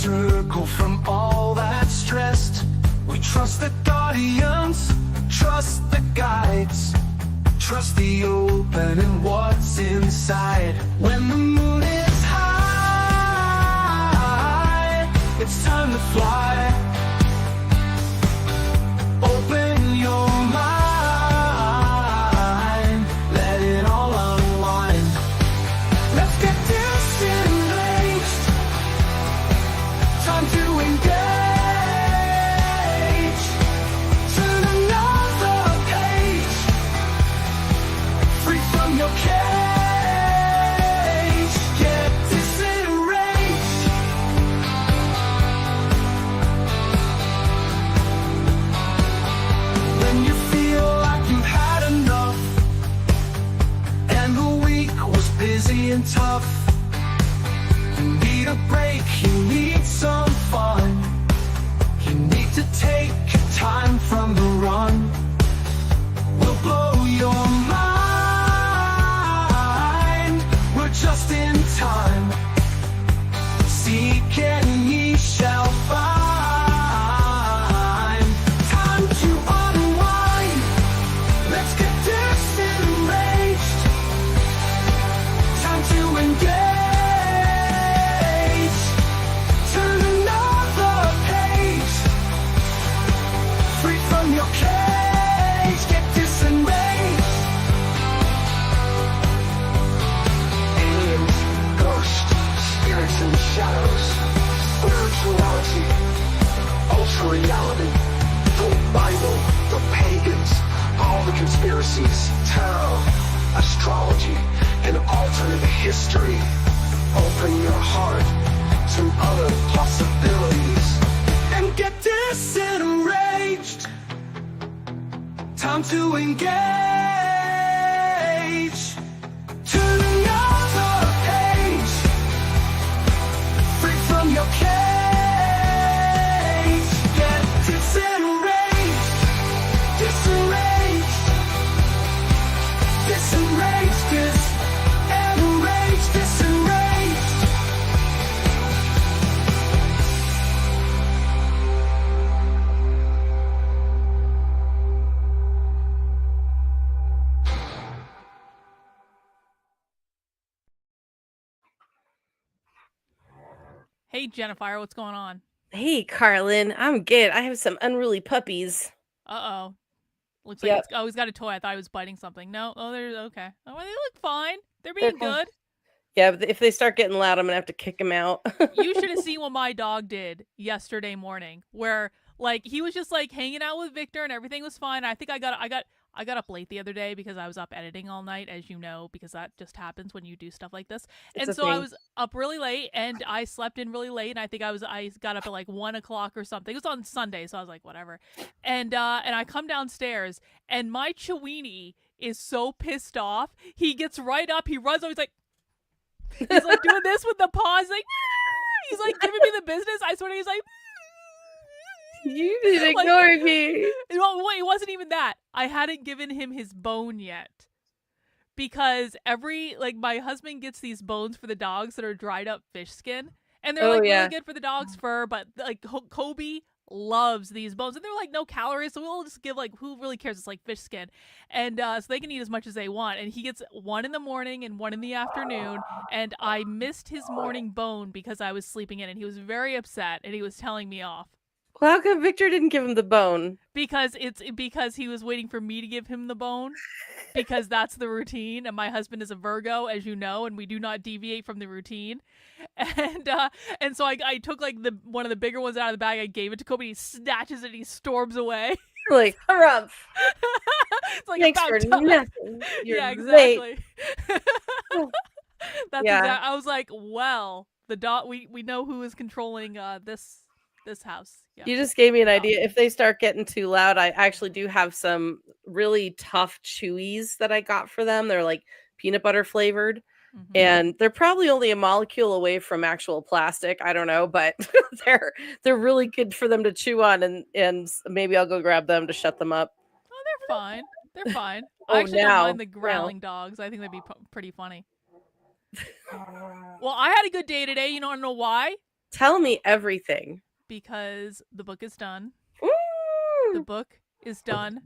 circle from all that stressed. We trust the guardians, trust the guides, trust the open and what's inside. When the moon is high, it's time to fly. Open your mind, let it all unwind. Let's get disengaged, time to engage. Turn another page, free from your cage. Get disenraged. When you feel like you've had enough and the week was busy and tough, you need a break, you need some fun. You need to take time from the run. We'll blow your mind. We're just in time. Seek and ye shall find. Time to unwind. Let's get disenraged. Time to engage. Turn another page, free from your cage. Get disenraged. Aliens, ghosts, spirits and shadows, spirituality, ultra reality, the Bible, the pagans, all the conspiracies, tarot, astrology, and alternate history. Open your heart to other possibilities and get disenraged. Time to engage. Turn another page, free from your cage. Get disenraged, disenraged, disenraged, disenraged, disenraged. Hey, Jennifer, what's going on? Hey, Karlyn, I'm good. I have some unruly puppies. Uh-oh. Looks like Yep. it's, oh, he's got a toy. I thought he was biting something. No, oh, they're okay. Oh, well, they look fine. They're They're being fine. good. Yeah, but if they start getting loud, I'm gonna have to kick them out. You should have seen what my dog did yesterday morning, where like he was just like hanging out with Victor and everything was fine. I think I got up late the other day because I was up editing all night, as you know, because that just happens when you do stuff like this. It's And a so I thing. was up really late and I slept in really late, and I think I got up at like 1:00 or something. It was on Sunday, so I was like, whatever. And I come downstairs and my Chiweenie is so pissed off. He gets right up, he runs over, he's like doing this with the paws, like he's like giving me the business. I swear to, he's like, You did Like- ignore me. well, wait, it wasn't even that. I hadn't given him his bone yet. Because my husband gets these bones for the dogs that are dried up fish skin. And they're Oh, really yeah. good for the dog's fur, but like Kobe loves these bones. And they're like no calories, so we'll just give who really cares? It's like fish skin. And so they can eat as much as they want. And he gets one in the morning and one in the afternoon. And I missed his morning bone because I was sleeping in, and he was very upset and he was telling me off. Well, how come Victor didn't give him the bone? Because he was waiting for me to give him the bone, because that's the routine, and my husband is a Virgo, as you know, and we do not deviate from the routine. And so I took one of the bigger ones out of the bag. I gave it to Kobe. He snatches it. He storms away. Like, harumph. It's like Thanks about for time. nothing. You're Yeah, late. exactly. That's Yeah. I was like, well, the dog. We know who is controlling this house. Yeah. You just gave me an idea. If they start getting too loud, I actually do have some really tough chewies that I got for them. They're like peanut butter flavored. Mhm. And they're probably only a molecule away from actual plastic. I don't know, but they're really good for them to chew on, and maybe I'll go grab them to shut them up. Oh, they're fine. They're fine. Oh, I actually don't now- mind the growling dogs. I think that'd be pretty funny. Well, I had a good day today. You don't know why? Tell me everything. Because the book is done. Woo! The book is done.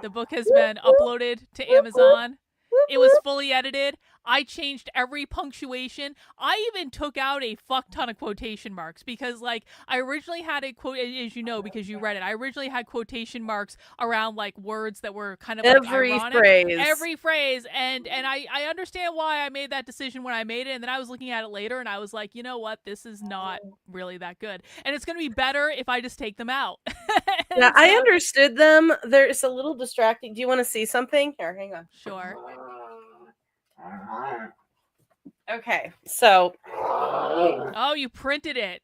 The book has Whoop, been whoop, uploaded to whoop, whoop, Amazon. whoop, It was whoop. fully edited. I changed every punctuation. I even took out a fuck ton of quotation marks because, like, I originally had a quote, as you know, because you read it. I originally had quotation marks around like words that were kind of like Every ironic. phrase. Every phrase, and I understand why I made that decision when I made it, and then I was looking at it later, and I was like, you know what, this is not really that good, and it's gonna be better if I just take them out. Yeah, I So- understood them. There's a little distracting. Do you want to see something? Here, hang on. Sure. Okay, so Oh, you printed it.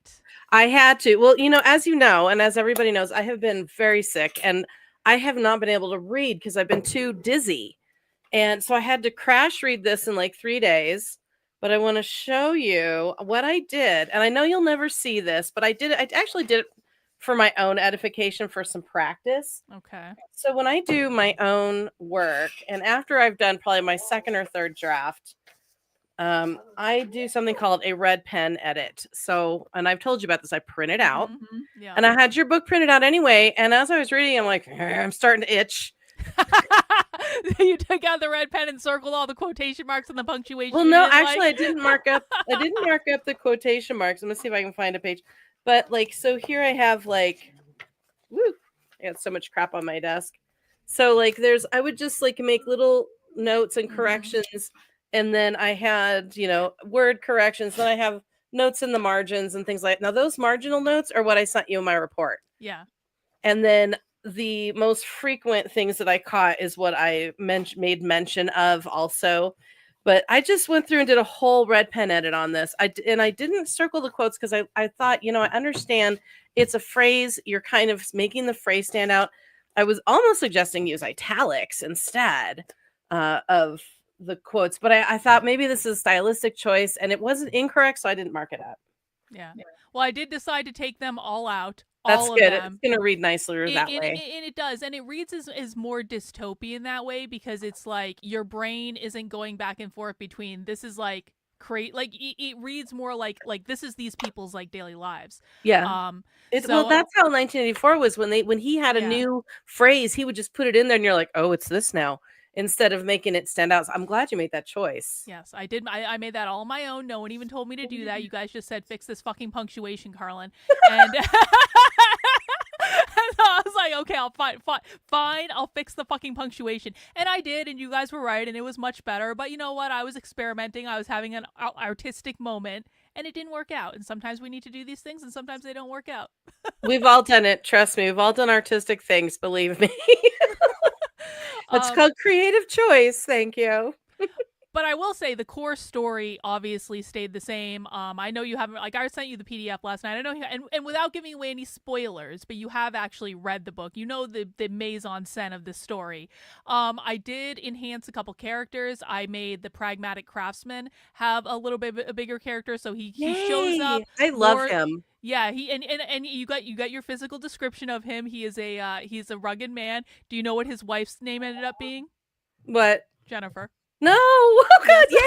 I had to. Well, as you know, and as everybody knows, I have been very sick and I have not been able to read because I've been too dizzy. And so I had to crash read this in like 3 days. But I want to show you what I did. And I know you'll never see this, but I did it. I actually did it for my own edification for some practice. Okay. So when I do my own work, and after I've done probably my second or third draft, I do something called a red pen edit. So, and I've told you about this, I print it out. Yeah. And I had your book printed out anyway. And as I was reading, I'm like, I'm starting to itch. You took out the red pen and circled all the quotation marks and the punctuation. Well, you no, didn't actually, like. I didn't mark up. I didn't mark up the quotation marks. I'm gonna see if I can find a page. But like, so here I have like, woo, I got so much crap on my desk. So like, I would just like make little notes and corrections, and then I had word corrections. Then I have notes in the margins and things like. Now those marginal notes are what I sent you in my report. Yeah. And then the most frequent things that I caught is what I made mention of also. But I just went through and did a whole red pen edit on this. I didn't circle the quotes because I thought, I understand it's a phrase. You're kind of making the phrase stand out. I was almost suggesting use italics instead of the quotes. But I thought maybe this is a stylistic choice and it wasn't incorrect, so I didn't mark it up. Yeah. Well, I did decide to take them all out. That's all good. Of them. It's going to read nicer that way. And it does. And it reads as more dystopian that way because it's like your brain isn't going back and forth between this is like it reads more like this is these people's like daily lives. Yeah. Well, that's how 1984 was when he had a new phrase, he would just put it in there and you're like, oh, it's this now, instead of making it stand out. So I'm glad you made that choice. Yes, I did. I made that all on my own. No one even told me to do that. You guys just said, fix this fucking punctuation, Karlyn. And I was like, okay, I'll fine, I'll fix the fucking punctuation. And I did, and you guys were right, and it was much better. But you know what? I was experimenting. I was having an artistic moment, and it didn't work out. And sometimes we need to do these things, and sometimes they don't work out. We've all done it. Trust me. We've all done artistic things. Believe me. It's called creative choice. Thank you. But I will say the core story obviously stayed the same. I know you haven't, I sent you the PDF last night. I know, and without giving away any spoilers, but you have actually read the book. You know the mise en scène of the story. I did enhance a couple characters. I made the pragmatic craftsman have a little bit of a bigger character, so he shows up. I love him. Yeah, he and you got your physical description of him. He's a rugged man. Do you know what his wife's name ended up being? What? Jennifer. No! Oh God! Yay!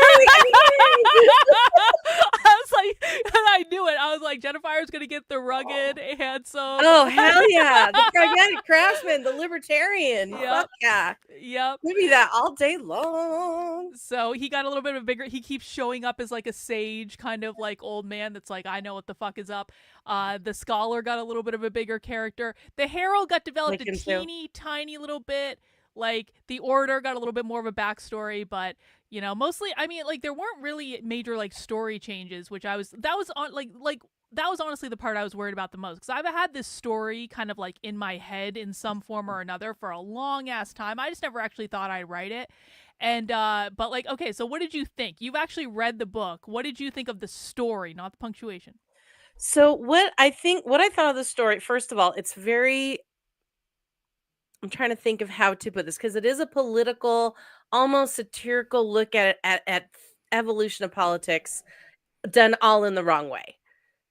I was like, and I knew it. I was like, Jennifer's gonna get the rugged, handsome. Oh hell yeah! The pragmatic craftsman, the libertarian. Yep. Fuck yeah! Yep. Give me that all day long. So he got a little bit of a bigger. He keeps showing up as like a sage, kind of like old man. That's like, I know what the fuck is up. The scholar got a little bit of a bigger character. The herald got developed a teeny tiny little bit. Like the orator got a little bit more of a backstory, but mostly, I mean, like there weren't really major like story changes, which that was honestly the part I was worried about the most, because I've had this story kind of like in my head in some form or another for a long ass time. I just never actually thought I'd write it. And but like, okay, so what did you think? You've actually read the book. What did you think of the story, not the punctuation? So what I thought of the story, first of all, it's very, I'm trying to think of how to put this, because it is a political, almost satirical look at evolution of politics done all in the wrong way.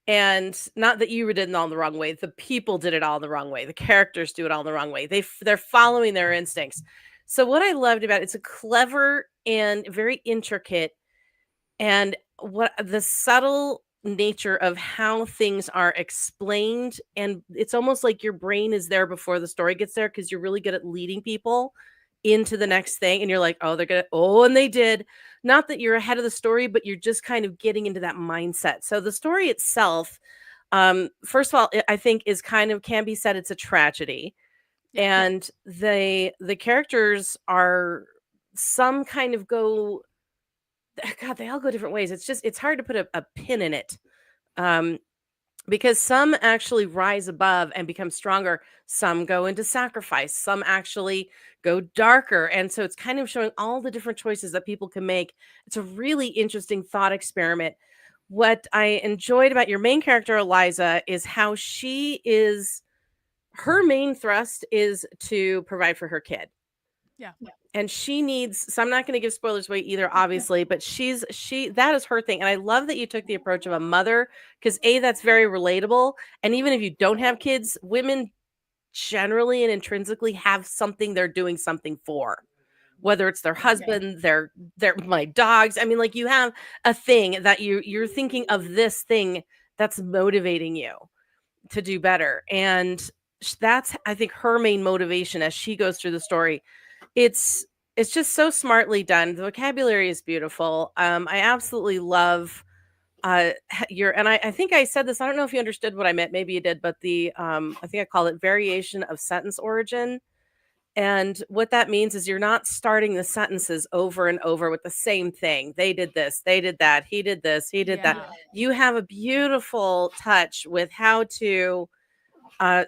And not that you did it all in the wrong way. The people did it all the wrong way. The characters do it all the wrong way. They're following their instincts. So what I loved about it's a clever and very intricate, and what the subtle nature of how things are explained, and it's almost like your brain is there before the story gets there, because you're really good at leading people into the next thing, and you're like, oh, they're gonna, oh, and they did. Not that you're ahead of the story, but you're just kind of getting into that mindset. So the story itself, first of all, I think is kind of, can be said it's a tragedy. Yeah. And the characters are, some kind of go, God, they all go different ways. It's hard to put a pin in it. Um, because some actually rise above and become stronger, some go into sacrifice, some actually go darker, and so it's kind of showing all the different choices that people can make. It's a really interesting thought experiment. What I enjoyed about your main character Eliza is how she is, her main thrust is to provide for her kid. Yeah. And she needs, so I'm not going to give spoilers away either, obviously, but she that is her thing. And I love that you took the approach of a mother, because that's very relatable. And even if you don't have kids, women generally and intrinsically have something they're doing something for, whether it's their husband, their my dogs. I mean, like, you have a thing that you're thinking of, this thing that's motivating you to do better. And that's, I think, her main motivation as she goes through the story. It's just so smartly done. The vocabulary is beautiful. I absolutely love I think I said this, I don't know if you understood what I meant, maybe you did, but the I think I call it variation of sentence origin. And what that means is you're not starting the sentences over and over with the same thing. They did this, they did that, he did this, he did that. You have a beautiful touch with how to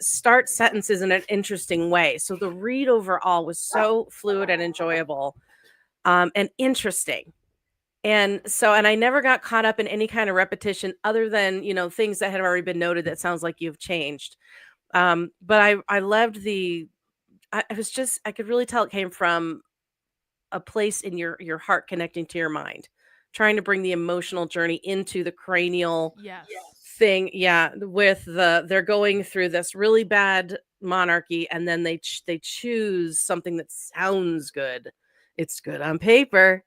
start sentences in an interesting way. So the read overall was so fluid and enjoyable, and interesting. And so, and I never got caught up in any kind of repetition other than, things that had already been noted that sounds like you've changed. But I loved it was just, I could really tell it came from a place in your heart connecting to your mind, trying to bring the emotional journey into the cranial Yes. thing. Yeah, with they're going through this really bad monarchy, and then they choose something that sounds good. It's good on paper,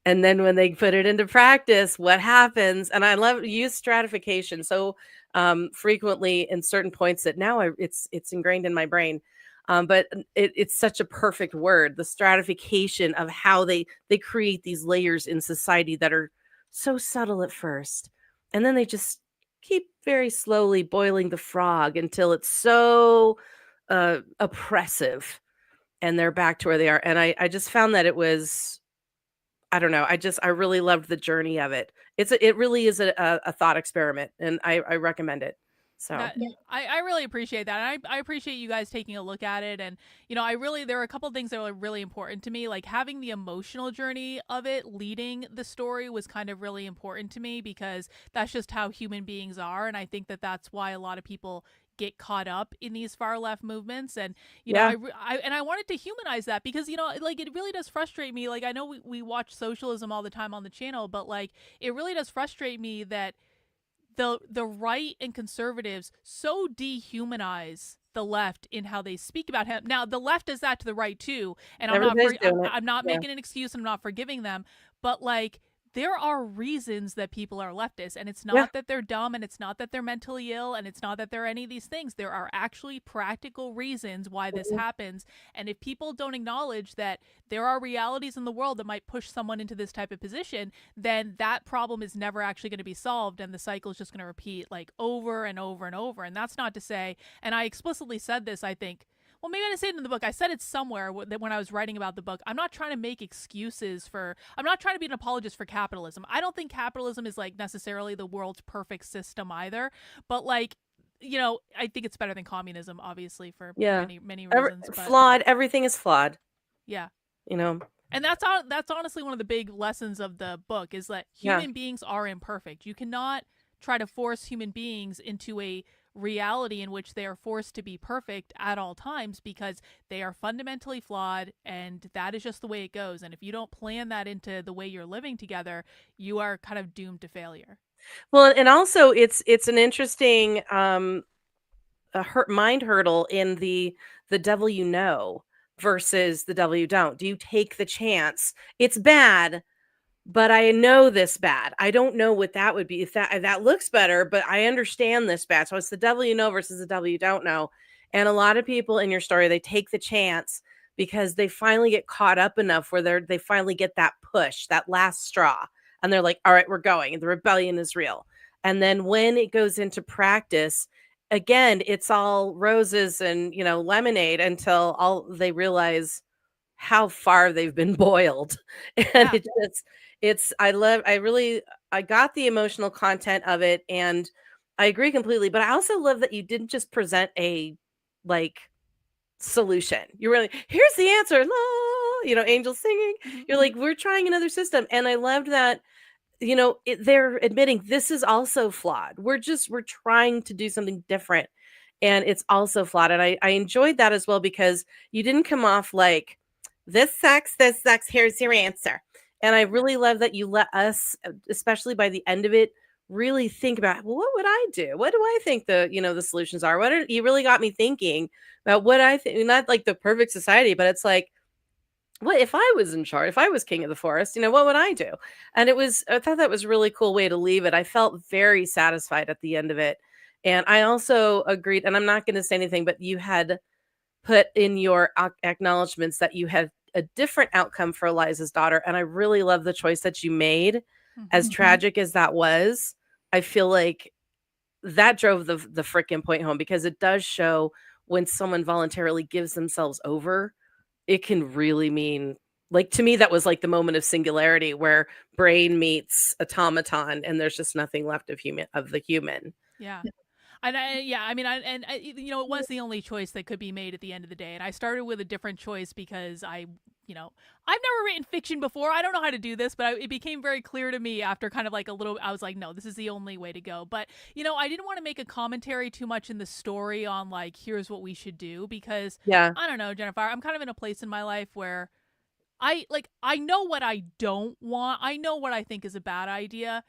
and then when they put it into practice, what happens? And I love use stratification so frequently in certain points that now it's ingrained in my brain. But it's such a perfect word, the stratification of how they create these layers in society that are so subtle at first, and then they just keep very slowly boiling the frog until it's so oppressive, and they're back to where they are. And I just found that it was, I don't know, I really loved the journey of it. It really is a thought experiment, and I recommend it. So I really appreciate that. And I appreciate you guys taking a look at it. And, there were a couple things that were really important to me. Like having the emotional journey of it leading the story was kind of really important to me, because that's just how human beings are. And I think that that's why a lot of people get caught up in these far left movements. And I wanted to humanize that, because like it really does frustrate me. Like I know we watch socialism all the time on the channel, but like it really does frustrate me that the right and conservatives so dehumanize the left in how they speak about him. Now the left does that to the right too, and I'm not making an excuse, and I'm not forgiving them, but like there are reasons that people are leftists, and it's not that they're dumb, and it's not that they're mentally ill, and it's not that they're any of these things. There are actually practical reasons why this happens. And if people don't acknowledge that there are realities in the world that might push someone into this type of position, then that problem is never actually going to be solved, and the cycle is just going to repeat like over and over and over. And that's not to say, and I explicitly said this, I think, well, maybe I didn't say it in the book. I said it somewhere when I was writing about the book. I'm not trying to make excuses I'm not trying to be an apologist for capitalism. I don't think capitalism is like necessarily the world's perfect system either. But like, I think it's better than communism, obviously, for many reasons. But flawed. Everything is flawed. Yeah. And that's honestly one of the big lessons of the book, is that human beings are imperfect. You cannot try to force human beings into a reality in which they are forced to be perfect at all times, because they are fundamentally flawed, and that is just the way it goes. And if you don't plan that into the way you're living together, you are kind of doomed to failure. Well, and also it's an interesting mind hurdle in the devil versus the devil you don't. Do you take the chance? It's bad, but I know this bad. I don't know what that would be. If that looks better, but I understand this bad. So it's the devil you know versus the devil you don't know. And a lot of people in your story, they take the chance because they finally get caught up enough where they finally get that push, that last straw. And they're like, all right, we're going. The rebellion is real. And then when it goes into practice, again, it's all roses and, lemonade until all they realize how far they've been boiled. And Yeah. I got the emotional content of it, and I agree completely, but I also love that you didn't just present a like solution. You really, here's the answer, la, angels singing. You're like, we're trying another system. And I loved that, they're admitting this is also flawed. We're trying to do something different, and it's also flawed. And I enjoyed that as well, because you didn't come off like, this sucks, here's your answer. And I really love that you let us, especially by the end of it, really think about, well, what would I do? What do I think the solutions are? You really got me thinking about what I think, not like the perfect society, but it's like, what if I was in charge, if I was king of the forest, what would I do? And I thought that was a really cool way to leave it. I felt very satisfied at the end of it. And I also agreed, and I'm not going to say anything, but you had put in your acknowledgments that you had a different outcome for Eliza's daughter. And I really love the choice that you made. As tragic as that was, I feel like that drove the freaking point home, because it does show when someone voluntarily gives themselves over, it can really mean, like, to me, that was like the moment of singularity where brain meets automaton and there's just nothing left of the human. Yeah. And it was the only choice that could be made at the end of the day. And I started with a different choice because I've never written fiction before. I don't know how to do this, but it became very clear to me after kind of like a little, I was like, no, this is the only way to go. But, I didn't want to make a commentary too much in the story on like, here's what we should do, because I don't know, Jennifer, I'm kind of in a place in my life where I know what I don't want. I know what I think is a bad idea.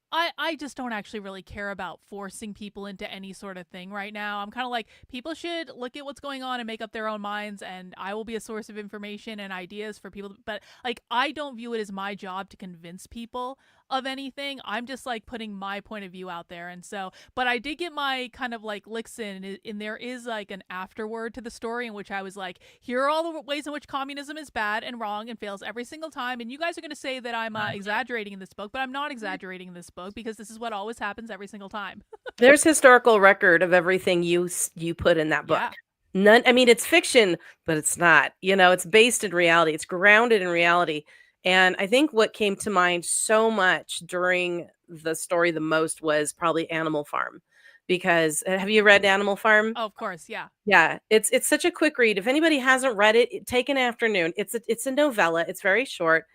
I just don't actually really care about forcing people into any sort of thing right now. I'm kind of like, people should look at what's going on and make up their own minds, and I will be a source of information and ideas for people. But like, I don't view it as my job to convince people of anything. I'm just like putting my point of view out there. And so, but I did get my kind of like licks in, and there is like an afterword to the story in which I was like, here are all the ways in which communism is bad and wrong and fails every single time. And you guys are going to say that I'm exaggerating in this book, but I'm not exaggerating in this book, because this is what always happens every single time. There's historical record of everything you put in that book. Yeah. None, I mean, it's fiction, but it's not, it's based in reality. It's grounded in reality. And I think what came to mind so much during the story the most was probably Animal Farm. Because have you read Animal Farm? Oh, of course, yeah. Yeah, it's such a quick read. If anybody hasn't read it, take an afternoon. It's a novella. It's very short,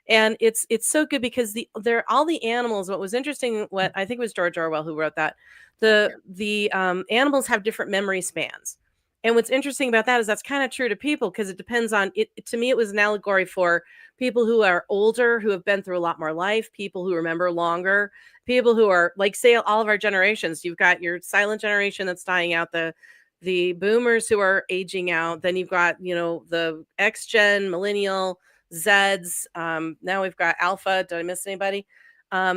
and it's so good because they're all the animals. What was interesting, what I think it was George Orwell who wrote that, the animals have different memory spans. And what's interesting about that is that's kind of true to people, because it depends on it. To me, it was an allegory for people who are older, who have been through a lot more life, people who remember longer, people who are like, say, all of our generations. You've got your silent generation that's dying out, the boomers who are aging out. Then you've got, the X gen, millennial, Zeds. Now we've got Alpha. Did I miss anybody?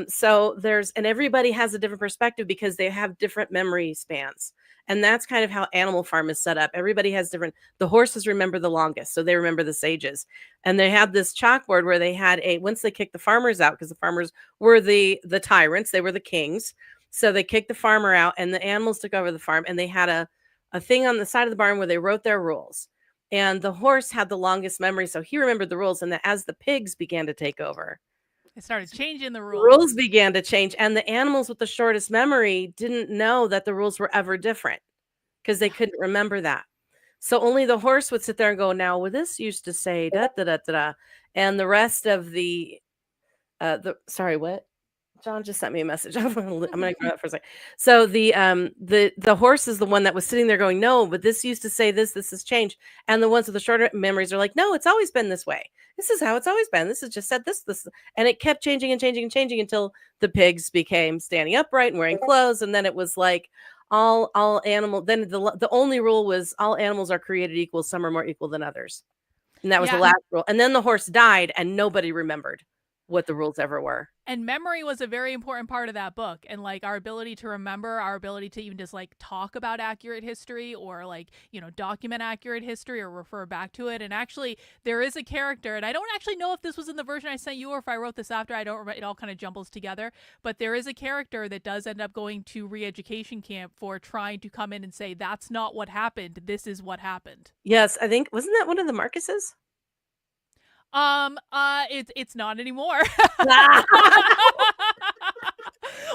So and everybody has a different perspective because they have different memory spans. And that's kind of how Animal Farm is set up. Everybody has the horses remember the longest, so they remember the sages. And they had this chalkboard where they had once they kicked the farmers out, because the farmers were the tyrants, they were the kings. So they kicked the farmer out and the animals took over the farm, and they had a thing on the side of the barn where they wrote their rules. And the horse had the longest memory, so he remembered the rules. And as the pigs began to take over, it started changing the rules. Rules began to change, and the animals with the shortest memory didn't know that the rules were ever different, because they couldn't remember that. So only the horse would sit there and go, now, well, this used to say da da da da da, and the rest of sorry, what? John just sent me a message. I'm gonna ignore that for a second. So the horse is the one that was sitting there going, no, but this used to say this has changed. And the ones with the shorter memories are like, no, it's always been this way. This is how it's always been. This has just said this. And it kept changing and changing and changing until the pigs became standing upright and wearing clothes. And then it was like all animal. Then the only rule was all animals are created equal. Some are more equal than others. And that was the last rule. And then the horse died and nobody remembered what the rules ever were. And memory was a very important part of that book. And like our ability to remember, our ability to even just like talk about accurate history or like, document accurate history or refer back to it. And actually, there is a character, and I don't actually know if this was in the version I sent you or if I wrote this after. I don't remember. It all kind of jumbles together. But there is a character that does end up going to re-education camp for trying to come in and say, that's not what happened. This is what happened. Yes, I think, wasn't that one of the Marcuses? It's not anymore.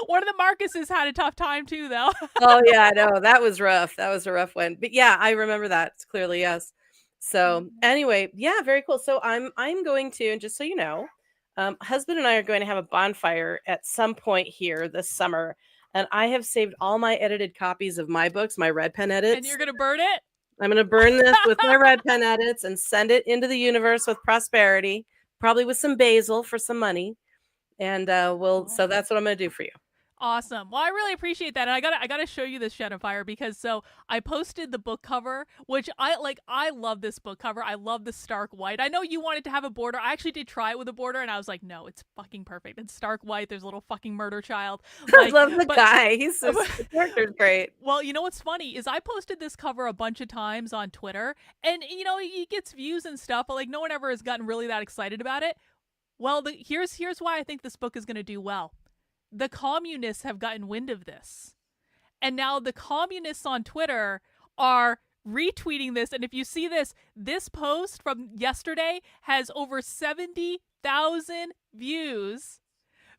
One of the Marcuses had a tough time too, though. Oh yeah, I know. That was rough. That was a rough one. But yeah, I remember that. It's clearly, yes. So anyway, yeah, very cool. So I'm going to, and just so you know, husband and I are going to have a bonfire at some point here this summer. And I have saved all my edited copies of my books, my red pen edits. And you're gonna burn it? I'm going to burn this with my red pen edits and send it into the universe with prosperity, probably with some basil for some money. And so that's what I'm going to do for you. Awesome. Well, I really appreciate that. And I gotta show you this Shed of Fire because so I posted the book cover, which I love this book cover. I love the stark white. I know you wanted to have a border. I actually did try it with a border and I was like, no, it's fucking perfect. It's stark white. There's a little fucking murder child. I love the guy. He's so the character's great. Well, you know what's funny is I posted this cover a bunch of times on Twitter and he gets views and stuff, but like no one ever has gotten really that excited about it. Well, here's why I think this book is gonna do well. The communists have gotten wind of this. And now the communists on Twitter are retweeting this. And if you see this post from yesterday has over 70,000 views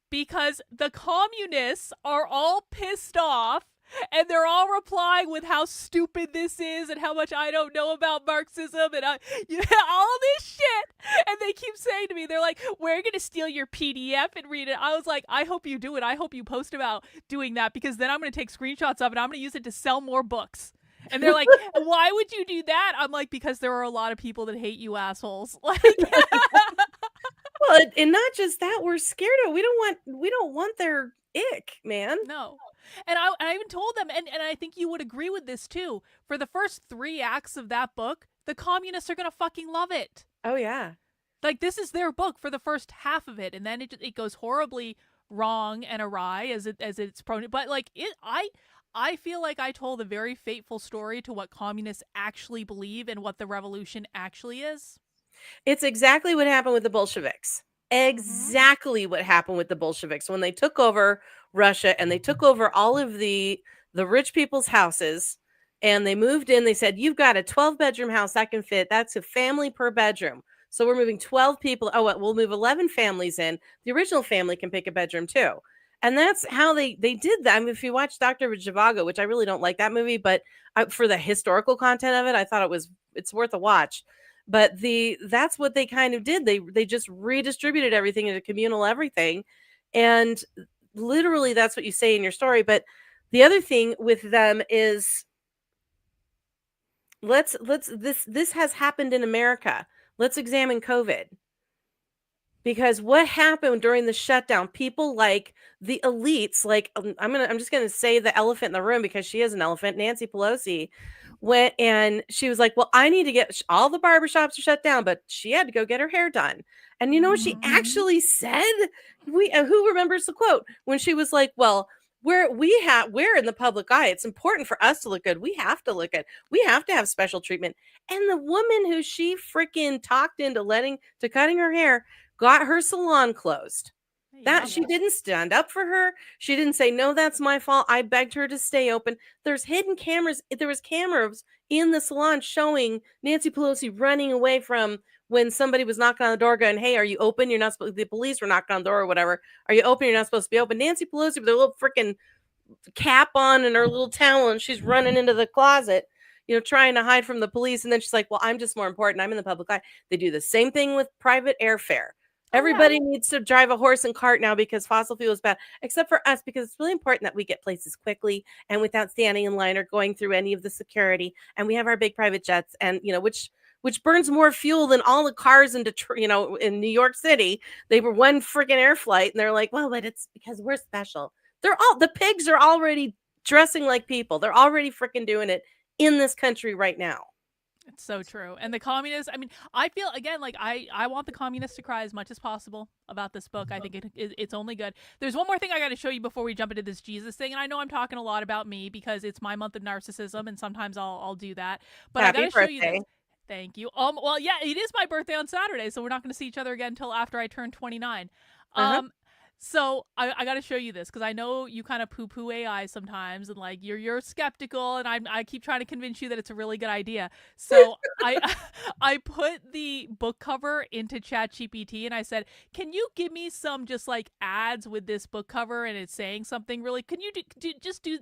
because the communists are all pissed off and they're all replying with how stupid this is and how much I don't know about Marxism and all this shit. And they keep saying to me, they're like, we're going to steal your PDF and read it. I was like, I hope you do it. I hope you post about doing that because then I'm going to take screenshots of it and I'm going to use it to sell more books. And they're like, why would you do that? I'm like, because there are a lot of people that hate you assholes. Like, well, and not just that, we're scared of. We don't want their ick, man. No. And I even told them, and I think you would agree with this too. For the first 3 acts of that book, the communists are gonna fucking love it. Oh yeah. Like this is their book for the first half of it, and then it goes horribly wrong and awry as it's prone. But like I feel like I told a very fateful story to what communists actually believe and what the revolution actually is. It's exactly what happened with the Bolsheviks. Exactly what happened with the Bolsheviks when they took over Russia and they took over all of the rich people's houses and they moved in. They said, you've got a 12-bedroom house that can fit. That's a family per bedroom. So we're moving 12 people. Oh, we'll move 11 families in. The original family can pick a bedroom too. And that's how they did that. I mean, if you watch Dr. Zhivago, which I really don't like that movie, but for the historical content of it, I thought it's worth a watch. But that's what they kind of did. They just redistributed everything into communal everything. And literally that's what you say in your story. But the other thing with them is this has happened in America. Let's examine COVID. Because what happened during the shutdown, people like the elites, like I'm just gonna say the elephant in the room because she is an elephant, Nancy Pelosi, went and she was like, well, I need to get all the barbershops are shut down, but she had to go get her hair done. And you know what she actually said? Who remembers the quote when she was like, well, we're in the public eye. It's important for us to look good. We have to look good. We have to have special treatment. And the woman who she freaking talked into cutting her hair got her salon closed. She didn't stand up for her. She didn't say, no, that's my fault. I begged her to stay open. There's hidden cameras. There was cameras in the salon showing Nancy Pelosi running away from when somebody was knocking on the door going, hey, are you open? You're not supposed the police were knocking on the door or whatever. Are you open? You're not supposed to be open. Nancy Pelosi with her little freaking cap on and her little towel and she's running into the closet, trying to hide from the police. And then she's like, well, I'm just more important. I'm in the public eye. They do the same thing with private airfare. Everybody needs to drive a horse and cart now because fossil fuel is bad, except for us, because it's really important that we get places quickly and without standing in line or going through any of the security. And we have our big private jets and, which burns more fuel than all the cars in Detroit, in New York City. They were one freaking air flight. And they're like, well, but it's because we're special. The pigs are already dressing like people. They're already freaking doing it in this country right now. It's so true. And the communists, I mean, I feel, again, like I want the communists to cry as much as possible about this book. I think it's only good. There's one more thing I got to show you before we jump into this Jesus thing. And I know I'm talking a lot about me because it's my month of narcissism, and sometimes I'll do that. But Happy I got to show you birthday. this. Thank you. Well, yeah, it is my birthday on Saturday, so we're not going to see each other again until after I turn 29. Uh-huh. So I got to show you this because I know you kind of poo-poo AI sometimes, and like you're skeptical, and I keep trying to convince you that it's a really good idea. So I put the book cover into ChatGPT and I said, "Can you give me some just like ads with this book cover and it's saying something really? Can you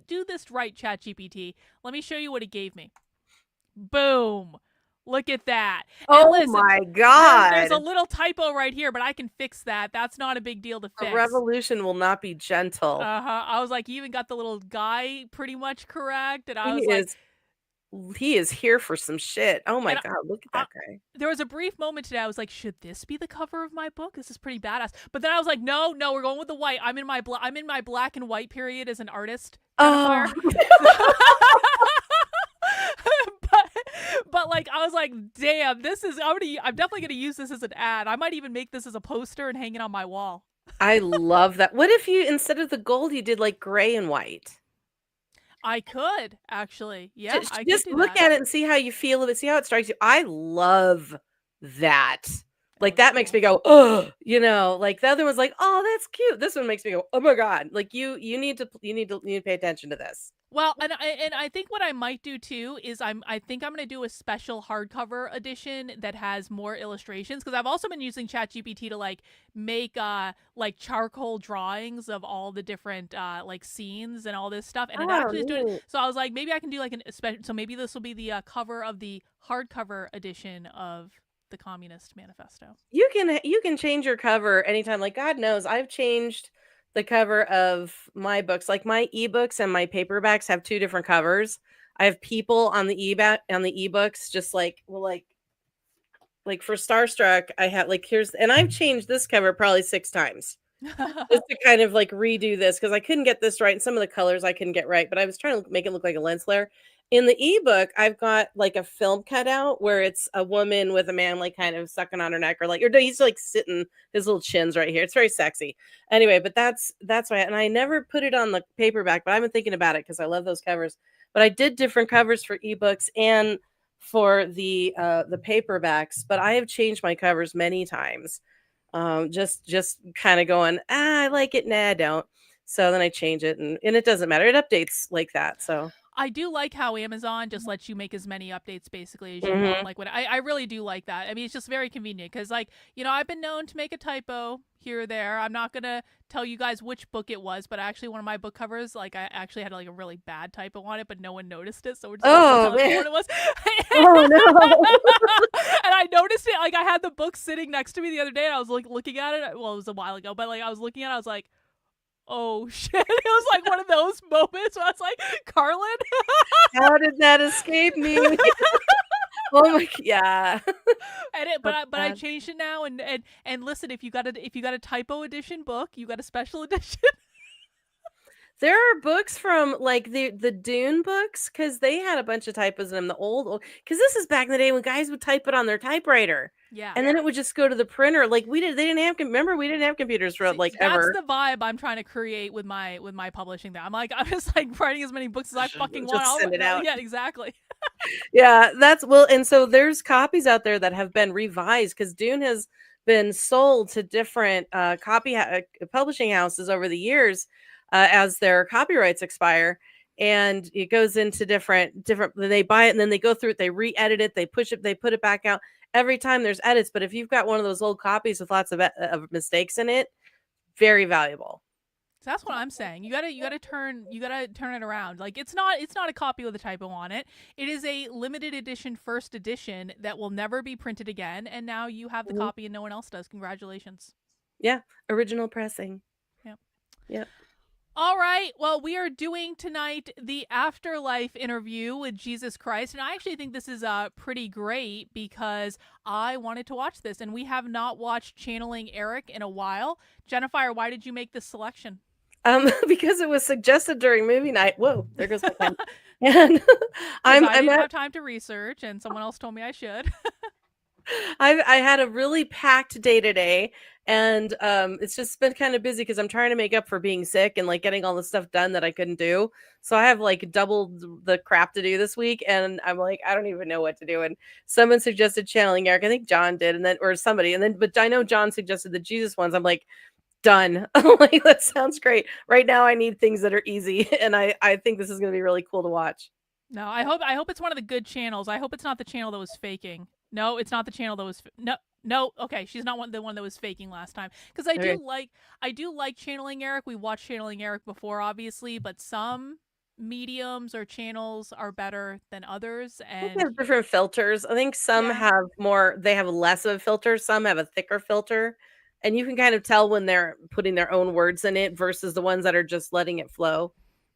do this right, ChatGPT? Let me show you what it gave me. Boom." Look at that. Oh listen, my God. There's a little typo right here, but I can fix that. That's not a big deal to fix. A revolution will not be gentle. I was like, you even got the little guy pretty much correct. And I was like, he is here for some shit. Oh my God, look at that guy. There was a brief moment today. I was like, should this be the cover of my book? This is pretty badass. But then I was like, no, we're going with the white. I'm in my black and white period as an artist. Oh. But like I was like, damn, I'm definitely gonna use this as an ad. I might even make this as a poster and hang it on my wall. I love that. What if you, instead of the gold, you did like gray and white? I could actually, yeah. I just look at it and see how you feel of it. See how it strikes you. I love that. Like that makes me go, oh, like the other one's like, oh, that's cute. This one makes me go, oh my God. Like you need to pay attention to this. Well, and I think what I might do too is I think I'm going to do a special hardcover edition that has more illustrations, because I've also been using ChatGPT to like make like charcoal drawings of all the different like scenes and all this stuff, and it actually is doing. So I was like, maybe I can do like so maybe this will be the cover of the hardcover edition of the Communist Manifesto. You can change your cover anytime. Like God knows, I've changed the cover of my books. Like my ebooks and my paperbacks have two different covers. I have people on the ebooks, just like, well, like for Starstruck, I have like and I've changed this cover probably 6 times just to kind of like redo this, because I couldn't get this right, and some of the colors I couldn't get right, but I was trying to make it look like a lens flare. In the ebook, I've got like a film cutout where it's a woman with a man like kind of sucking on her neck, or he's like sitting, his little chin's right here. It's very sexy. Anyway, but that's why. And I never put it on the paperback, but I've been thinking about it because I love those covers. But I did different covers for ebooks and for the paperbacks. But I have changed my covers many times. Just kind of going, I like it, nah, I don't. So then I change it, and it doesn't matter. It updates like that. So I do like how Amazon just lets you make as many updates basically as you want. Like I really do like that. I mean, it's just very convenient because, like, I've been known to make a typo here or there. I'm not gonna tell you guys which book it was, but actually one of my book covers, like, I actually had like a really bad typo on it, but no one noticed it, so we're just telling you what it was. Oh no! And I noticed it. Like, I had the book sitting next to me the other day, and I was like looking at it. Well, it was a while ago, but like I was looking at it, I was like, oh shit. It was like one of those moments where I was like, Karlyn, how did that escape me? Oh my, yeah. But I changed it now, and listen, if you got a typo edition book, you got a special edition. There are books from like the Dune books, because they had a bunch of typos in them. The old, because this is back in the day when guys would type it on their typewriter. Yeah. And then it would just go to the printer. Like we didn't have computers for See, ever. That's the vibe I'm trying to create with my publishing thing. I'm just like writing as many books as I fucking want. Just send it out. Yeah, exactly. Yeah, and so there's copies out there that have been revised, because Dune has been sold to different publishing houses over the years as their copyrights expire. And it goes into different, they buy it and then they go through it, they re-edit it, they put it back out. Every time there's edits, but if you've got one of those old copies with lots of mistakes in it, very valuable. So that's what I'm saying. You gotta turn it around. Like, it's not a copy with a typo on it. It is a limited edition first edition that will never be printed again. And now you have the copy and no one else does. Congratulations. Yeah, original pressing. Yep. All right. Well, we are doing tonight the Afterlife interview with Jesus Christ. And I actually think this is pretty great because I wanted to watch this. And we have not watched Channeling Eric in a while. Jennifer, why did you make this selection? Because it was suggested during movie night. Whoa, there goes my pen. And I I'm didn't at have time to research, and someone else told me I should. I had a really packed day today, and it's just been kind of busy because I'm trying to make up for being sick and like getting all the stuff done that I couldn't do. So I have like double the crap to do this week, and I'm like, I don't even know what to do. And someone suggested channeling Eric. I think John did, and then or somebody, and then but I know John suggested the Jesus ones. I'm like, done. I'm like, that sounds great. Right now, I need things that are easy, and I think this is going to be really cool to watch. No, I hope it's one of the good channels. I hope it's not the channel that was faking. No, it's not the channel that was no. Okay, she's not the one that was faking last time. Because Okay. I do like channeling Eric. We watched channeling Eric before, obviously, but some mediums or channels are better than others, I think they and have different filters. I think some yeah, have more, they have less of a filter, some have a thicker filter. And you can kind of tell when they're putting their own words in it versus the ones that are just letting it flow.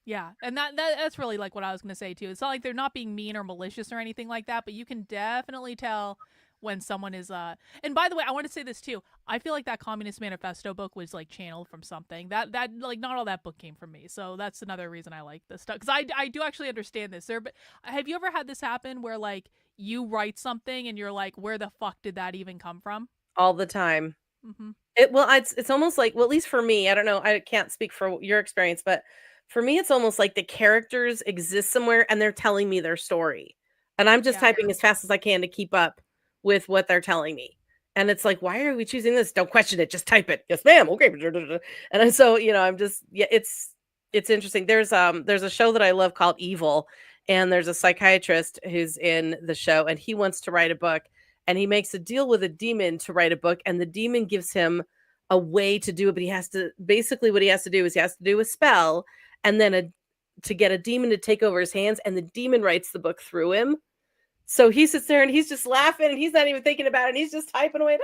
yeah, and that's really like what I was gonna say too. It's not like they're not being mean or malicious or anything like that, but you can definitely tell when someone is and by the way, I want to say this too. I feel like that Communist Manifesto book was like channeled from something. That like not all that book came from me. So that's another reason I like this stuff, cuz I do actually understand this. But have you ever had this happen where like you write something and you're like, where the fuck did that even come from? All the time. Mhm. It's almost like, well, at least for me, I don't know, I can't speak for your experience, but for me, it's almost like the characters exist somewhere and they're telling me their story. And I'm just Yeah. typing as fast as I can to keep up with what they're telling me. And it's like, why are we choosing this? Don't question it, just type it. Yes, ma'am. Okay. And so, I'm just, yeah, it's interesting. There's a show that I love called Evil, and there's a psychiatrist who's in the show, and he wants to write a book, and he makes a deal with a demon to write a book, and the demon gives him a way to do it, but he has to, basically what he has to do is he has to do a spell, and then to get a demon to take over his hands, and the demon writes the book through him. So he sits there and he's just laughing and he's not even thinking about it, and he's just typing away.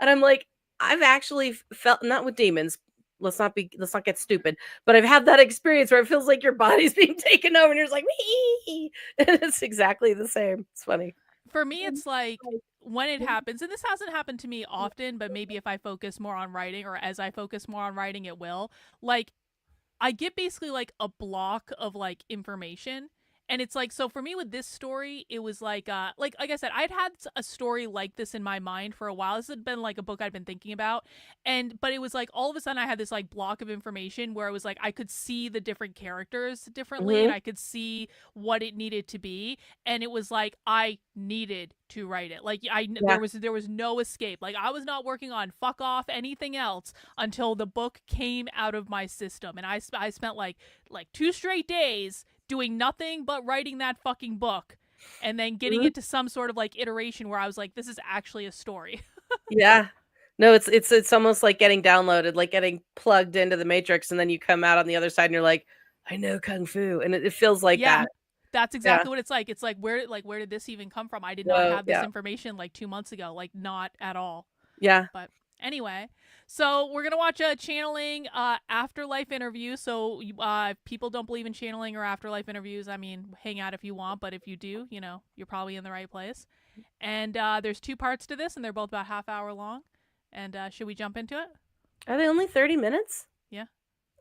And I'm like, I've actually felt, not with demons, let's not get stupid, but I've had that experience where it feels like your body's being taken over and you're just like, wee. And it's exactly the same. It's funny. For me, it's like when it happens, and this hasn't happened to me often, but maybe if I focus more on writing, or as I focus more on writing, it will. Like, I get basically like a block of like information. And it's like, so for me with this story, it was like I said, I'd had a story like this in my mind for a while. This had been like a book I'd been thinking about. But it was like all of a sudden I had this like block of information where it was like I could see the different characters differently, and Hmm. I could see what it needed to be. And it was like I needed to write it. Like Yeah. there was no escape. Like I was not working on fuck off anything else until the book came out of my system. And I spent like 2 straight days doing nothing but writing that fucking book, and then getting Mhm. it to some sort of like iteration where I was like, this is actually a story. Yeah. No, it's almost like getting downloaded, like getting plugged into the matrix, and then you come out on the other side and you're like, I know kung fu. And it feels like Yeah, that. that's Yeah. exactly what it's like. It's like where did this even come from? I did not Whoa. have this Yeah. information like 2 months ago, like not at all. Yeah. But anyway, so we're gonna watch a channeling afterlife interview. So if people don't believe in channeling or afterlife interviews, I mean, hang out if you want, but if you do, you're probably in the right place. And there's 2 parts to this, and they're both about half-hour long. And should we jump into it? Are they only 30 minutes? Yeah,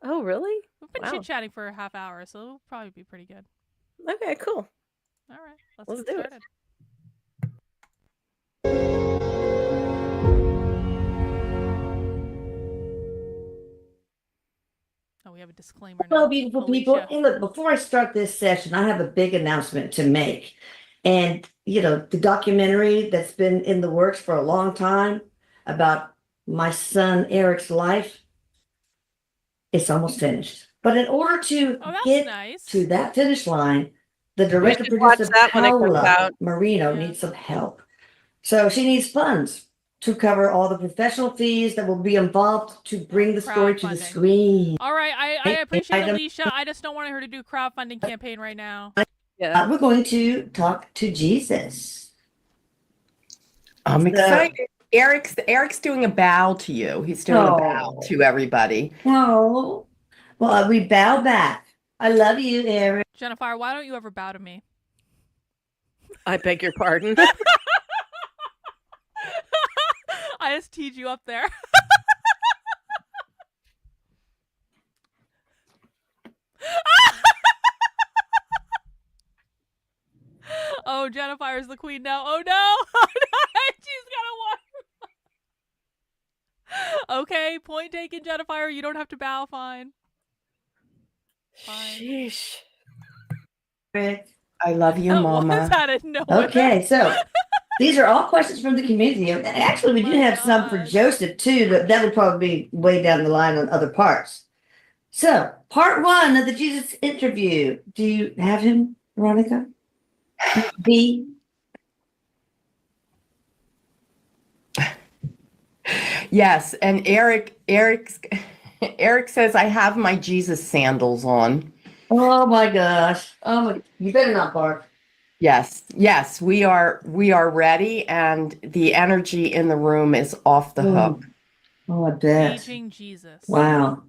Oh, really? we've been Wow. chit-chatting for a half hour, so it'll probably be pretty good. Okay, cool. All right, Let's get do it. started. Oh, we have a disclaimer now. Hello, beautiful people. Alicia. Hey, look, before I start this session, I have a big announcement to make. And, the documentary that's been in the works for a long time about my son Eric's life, it's almost finished. But in order to Oh, that's get nice. to that finish line, the We director should watch producer that when it comes Paola out. Marino Yeah. needs some help. So she needs funds to cover all the professional fees that will be involved to bring the story to the Crowdfunding. screen. All right, I appreciate Item- Alicia. I just don't want her to do crowdfunding campaign right now. Yeah. We're going to talk to Jesus. I'm So- excited. Eric's doing a bow to you. He's doing a bow Oh. to everybody. Oh, well, we bow back. I love you, Eric. Jennifer, why don't you ever bow to me? I beg your pardon. I just teed you up there. Oh, Jennifer's the queen now. Oh no! She's got a war. Okay, point taken, Jennifer. You don't have to bow. Fine. Fine. Sheesh. Rick? I love you, That was Mama. out of nowhere. Okay, so these are all questions from the community. And actually, we do My have some for God. Joseph too, but that would probably be way down the line on other parts. So, part 1 of the Jesus interview. Do you have him, Veronica? B. Yes, and Eric says I have my Jesus sandals on. Oh my gosh. Oh my, you better not bark. Yes, we are ready, and the energy in the room is off the hook. Oh, I bet. Aging Jesus. Wow.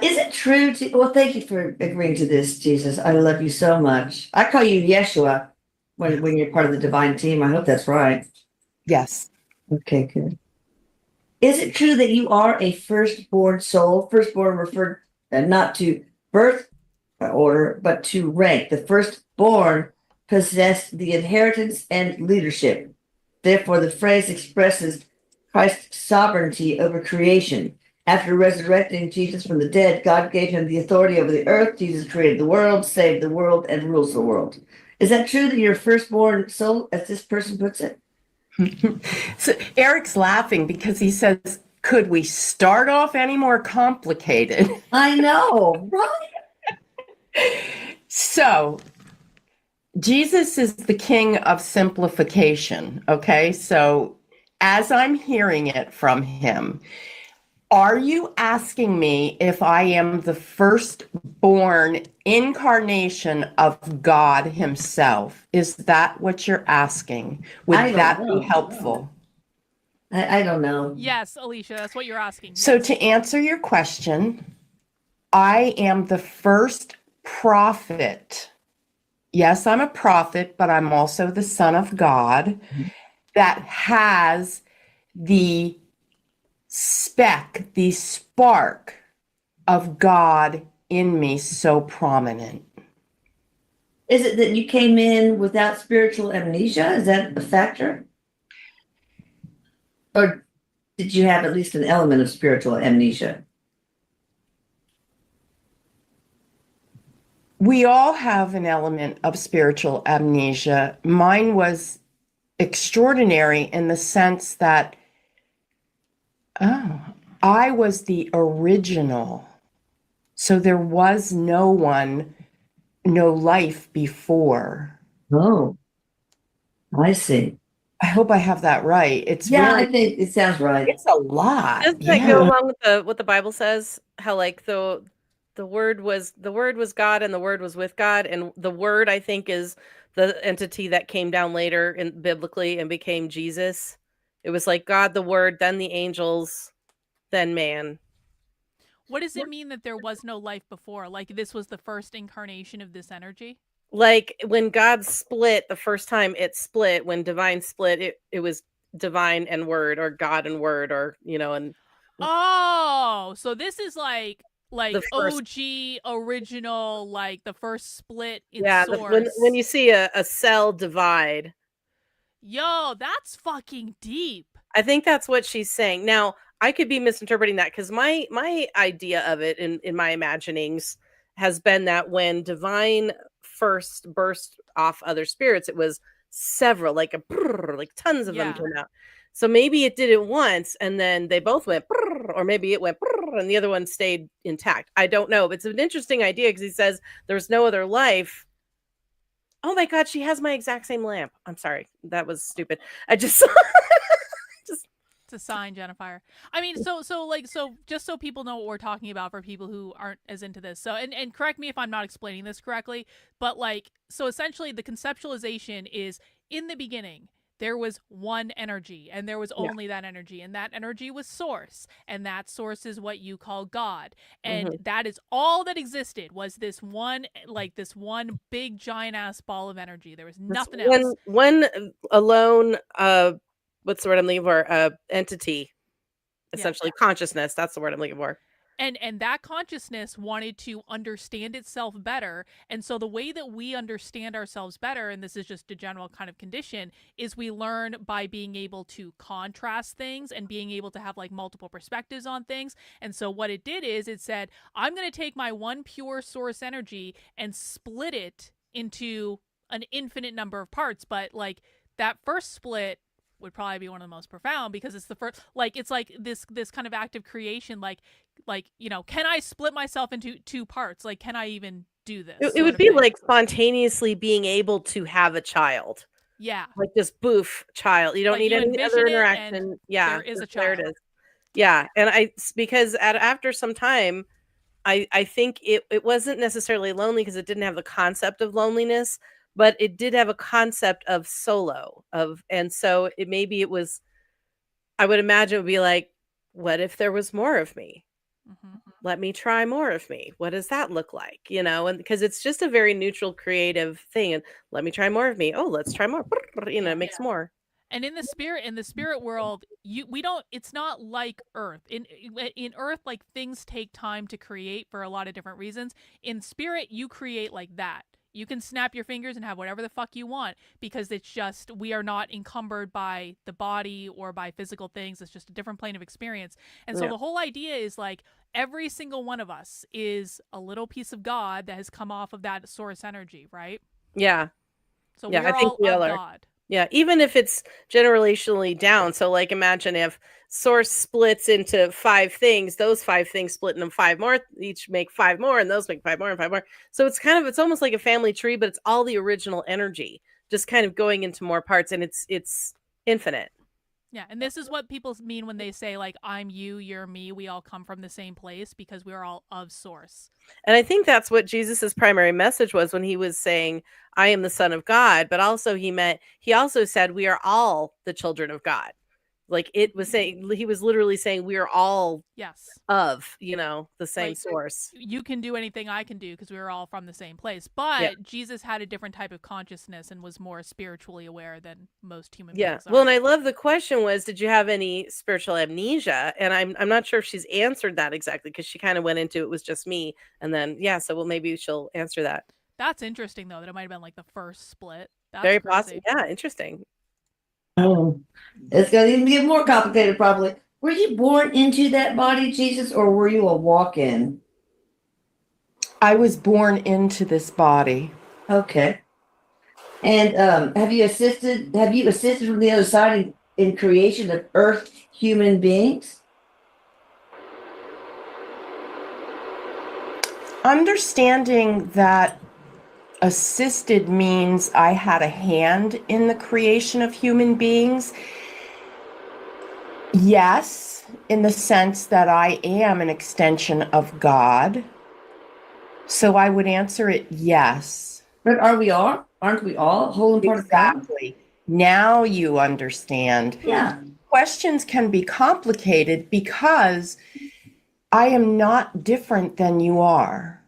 Is it true to, well, thank you for agreeing to this, Jesus. I love you so much. I call you Yeshua when you're part of the divine team. I hope that's right. Yes. Okay, good. Is it true that you are a firstborn soul? Firstborn referred not to birth order, but to rank. The firstborn possess the inheritance and leadership. Therefore, the phrase expresses Christ's sovereignty over creation. After resurrecting Jesus from the dead, God gave him the authority over the earth. Jesus created the world, saved the world, and rules the world. Is that true that you're a firstborn soul, as this person puts it? So Eric's laughing because he says, could we start off any more complicated? I know, right? So Jesus is the king of simplification. Okay. So as I'm hearing it from him, are you asking me if I am the firstborn incarnation of God himself? Is that what you're asking? Would that be helpful? I don't know. Yes, Alicia, that's what you're asking. So Yes. to answer your question, I am the first prophet. Yes, I'm a prophet, but I'm also the son of God that has the the spark of God in me so prominent. Is it that you came in without spiritual amnesia? Is that a factor? Or did you have at least an element of spiritual amnesia? We all have an element of spiritual amnesia. Mine was extraordinary in the sense that I was the original. So there was no life before. Oh, I see. I hope I have that right. It's I think it sounds right. it's a lot. Doesn't that go along with what the Bible says? How like the word was God, and the word was with God, and the word, I think, is the entity that came down later in biblically and became Jesus. It was like God, the word, then the angels, then man. What does it mean that there was no life before? Like this was the first incarnation of this energy? Like when God split the first time, it split. When divine split, it was divine and word, or God and word, or and Oh, so this is like the first, OG original, like the first split in when source. you see a cell divide. Yo, that's fucking deep. I think that's what she's saying. Now, I could be misinterpreting that because my idea of it in my imaginings has been that when divine first burst off other spirits, it was several, like like tons of them came out. So maybe it did it once and then they both went, or maybe it went and the other one stayed intact. I don't know. But it's an interesting idea because he says there's no other life. Oh my God, she has my exact same lamp. I'm sorry. That was stupid. I just It's a sign, Jennifer. I mean, so just so people know what we're talking about for people who aren't as into this. So and correct me if I'm not explaining this correctly, but so essentially the conceptualization is in the beginning there was one energy and there was only that energy, and that energy was source, and that source is what you call God, and that is all that existed, was this one big giant ass ball of energy. There was nothing else. One alone what's the word I'm looking for? Entity, essentially consciousness. That's the word I'm looking for. And that consciousness wanted to understand itself better. And so the way that we understand ourselves better, and this is just a general kind of condition, is we learn by being able to contrast things and being able to have like multiple perspectives on things. And so what it did is it said, I'm going to take my one pure source energy and split it into an infinite number of parts. But like that first split would probably be one of the most profound, because it's the first, like, it's like this kind of act of creation, like, you know, can I split myself into two parts? Like, can I even do this? It sort would of be thing. like spontaneously being able to have a child, Yeah. like just boof, child. You don't Like, need you any envision other it, interaction. and Yeah, there is a there it child. is. Yeah, and because after some time, I think it wasn't necessarily lonely because it didn't have the concept of loneliness, but it did have a concept of solo and so it was, I would imagine it would be like, what if there was more of me? Mm-hmm. Let me try more of me. What does that look like? You know, and because it's just a very neutral, creative thing. And let me try more of me. Oh, let's try more. You know, it makes more. And in the spirit world, we don't, it's not like Earth. In Earth, like, things take time to create for a lot of different reasons. In spirit, you create like that. You can snap your fingers and have whatever the fuck you want, because it's just, we are not encumbered by the body or by physical things. It's just a different plane of experience. And so Yeah. the whole idea is like, every single one of us is a little piece of God that has come off of that source energy, right? Yeah. So Yeah, we're I think all we of all are. God. Yeah, even if it's generationally down. So, like, imagine if source splits into 5 things, those 5 things split into 5 more, each make 5 more, and those make 5 more and 5 more. So it's almost like a family tree, but it's all the original energy, just kind of going into more parts, and it's infinite. Yeah, and this is what people mean when they say, like, I'm you, you're me, we all come from the same place, because we're all of source. And I think that's what Jesus's primary message was when he was saying, I am the Son of God, but also he also said we are all the children of God. Like, it was saying, he was literally saying we are all Yes. of, you know, the same Like, source. You can do anything I can do because we were all from the same place. But Yeah. Jesus had a different type of consciousness and was more spiritually aware than most human Yeah. beings are. Well, and I love the question was, did you have any spiritual amnesia? And I'm not sure if she's answered that exactly, because she kind of went into it was just me. And then, yeah, so well, maybe she'll answer that. That's interesting, though, that it might have been like the first split. That's Very crazy. possible. Yeah, interesting. Oh, it's going to even get more complicated, probably. Were you born into that body, Jesus, or were you a walk-in? I was born into this body. Okay. And have you assisted from the other side in creation of Earth human beings? Understanding that assisted means I had a hand in the creation of human beings. Yes, in the sense that I am an extension of God. So I would answer it yes. But are we all? Aren't we all whole and part of God? Exactly. Now you understand. Yeah. Questions can be complicated because I am not different than you are.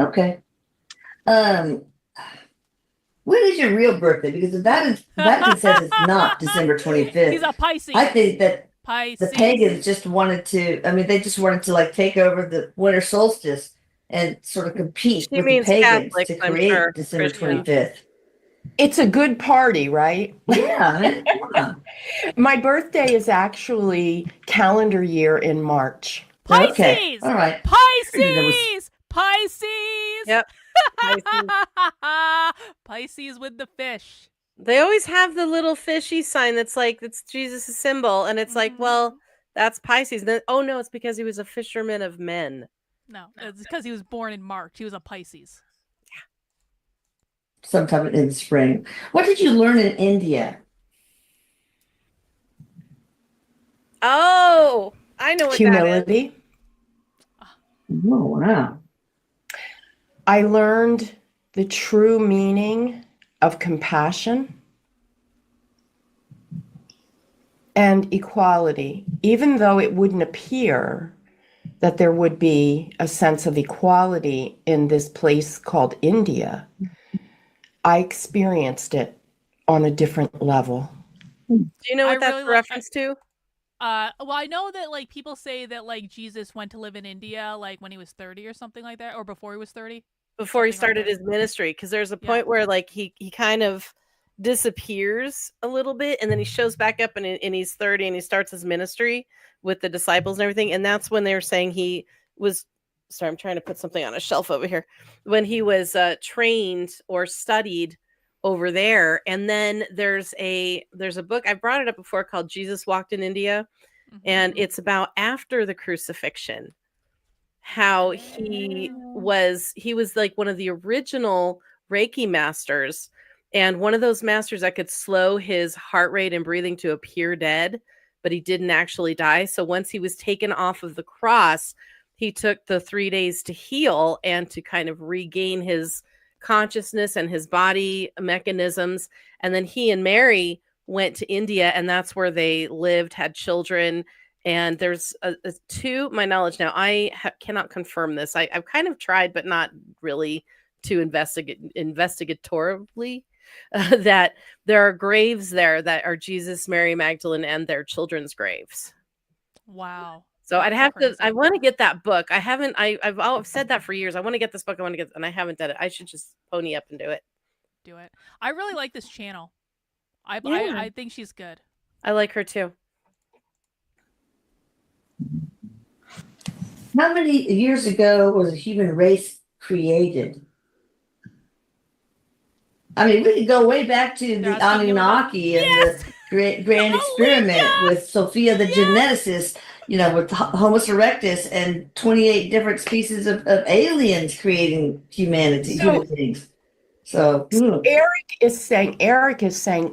Okay. When is your real birthday? Because the Vatican says it's not December 25th. He's a Pisces. I think that Pisces. the pagans just wanted to, they just wanted to like take over the winter solstice and sort of compete She with the means pagans Catholics, to I'm create sure, December Christian. 25th. It's a good party, right? Yeah. My birthday is actually calendar year in March. Pisces. Okay. All right. Pisces. Pisces. Yep. Pisces. Pisces with the fish. They always have the little fishy sign that's like, that's Jesus' symbol. And it's like, well, that's Pisces. And then, oh no, it's because he was a fisherman of men. No, it's because he was born in March. He was a Pisces. Sometime in the spring. What did you learn in India? Oh, I know what Humility. Oh, wow. I learned the true meaning of compassion and equality. Even though it wouldn't appear that there would be a sense of equality in this place called India, I experienced it on a different level. Do you know what I that's really a reference to? Well, I know that like people say that like Jesus went to live in India like when he was 30 or something like that, or before he was 30. Before he Something like started that. his ministry, because there's a Yeah. point where like he kind of disappears a little bit, and then he shows back up, and he's 30, and he starts his ministry with the disciples and everything. And that's when they were saying he was. Sorry, I'm trying to put something on a shelf over here. When he was trained or studied over there, and then there's a book, I brought it up before, called Jesus Walked in India, and it's about after the crucifixion, how he was like one of the original Reiki masters, and one of those masters that could slow his heart rate and breathing to appear dead, but he didn't actually die. So once he was taken off of the cross, he took the 3 days to heal and to kind of regain his consciousness and his body mechanisms. And then he and Mary went to India, and that's where they lived, had children. And there's to my knowledge now, I cannot confirm this. I've kind of tried, but not really to investigatorily, that there are graves there that are Jesus, Mary Magdalene, and their children's graves. Wow. So I'd That's have crazy. to. I want to get that book. I haven't. I've said that for years. I want to get this book. I want to get, and I haven't done it. I should just pony up and do it. Do it. I really like this channel. I think she's good. I like her too. How many years ago was the human race created? I mean, we could go way back to the They're asking him about- Anunnaki and the grand experiment with Sophia the geneticist, with Homo erectus and 28 different species of aliens creating humanity, human beings. So Eric is saying,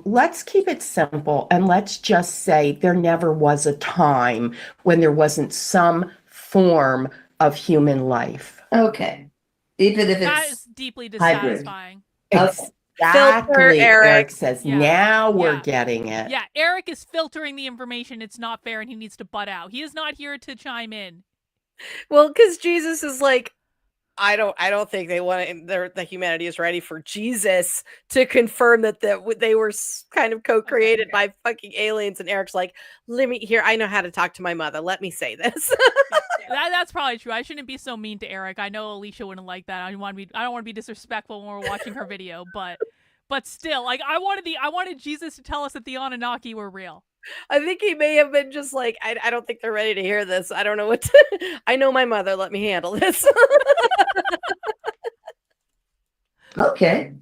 let's keep it simple and let's just say there never was a time when there wasn't some form of human life. okay. Even if That it's is deeply hybrid. dissatisfying. Exactly, Filter, Eric says. Yeah. Now we're Yeah. getting it. Yeah, Eric is filtering the information. It's not fair, and he needs to butt out. He is not here to chime in. Well, because Jesus is like, I don't think they want the humanity is ready for Jesus to confirm that they were kind of co-created by fucking aliens. And Eric's like, let me here. I know how to talk to my mother. Let me say this. That's probably true. I shouldn't be so mean to Eric. I know Alicia wouldn't like that. I don't want to be disrespectful when we're watching her video, but still, like I wanted Jesus to tell us that the Anunnaki were real. I think he may have been just like, I don't think they're ready to hear this. I don't know what to, I know my mother. Let me handle this. okay.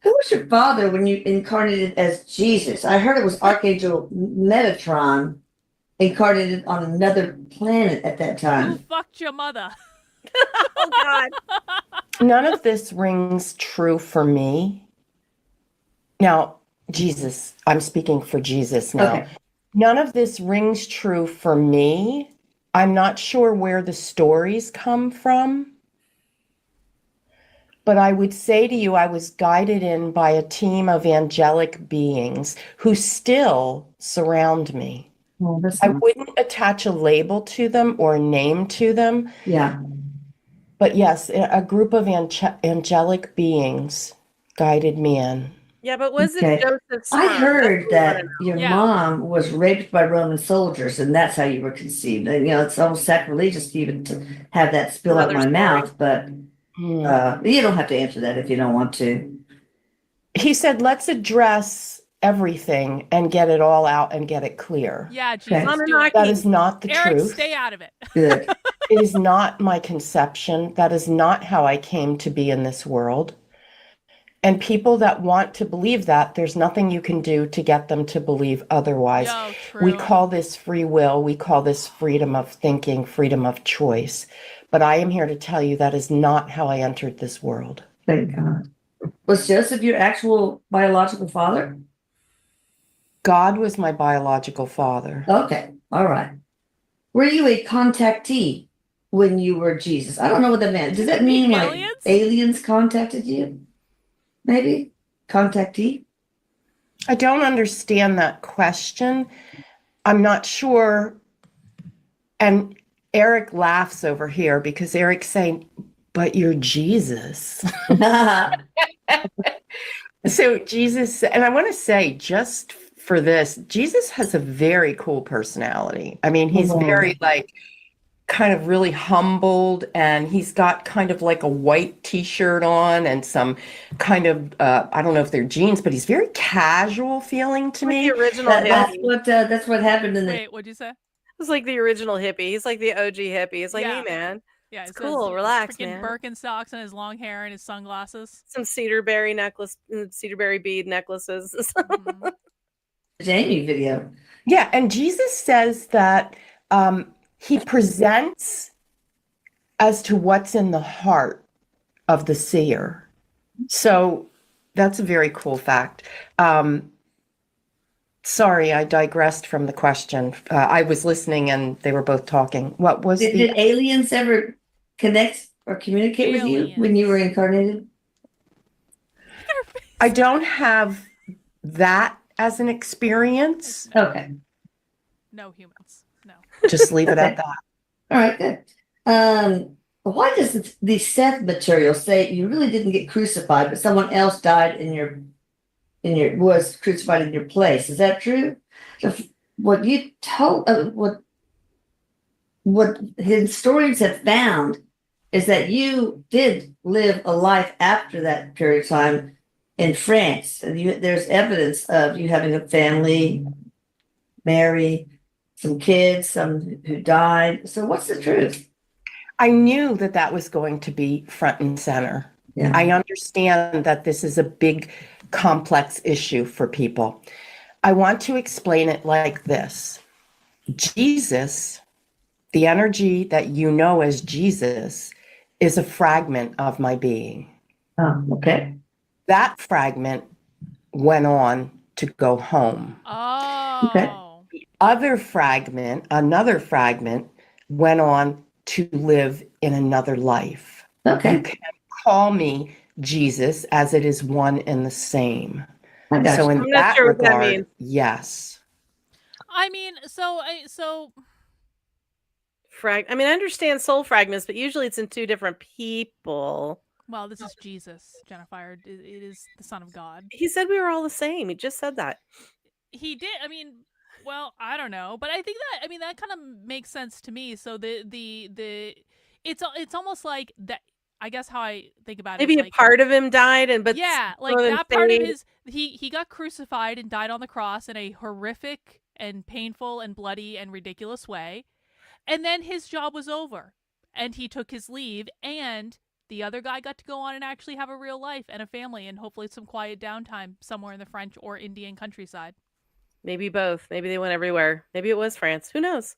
Who was your father when you incarnated as Jesus? I heard it was Archangel Metatron incarnated on another planet at that Who time. fucked your mother? Oh God. None of this rings true for me. Now, Jesus, I'm speaking for Jesus now. Okay. None of this rings true for me. I'm not sure where the stories come from. But I would say to you, I was guided in by a team of angelic beings who still surround me. Well, that's I nice. wouldn't attach a label to them or a name to them. Yeah. But yes, a group of angelic beings guided me in. Yeah, but was Okay. it Joseph's I son? heard That's what I that wanna know. your Yeah. mom was raped by Roman soldiers, and that's how you were conceived. And, it's almost sacrilegious to even to have that spill out Another my story. mouth, but Hmm. you don't have to answer that if you don't want to. He said, let's address everything and get it all out and get it clear. Yeah, Jesus, do Anunnaki. it. That is not the Eric, truth. stay out of it. Good. It is not my conception. That is not how I came to be in this world. And people that want to believe that, there's nothing you can do to get them to believe otherwise. Yo, true. We call this free will. We call this freedom of thinking, freedom of choice. But I am here to tell you that is not how I entered this world. Thank God. Was Joseph your actual biological father? God was my biological father. Okay. All right. Were you a contactee when you were Jesus? I don't know what that meant. Does that mean like Aliens? aliens contacted you? Maybe? Contactee? I don't understand that question. I'm not sure. And Eric laughs over here because Eric's saying, but you're Jesus. So Jesus, and I want to say, just for this. Jesus has a very cool personality. I mean, he's Mhm. very like kind of really humbled, and he's got kind of like a white t-shirt on and some kind of I don't know if they're jeans, but he's very casual feeling to Like me. the original hippie. That's what happened in the Wait, what'd you say? It's like the original hippie. He's like the OG hippie. It's like, Yeah. hey man, Yeah, it's it says cool. Relax, freaking man. Birkenstocks and his long hair and his sunglasses. Some cedarberry bead necklaces. Mhm. Jamie video. Yeah, and Jesus says that he presents as to what's in the heart of the seer. So that's a very cool fact. Sorry, I digressed from the question. I was listening and they were both talking. What was Did aliens ever connect or communicate with you when you were incarnated? I don't have that as an experience. Okay. No humans. No. Just leave it at that. All right, good. Why does the Seth material say you really didn't get crucified, but someone else died was crucified in your place? Is that true? So what you told, what historians have found is that you did live a life after that period of time in France. And there's evidence of you having a family, marry, some kids, some who died. So what's the truth? I knew that that was going to be front and center. Yeah. I understand that this is a big, complex issue for people. I want to explain it like this. Jesus, the energy that you know as Jesus, is a fragment of my being. Oh, okay. That fragment went on to go home. Oh. Okay. Another fragment, went on to live in another life. You Okay. can call me Jesus, as it is one and the same. I got So you. in I'm not that sure what that regard, means. yes. I mean, so I mean, I understand soul fragments, but usually it's in two different people. well, this is Jesus, Jennifer. It is the Son of God. He said we were all the same. He just said that. He did. I mean, well, I don't know, but I think that kind of makes sense to me. So it's almost like that. I guess how I think about it Maybe is a like, part of him died, but yeah, like some of them that part of stayed. his he got crucified and died on the cross in a horrific and painful and bloody and ridiculous way. And then his job was over and he took his leave, and the other guy got to go on and actually have a real life and a family and hopefully some quiet downtime somewhere in the French or Indian countryside. Maybe both. Maybe they went everywhere. Maybe it was France. Who knows?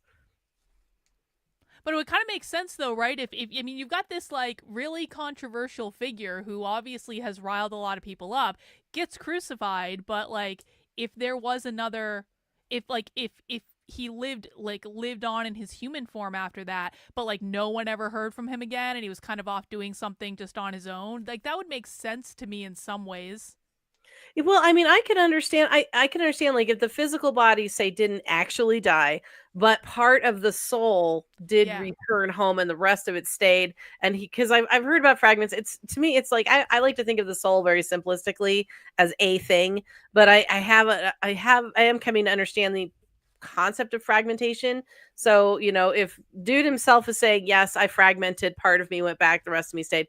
But it would kind of make sense, though, right? If I mean, you've got this like really controversial figure who obviously has riled a lot of people up, gets crucified, but like if there was another, if he lived on in his human form after that, but like no one ever heard from him again, and he was kind of off doing something just on his own, like that would make sense to me in some ways. Well, I mean, I can understand. I can understand, like, if the physical body, say, didn't actually die, but part of the soul did Yeah. return home, and the rest of it stayed. And because I've heard about fragments. It's, to me, it's like I like to think of the soul very simplistically as a thing, but I am coming to understand the concept of fragmentation. So, if dude himself is saying, yes, I fragmented, part of me went back, the rest of me stayed.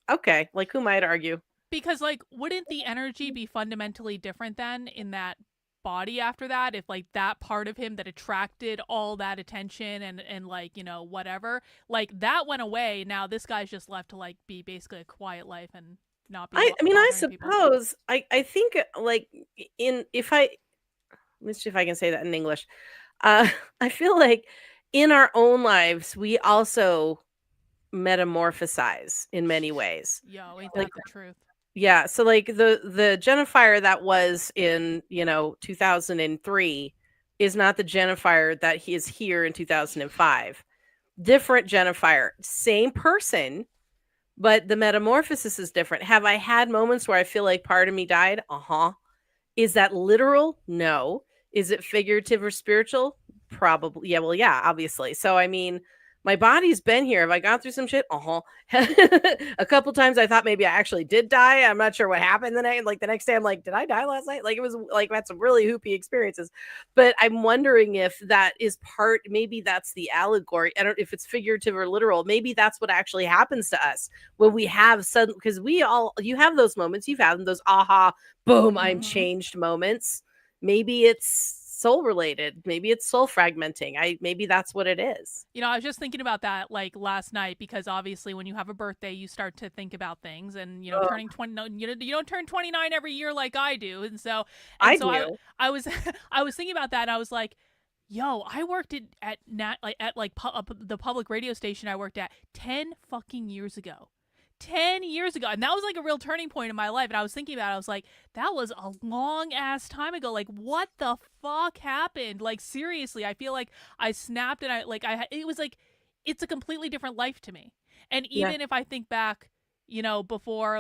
Okay, like, who might argue? Because like, wouldn't the energy be fundamentally different then in that body after that, if like that part of him that attracted all that attention and like, whatever, like that went away, now this guy's just left to like be basically a quiet life and not be I mean, I bothering people. suppose I think, like, let's see if I can say that in English. I feel like in our own lives we also metamorphosize in many ways. Yo, ain't that Like, the truth? yeah, so like the Jennifer that was in 2003 is not the Jennifer that he is here in 2005. Different Jennifer, same person, but the metamorphosis is different. Have I had moments where I feel like part of me died? Is that literal? No. Is it figurative or spiritual? Probably. Yeah, well, yeah, obviously. So I mean, my body's been here. Have I gone through some shit? A couple times I thought maybe I actually did die. I'm not sure what happened the next day. I'm like, did I die last night? Like, it was like, I had some really hoopy experiences. But I'm wondering if that is part, maybe that's the allegory. I don't know if it's figurative or literal. Maybe that's what actually happens to us when we have sudden, because you have those moments, you've had those aha, boom, I'm changed moments. Maybe it's soul related, maybe it's soul fragmenting. Maybe that's what it is. You know, I was just thinking about that like last night, because obviously when you have a birthday you start to think about things, and you know, turning 20, you don't turn 29 every year like I do, and so I was I was thinking about that, and I was like, yo, I worked at the public radio station I worked at 10 fucking years ago. 10 years ago, and that was like a real turning point in my life. And I was thinking about it, I was like, that was a long ass time ago. Like, what the fuck happened? Like, seriously, I feel like I snapped, and it was like, it's a completely different life to me. And even if I think back, you know, before,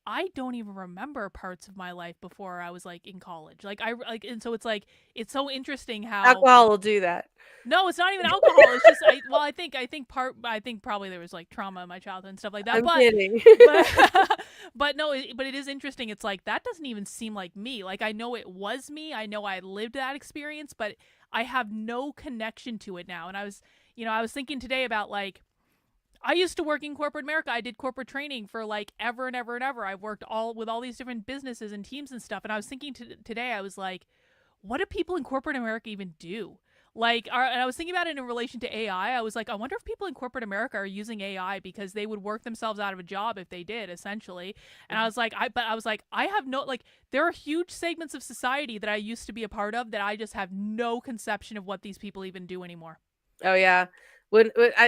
I don't even remember parts of my life before I was like in college. And so it's like, it's so interesting how alcohol will do that. No, it's not even alcohol. It's just I think probably there was like trauma in my childhood and stuff like that. I'm kidding. but no, but it is interesting. It's like, that doesn't even seem like me. Like, I know it was me. I know I lived that experience, but I have no connection to it now. And I was thinking today about, like, I used to work in corporate America. I did corporate training for like ever and ever and ever. I've worked with all these different businesses and teams and stuff. And I was thinking today, I was like, what do people in corporate America even do? Like, and I was thinking about it in relation to AI. I was like, I wonder if people in corporate America are using AI because they would work themselves out of a job if they did, essentially. And I was like, I have no, like, there are huge segments of society that I used to be a part of that I just have no conception of what these people even do anymore. Oh yeah.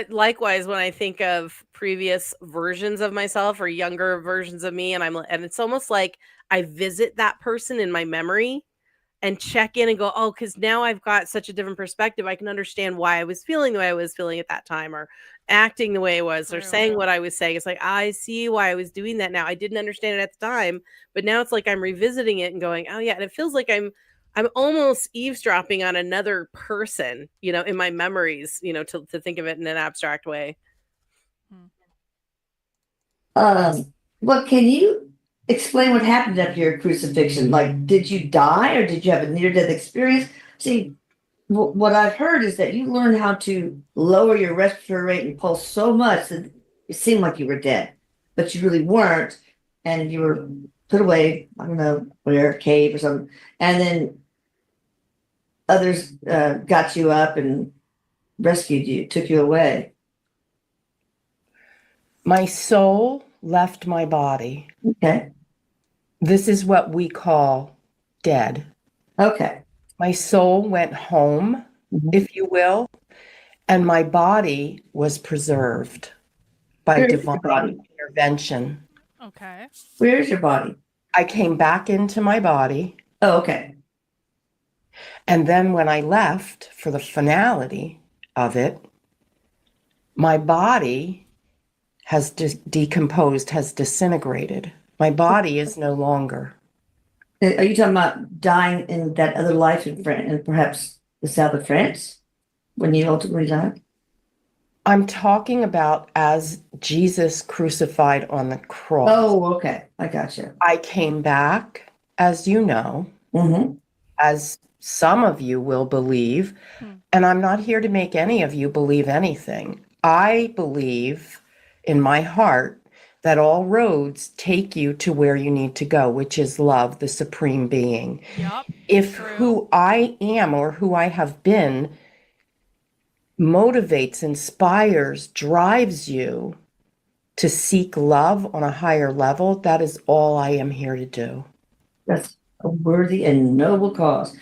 Likewise, when I think of previous versions of myself or younger versions of me, and it's almost like I visit that person in my memory and check in and go, oh, because now I've got such a different perspective. I can understand why I was feeling the way I was feeling at that time, or acting the way I was, or saying what I was saying. It's like, I see why I was doing that now. I didn't understand it at the time, but now it's like I'm revisiting it and going, oh yeah. And it feels like I'm almost eavesdropping on another person, you know, in my memories, you know, to think of it in an abstract way. Well, can you explain what happened after your crucifixion? Like, did you die, or did you have a near-death experience? See, what I've heard is that you learn how to lower your respiratory rate and pulse so much that it seemed like you were dead, but you really weren't, and you were put away, I don't know, where, a cave or something, and then others got you up and rescued you, took you away. My soul left my body. Okay. This is what we call dead. Okay. My soul went home, if you will, and my body was preserved by divine intervention. Okay. Where's your body? I came back into my body. Oh, okay. And then when I left for the finality of it, my body has decomposed, has disintegrated. My body is no longer. Are you talking about dying in that other life in France, and perhaps the south of France, when you ultimately died? I'm talking about as Jesus crucified on the cross. Oh, okay. I got you. I came back, as you know, as some of you will believe, and I'm not here to make any of you believe anything. I believe in my heart that all roads take you to where you need to go, which is love, the supreme being. Yep, if true. Who I am or who I have been motivates, inspires, drives you to seek love on a higher level, that is all I am here to do. That's a worthy and noble cause.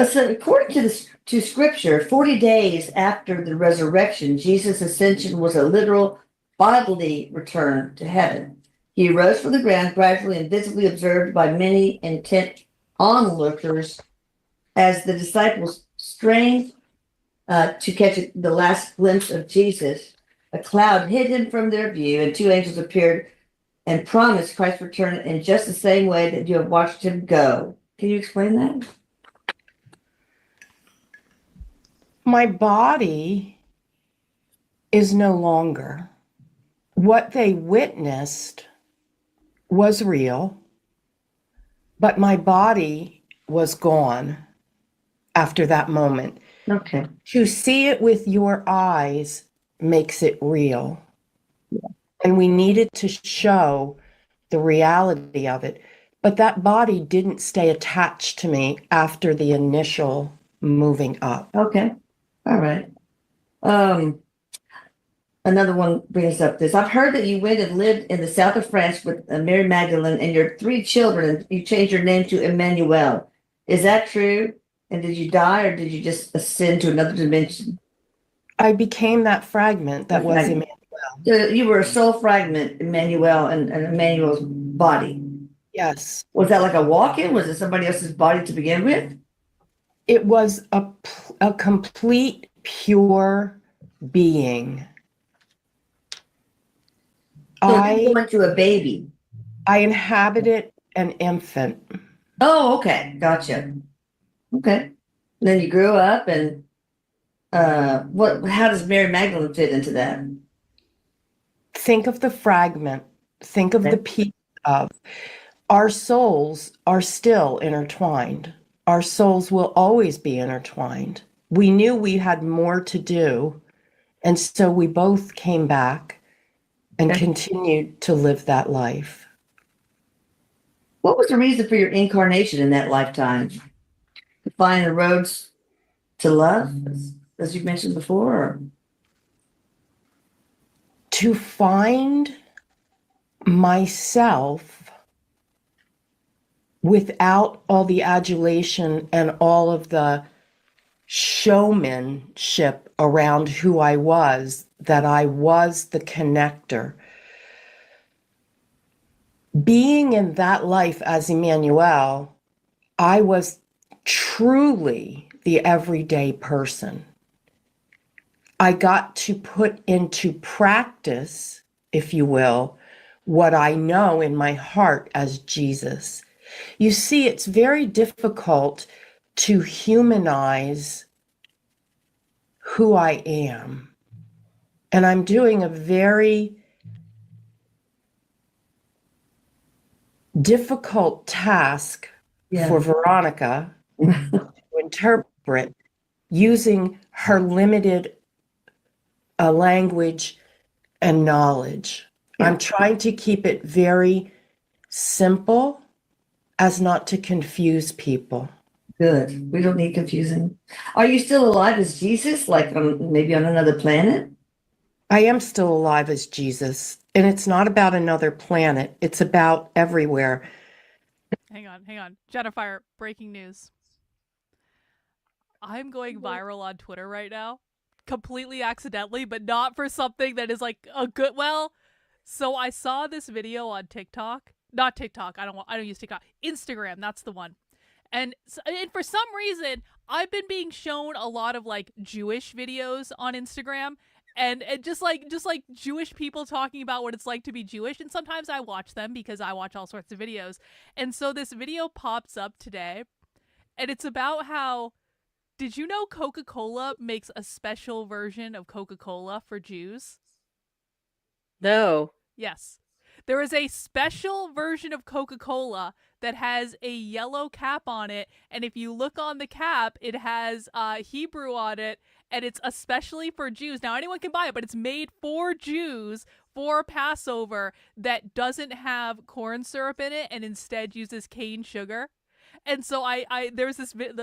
So according to scripture, 40 days after the resurrection, Jesus' ascension was a literal bodily return to heaven. He arose from the ground, gradually and visibly observed by many intent onlookers as the disciples strained to catch the last glimpse of Jesus. A cloud hid him from their view, and two angels appeared and promised Christ's return in just the same way that you have watched him go. Can you explain that? My body is no longer. What they witnessed was real, but my body was gone after that moment. Okay. To see it with your eyes makes it real. And we needed to show the reality of it. But that body didn't stay attached to me after the initial moving up. Okay. All right. Another one brings up this. I've heard that you went and lived in the south of France with Mary Magdalene and your 3 children, and you changed your name to Emmanuel. Is that true? And did you die, or did you just ascend to another dimension? I became that fragment that was Fragment. Emmanuel. You were a soul fragment, Emmanuel, and Emmanuel's body. Yes. Was that like a walk-in? Was it somebody else's body to begin with? It was a complete, pure being. So you went to a baby. I inhabited an infant. Oh, okay. Gotcha. Okay. Then you grew up, and how does Mary Magdalene fit into that? Think of the fragment. Think of the piece of. Our souls are still intertwined. Our souls will always be intertwined. We knew we had more to do, and so we both came back and continued to live that life. What was the reason for your incarnation in that lifetime? To find the roads to love, as you mentioned before? Or? To find myself without all the adulation and all of the showmanship around who I was, that I was the connector. Being in that life as Emmanuel, I was truly the everyday person. I got to put into practice, if you will, what I know in my heart as Jesus. You see, it's very difficult to humanize who I am. And I'm doing a very difficult task for Veronica to interpret using her limited language and knowledge. I'm trying to keep it very simple as not to confuse people. Good. We don't need confusing. Are you still alive as Jesus, like maybe on another planet? I am still alive as Jesus, and it's not about another planet. It's about everywhere. Hang on. Jennifer, breaking news. I'm going viral on Twitter right now, completely accidentally, but not for something that is like a good, so I saw this video on TikTok. Not TikTok. I don't use TikTok. Instagram, that's the one. And for some reason, I've been being shown a lot of like Jewish videos on Instagram, and just like Jewish people talking about what it's like to be Jewish. And sometimes I watch them because I watch all sorts of videos. And so this video pops up today, and it's about how, did you know Coca-Cola makes a special version of Coca-Cola for Jews? No. Yes. There is a special version of Coca-Cola that has a yellow cap on it, and if you look on the cap, it has Hebrew on it, and it's especially for Jews. Now, anyone can buy it, but it's made for Jews for Passover that doesn't have corn syrup in it and instead uses cane sugar. And so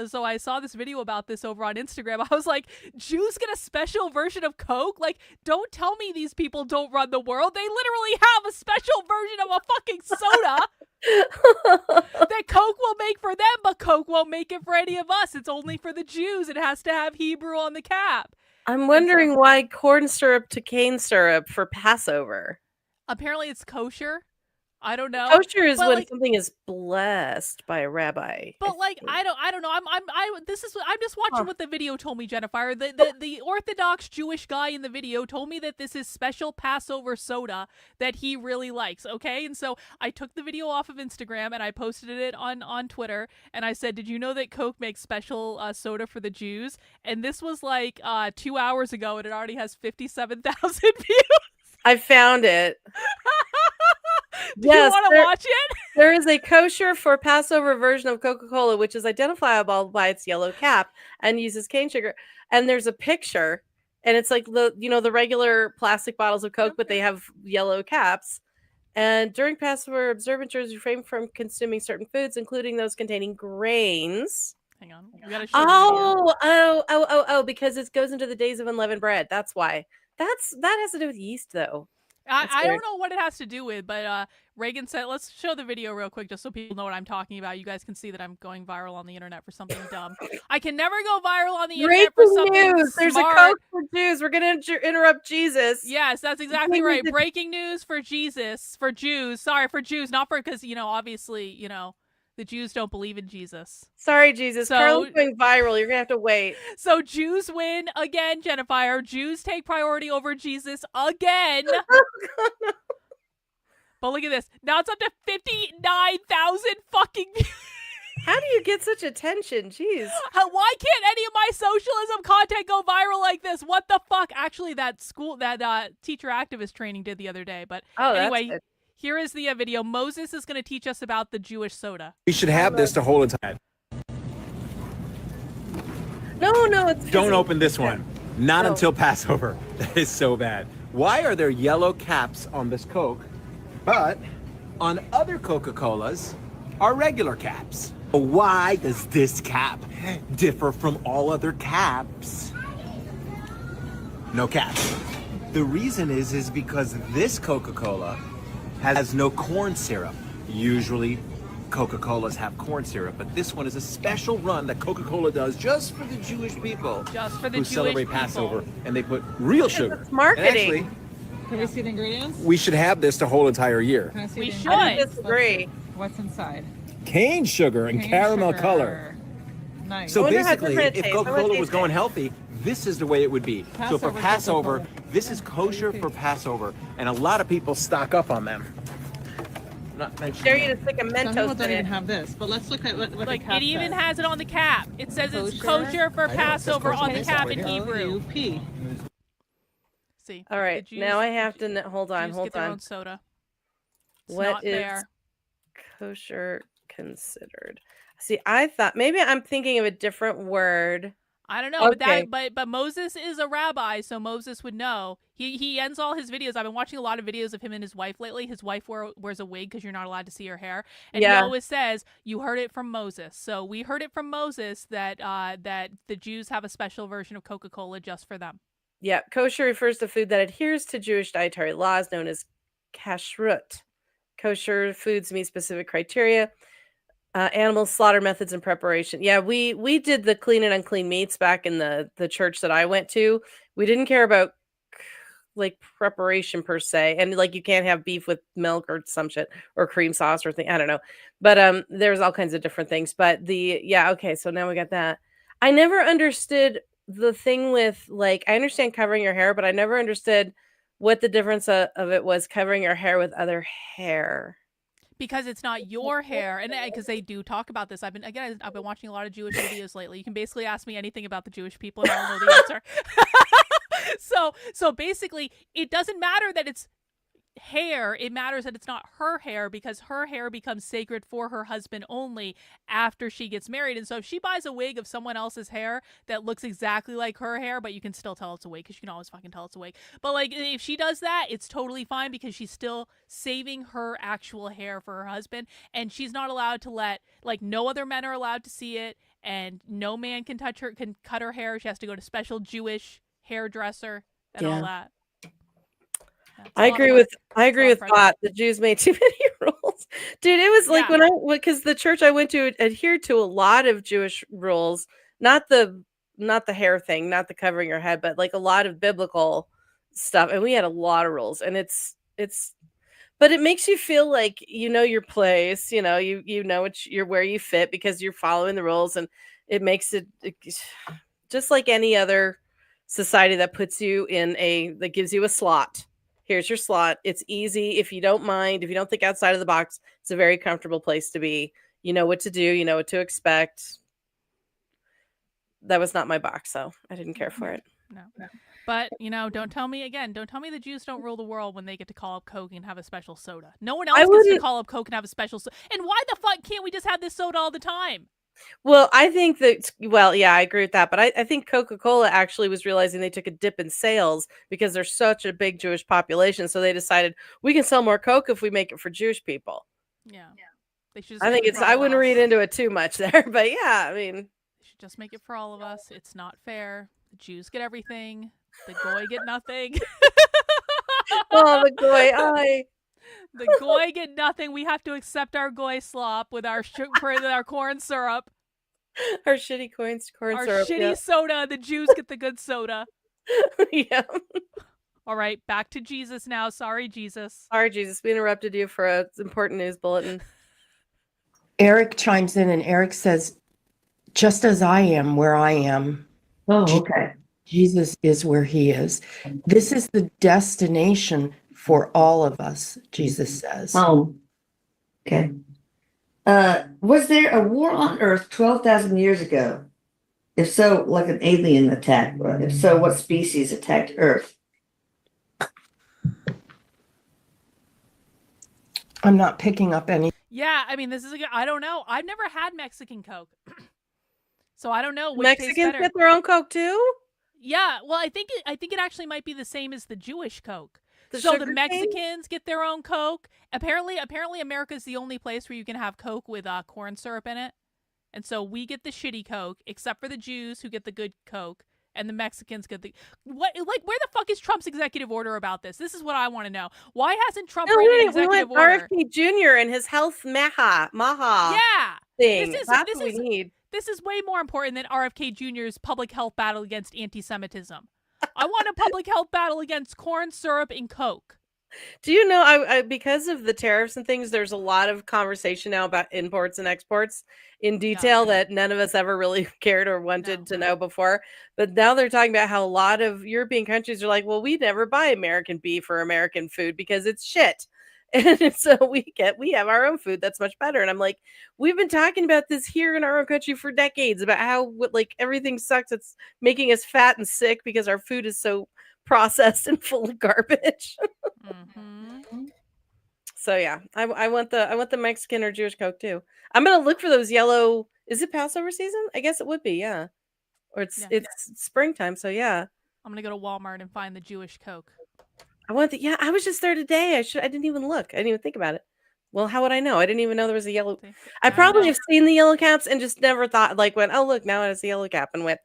so I saw this video about this over on Instagram. I was like, Jews get a special version of Coke? Like, don't tell me these people don't run the world. They literally have a special version of a fucking soda that Coke will make for them, but Coke won't make it for any of us. It's only for the Jews. It has to have Hebrew on the cap. I'm wondering why corn syrup to cane syrup for Passover. Apparently it's kosher. I don't know. Kosher is But, when like, something is blessed by a rabbi. but like think. I don't know. I'm just watching Huh. what the video told me, Jennifer. The Orthodox Jewish guy in the video told me that this is special Passover soda that he really likes. Okay, and so I took the video off of Instagram and I posted it on Twitter, and I said, "Did you know that Coke makes special soda for the Jews?" And this was like 2 hours ago, and it already has 57,000 views. I found it. Do you Yes, want to watch it? there is a kosher for Passover version of Coca-Cola, which is identifiable by its yellow cap and uses cane sugar. And there's a picture, and it's like the regular plastic bottles of Coke, but they have yellow caps. And during Passover, observers refrain from consuming certain foods, including those containing grains. Hang on, we gotta show the video. Oh, because it goes into the days of unleavened bread. That's why. That has to do with yeast, though. I don't know what it has to do with, but Reagan said, let's show the video real quick just so people know what I'm talking about. You guys can see that I'm going viral on the internet for something dumb. I can never go viral on the internet for something news. There's a smart. Coke for Jews. We're going to interrupt Jesus. Yes, that's exactly right. Breaking news for Jesus, for Jews. Sorry, for Jews, not for, because, obviously, the Jews don't believe in Jesus. Sorry, Jesus. So- Karlyn's going viral. You're going to have to wait. So Jews win again, Jennifer. Jews take priority over Jesus again. But look at this. Now it's up to 59,000 fucking views. How do you get such attention? Jeez. Why can't any of my socialism content go viral like this? What the fuck? Actually, that teacher activist training did the other day. But anyway, That's good. here is the video. Moses is going to teach us about the Jewish soda. We should have this to hold its head. No, it's Don't fizzy. open this one. Not No. until Passover. That is so bad. Why are there yellow caps on this Coke, but on other Coca-Colas are regular caps? Why does this cap differ from all other caps? No caps. The reason is because this Coca-Cola has no corn syrup. Usually Coca-Colas have corn syrup, but this one is a special run that Coca-Cola does just for the Jewish people Just for the who Jewish celebrate people. Passover, and they put real sugar. it's marketing. And Can we see the ingredients? actually, we should have this the whole entire year. Can I see We the should. I ingredients? disagree. What's inside? Cane sugar and Cane caramel sugar. color. Nice. So I wonder how basically, different it if tastes. I want Coca-Cola to was taste going it. healthy, this is the way it would be. So for Passover Passover, Coca-Cola. this is kosher for Passover, and a lot of people stock up on them. Not mentioning Dare you to stick a Some Mentos people in don't even it. have this, but let's look at what Like, the cap it even says. has it on the cap. It says it's Kosher? kosher for I know, it says Passover kosher on the for cap Passover in right here. Hebrew. O-U-P. See. All right, the Jews- now I have to hold on, Jews hold get their on. own soda. It's What not is fair. kosher considered? See, I thought maybe I'm thinking of a different word. I don't know, Okay. but Moses is a rabbi, so Moses would know. He ends all his videos. I've been watching a lot of videos of him and his wife lately. His wife wears a wig because you're not allowed to see her hair, and he Yeah. always says, "You heard it from Moses." So we heard it from Moses that that the Jews have a special version of Coca-Cola just for them. Yeah, kosher refers to food that adheres to Jewish dietary laws known as kashrut. Kosher foods meet specific criteria. Animal slaughter methods and preparation. Yeah, we did the clean and unclean meats back in the church that I went to. We didn't care about like preparation per se, and like you can't have beef with milk or some shit or cream sauce or thing. I don't know, but there's all kinds of different things. But okay, so now we got that. I never understood the thing with like I understand covering your hair, but I never understood what the difference of it was covering your hair with other hair. Because it's not your hair, and because they do talk about this. I've been watching a lot of Jewish videos lately. You can basically ask me anything about the Jewish people, and I'll know the answer. So basically, it doesn't matter that it's hair. It matters that it's not her hair, because her hair becomes sacred for her husband only after she gets married. And so if she buys a wig of someone else's hair that looks exactly like her hair, but you can still tell it's a wig because you can always fucking tell it's a wig. But like if she does that, it's totally fine because she's still saving her actual hair for her husband, and she's not allowed to let no other men are allowed to see it, and no man can cut her hair. She has to go to special Jewish hairdresser and all Yeah. that. That's a I lot of agree work. with pressure. Thought. The Jews made too many rules. Dude, it was like Yeah. because the church I went to adhered to a lot of Jewish rules, not the hair thing, not the covering your head, but like a lot of biblical stuff. And we had a lot of rules. And it's But it makes you feel like you know your place, you know, you know you're where you fit because you're following the rules, and it makes it just like any other society that puts you in that gives you a slot. Here's your slot. It's easy if you don't mind, if you don't think outside of the box. It's a very comfortable place to be. You know what to do, you know what to expect. That was not my box, so I didn't care for it. No. But, don't tell me the Jews don't rule the world when they get to call up Coke and have a special soda. No one else gets to call up Coke and have a special soda. And why the fuck can't we just have this soda all the time? Well, I think that, yeah, I agree with that. But I think Coca-Cola actually was realizing they took a dip in sales because there's such a big Jewish population. So they decided we can sell more Coke if we make it for Jewish people. Yeah. They should I wouldn't read into it too much there. But yeah, I mean. They should just make it for all of us. It's not fair. The Jews get everything. The Goy get nothing. Oh, the Goy. The Goy get nothing. We have to accept our Goy slop with our corn syrup. Our shitty corn syrup. Our shitty soda. The Jews get the good soda. Yeah. All right, back to Jesus now. Sorry, Jesus. Sorry, Jesus. We interrupted you for an important news bulletin. Eric chimes in and Eric says, just as I am where I am. Oh, okay. Jesus is where he is. This is the destination for all of us, Jesus says. Oh, okay. Was there a war on Earth 12,000 years ago? If so, like an alien attack. If so, what species attacked Earth? I'm not picking up any. Yeah, I mean, I don't know. I've never had Mexican Coke. So I don't know which Mexicans get their own Coke too? Yeah, well, I think it actually might be the same as the Jewish Coke. So the Mexicans get their own Coke. Apparently America's the only place where you can have Coke with corn syrup in it. And so we get the shitty Coke, except for the Jews who get the good Coke, and the Mexicans get the where the fuck is Trump's executive order about this? This is what I want to know. Why hasn't Trump written an executive order? RFK Jr. and his health maha thing. That's what we need. This is way more important than RFK Jr.'s public health battle against anti-Semitism. I want a public health battle against corn syrup and Coke. Do you know, I because of the tariffs and things, there's a lot of conversation now about imports and exports in detail that none of us ever really cared or wanted to know before. But now they're talking about how a lot of European countries are like, well, we never buy American beef or American food because it's shit. And so we have our own food that's much better. And I'm like, we've been talking about this here in our own country for decades about how everything sucks. It's making us fat and sick because our food is so processed and full of garbage. Mm-hmm. So yeah, I want the Mexican or Jewish Coke too. I'm gonna look for those yellow. Is it Passover season? I guess it would be, yeah. Or it's springtime, so yeah. I'm gonna go to Walmart and find the Jewish Coke. I was just there today. I didn't even look. I didn't even think about it. Well, how would I know? I didn't even know there was a yellow. I probably have seen the yellow caps and just never thought, went, oh look, now it's a yellow cap, and went.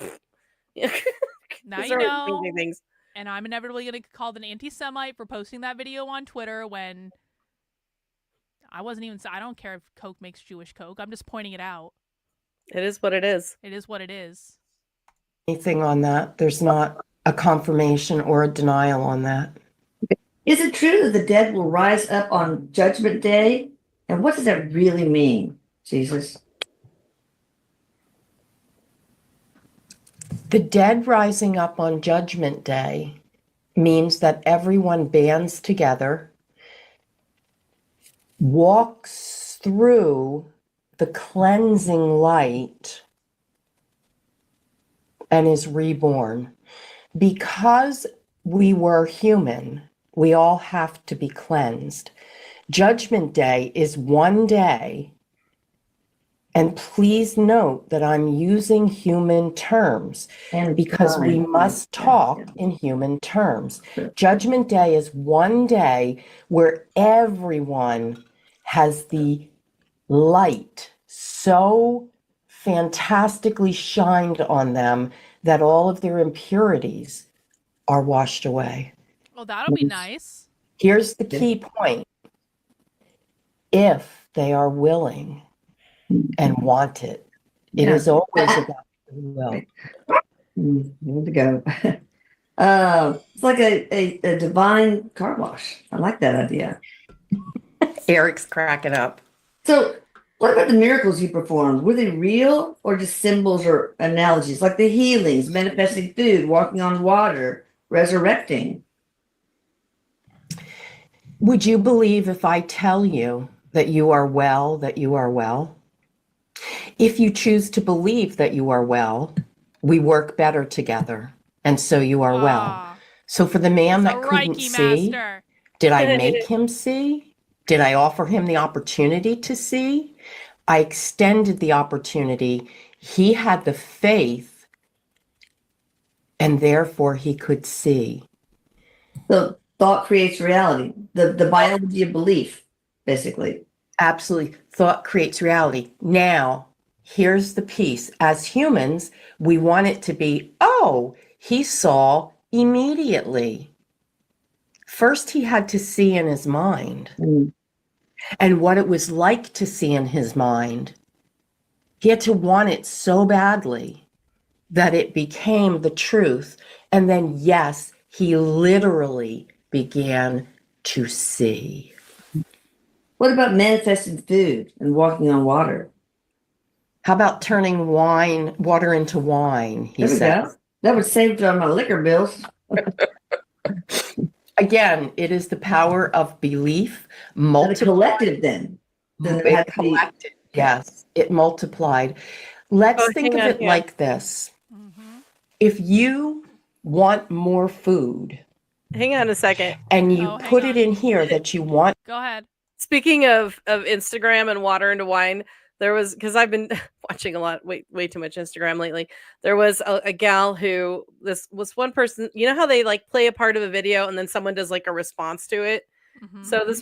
Now you know. Things. And I'm inevitably going to get called an anti-Semite for posting that video on Twitter when I don't care if Coke makes Jewish Coke. I'm just pointing it out. It is what it is. It is what it is. Anything on that? There's not a confirmation or a denial on that. Is it true that the dead will rise up on Judgment Day? And what does that really mean, Jesus? The dead rising up on Judgment Day means that everyone bands together, walks through the cleansing light, and is reborn. Because we were human, we all have to be cleansed. Judgment Day is one day. And please note that I'm using human terms because we must talk in human terms. Judgment Day is one day where everyone has the light so fantastically shined on them that all of their impurities are washed away. Well, that'll be nice. Here's the key point. If they are willing and want it. It is always about free will. There to go. It's like a divine car wash. I like that idea. Eric's cracking up. So, what about the miracles you performed? Were they real or just symbols or analogies, like the healings, manifesting food, walking on water, resurrecting? Would you believe if I tell you that you are well, that you are well? If you choose to believe that you are well, we work better together. And so you are well. Ah, So for the man the that couldn't Reiki see, master. did I make him see? Did I offer him the opportunity to see? I extended the opportunity. He had the faith, and therefore he could see. So, thought creates reality, the biology of belief, basically. Absolutely. Thought creates reality. Now, here's the piece. As humans, we want it to be, oh, he saw immediately. First, he had to see in his mind Mm. and what it was like to see in his mind. He had to want it so badly that it became the truth. And then, yes, he literally began to see. What about manifesting food and walking on water? How about turning water into wine? He There we says. go. That would save on my liquor bills. Again, it is the power of belief And a multiplied. collective then. Then there It had to be collected. Yes, it multiplied. Let's Oh, think hang of on it here. like this. Mhm. If you want more food Hang on a second. and you Oh, hang put it on. in here that you want, Go ahead. Speaking of Instagram and water into wine, there was, because I've been watching a lot, way too much Instagram lately. There was a gal who, this was one person, you know how they like play a part of a video and then someone does like a response to it. Mhm. So this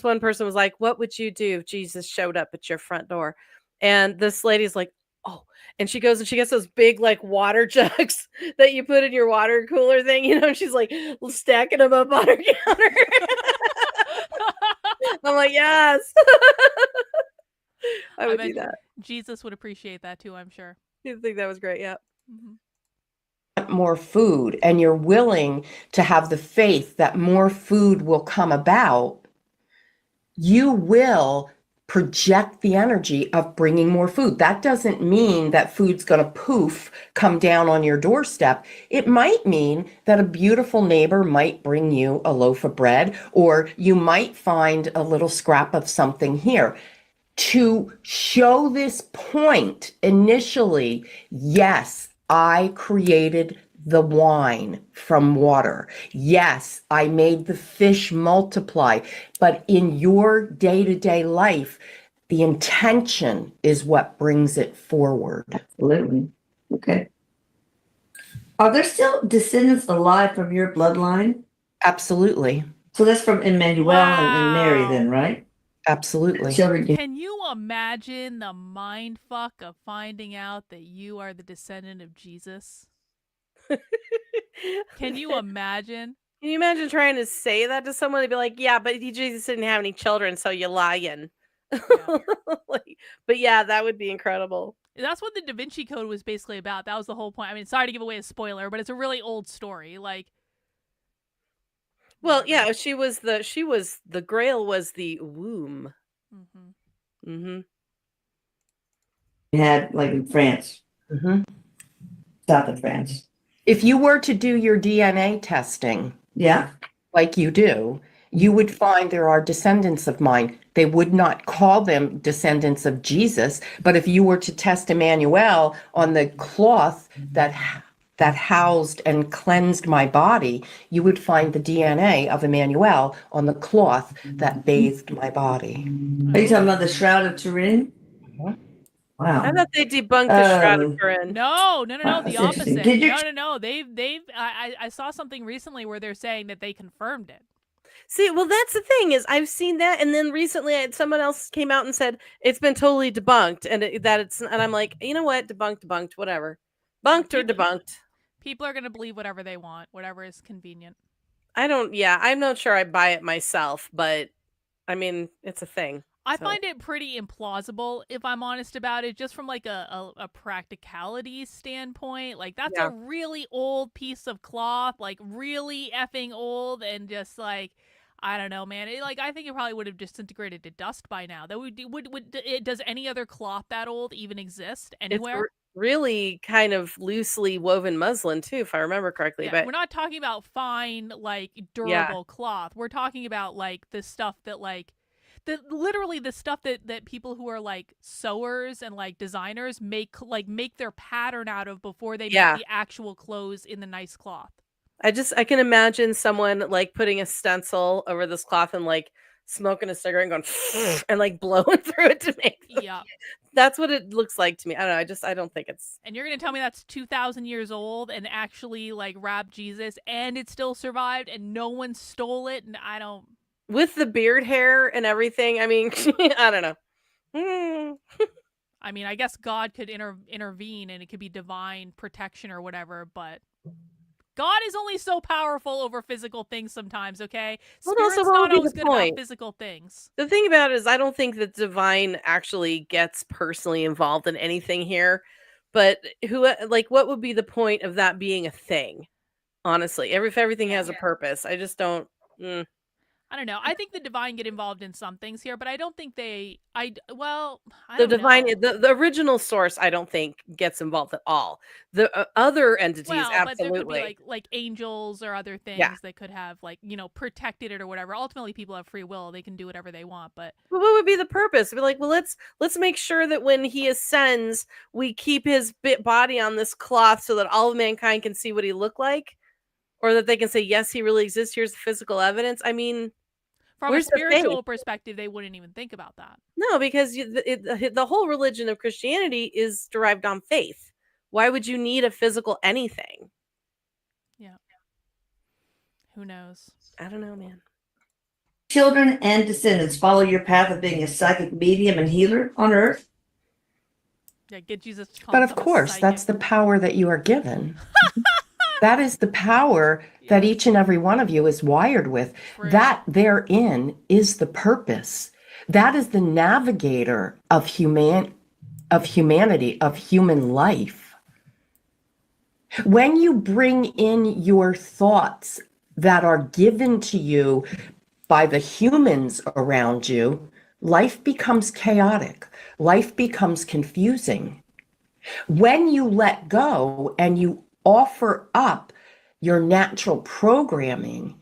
one person was like, "What would you do if Jesus showed up at your front door?" And this lady's like, "Oh," and she goes and she gets those big like water jugs that you put in your water cooler thing, and she's like stacking them up on her counter. I'm like, yes, I would do bet that. Jesus would appreciate that too, I'm sure. You think that was great? Yeah. Mhm. more food and you're willing to have the faith that more food will come about, you will project the energy of bringing more food. That doesn't mean that food's going to poof, come down on your doorstep. It might mean that a beautiful neighbor might bring you a loaf of bread, or you might find a little scrap of something here. To show this point initially, yes, I created the wine from water. Yes, I made the fish multiply. But in your day-to-day life, the intention is what brings it forward. absolutely. Okay. Are there still descendants alive from your bloodline? Absolutely. So that's from Emmanuel and Mary then, right? Absolutely. Children. Can you imagine the mind fuck of finding out that you are the descendant of Jesus? Can you imagine? Can you imagine trying to say that to someone? They'd be like, "Yeah, but Jesus didn't have any children, so you're lying." Yeah. Like, but yeah, that would be incredible. That's what the Da Vinci Code was basically about. That was the whole point. I mean, sorry to give away a spoiler, but it's a really old story. Like, Well, whatever. yeah, she was the Grail was the womb. Mhm. Mm-hmm. You had like in France, Mhm. south of France. If you were to do your DNA testing, Yeah. like you do, you would find there are descendants of mine. They would not call them descendants of Jesus, but if you were to test Emmanuel on the cloth that housed and cleansed my body, you would find the DNA of Emmanuel on the cloth that bathed my body. Are you talking about the Shroud of Turin? Mhm. Wow. I thought they debunked the Shroud of Um, Turin. No. The That's interesting. opposite. Did you- No. They've. I saw something recently where they're saying that they confirmed it. See, well, that's the thing is I've seen that, and then recently someone else came out and said it's been totally debunked, and and I'm like, you know what, debunked, whatever, bunked or debunked. People are gonna believe whatever they want, whatever is convenient. I'm not sure I buy it myself, but I mean, it's a thing. I So- find it pretty implausible, if I'm honest about it, just from like a practicality standpoint. Like, that's Yeah. a really old piece of cloth, like really effing old, and just like I don't know, man. I think it probably would have disintegrated to dust by now. That does any other cloth that old even exist anywhere? It's really kind of loosely woven muslin too, if I remember correctly. Yeah, But we're not talking about fine, like durable cloth. We're talking about like the stuff that literally the stuff that people who are like sewers and like designers make their pattern out of before they make the actual clothes in the nice cloth. I can imagine someone like putting a stencil over this cloth and like smoking a cigarette and going and like blowing through it to make them. Yeah. That's what it looks like to me. I don't know. I don't think it's. And you're gonna tell me that's 2,000 years old and actually like wrapped Jesus and it still survived and no one stole it, and I don't. With the beard hair and everything. I mean, I don't know. I mean, I guess God could intervene and it could be divine protection or whatever, but God is only so powerful over physical things sometimes, okay? Well, Spirit's also, what not would be always the good point? about physical things. The thing about it is, I don't think that divine actually gets personally involved in anything here. But what would be the point of that being a thing? Honestly, if everything has a purpose, I just don't. I don't know. I think the divine get involved in some things here, but I don't think they. I The don't divine, know. the original source, I don't think gets involved at all. The other entities, Well, but there could be absolutely. like angels or other things that could have like protected it or whatever. Ultimately, people have free will; they can do whatever they want. But Well, what would be the purpose? Be like, well, let's make sure that when he ascends, we keep his body on this cloth so that all of mankind can see what he looked like, or that they can say, yes, he really exists. Here's the physical evidence. I mean, from where's a the spiritual faith? perspective, they wouldn't even think about that. No, because the whole religion of Christianity is derived on faith. Why would you need a physical anything? Yeah. Who knows? I don't know, man. Children and descendants follow your path of being a psychic medium and healer on earth. Yeah, get Jesus to call But of himself a course, psychic. that's the power that you are given. That is the power that each and every one of you is wired with. True. That therein is the purpose. That is the navigator of humanity, of human life. When you bring in your thoughts that are given to you by the humans around you, life becomes chaotic. Life becomes confusing. When you let go and you offer up your natural programming,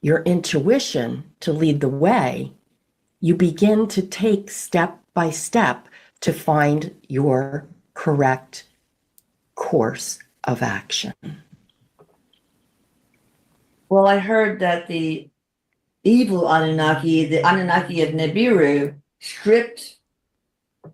your intuition to lead the way, you begin to take step by step to find your correct course of action. Well, I heard that the evil Anunnaki, the Anunnaki of Nibiru, stripped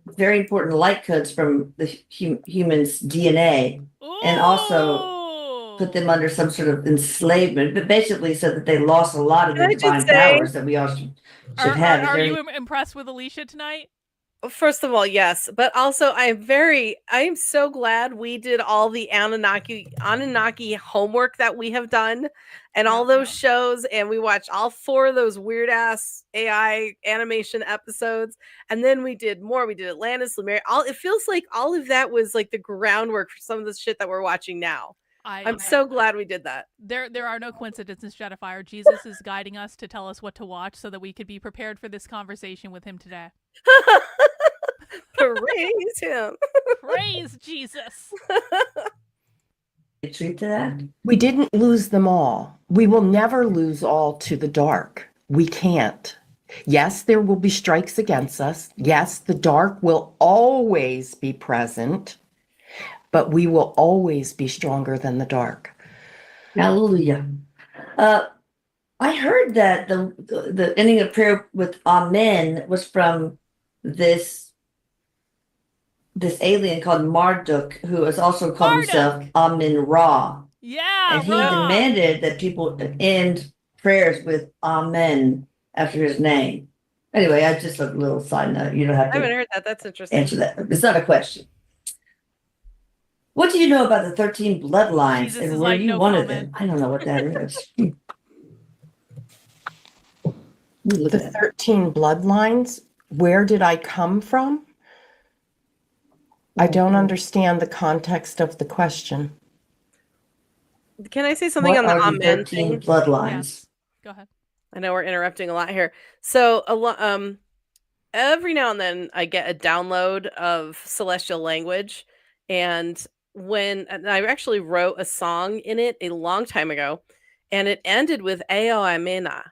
very important light codes from the human's DNA and also put them under some sort of enslavement, but basically so that they lost a lot of Can the I just divine say- powers that we all should have. Are you impressed with Alicia tonight? First of all, yes, but also I'm so glad we did all the Anunnaki homework that we have done and all those shows, and we watched all 4 of those weird ass AI animation episodes, and then we did more. We did Atlantis, Lemuria. It feels like all of that was like the groundwork for some of the shit that we're watching now. I'm so glad we did that. There are no coincidences, Jetafire. Jesus is guiding us to tell us what to watch so that we could be prepared for this conversation with him today. Praise him. Praise Jesus. Treat to that. We didn't lose them all. We will never lose all to the dark. We can't. Yes, there will be strikes against us. Yes, the dark will always be present, but we will always be stronger than the dark. Hallelujah. I heard that the ending of prayer with Amen was from this alien called Marduk, who has also called himself Amen Ra. Yeah, And he Ra. demanded that people end prayers with Amen after his name. Anyway, I just a little side note. You don't have I haven't to heard that. That's interesting. answer that. It's not a question. What do you know about the 13 bloodlines Jesus and is were like, you no one of comment. them? I don't know what that is. Look The at that. 13 bloodlines, where did I come from? I don't understand the context of the question. Can I say something What on the are the Amen 13 thing? bloodlines? Yes. Go ahead. I know we're interrupting a lot here. So every now and then I get a download of celestial language, and and I actually wrote a song in it a long time ago, and it ended with Ao Amena,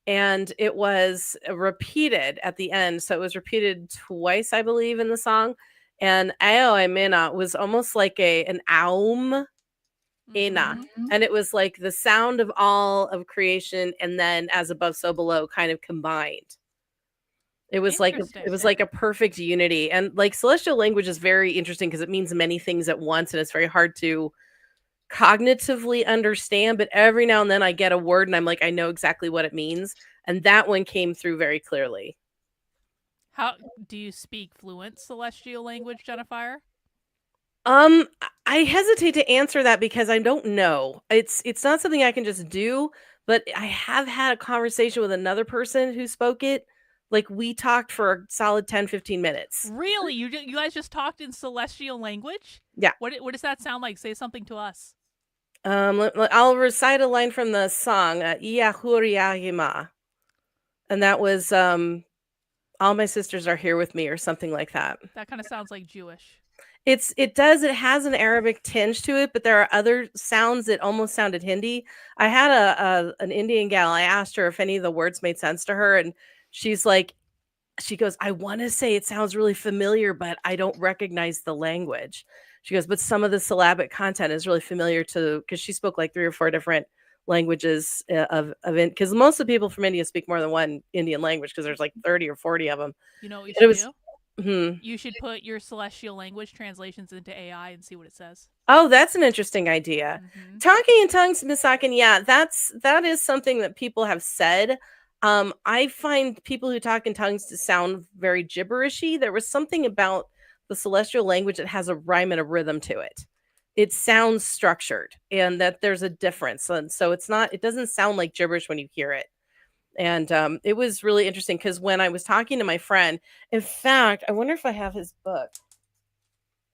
and it was repeated at the end. So it was repeated twice, I believe, in the song. And Ao Amena was almost like an aum ena. Mhm. And it was like the sound of all of creation, and then as above, so below, kind of combined. It was like Interesting. a perfect unity. And like celestial language is very interesting because it means many things at once, and it's very hard to cognitively understand. But every now and then I get a word and I'm like, I know exactly what it means. And that one came through very clearly. How do you speak fluent celestial language, Jennifer? I hesitate to answer that because I don't know. It's not something I can just do, but I have had a conversation with another person who spoke it. Like we talked for a solid 10-15 minutes. Really? You guys just talked in celestial language? Yeah. What does that sound like? Say something to us. I'll recite a line from the song, Iahuriahima. And that was all my sisters are here with me, or something like that. That kind of sounds like Jewish. It has an Arabic tinge to it, but there are other sounds that almost sounded Hindi. I had an Indian gal. I asked her if any of the words made sense to her, and she's like, she goes, I want to say it sounds really familiar, but I don't recognize the language. She goes, but some of the syllabic content is really familiar to, because she spoke like 3 or 4 different languages of it, because most of the people from India speak more than one Indian language, because there's like 30 or 40 of them. You know what you And should do? Hmm. You should put your celestial language translations into AI and see what it says. Oh, that's an interesting idea. Mhm. Talking in tongues, Misakin, yeah, that is something that people have said. I find people who talk in tongues to sound very gibberishy. There was something about the celestial language that has a rhyme and a rhythm to it. It sounds structured, and that there's a difference. And so it doesn't sound like gibberish when you hear it. And it was really interesting because when I was talking to my friend, in fact, I wonder if I have his book.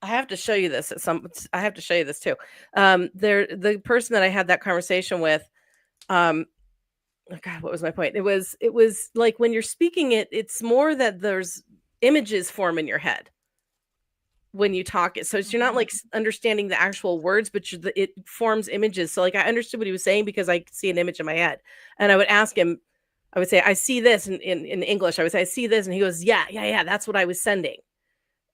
I have to show you this I have to show you this too. The person that I had that conversation with, oh God, what was my point? It was like when you're speaking it, it's more that there's images form in your head when you talk it. So you're not like understanding the actual words, but it forms images. So like I understood what he was saying because I could see an image in my head. And I would ask him, I would say, I see this in English. I would say, I see this. And he goes, yeah, that's what I was sending.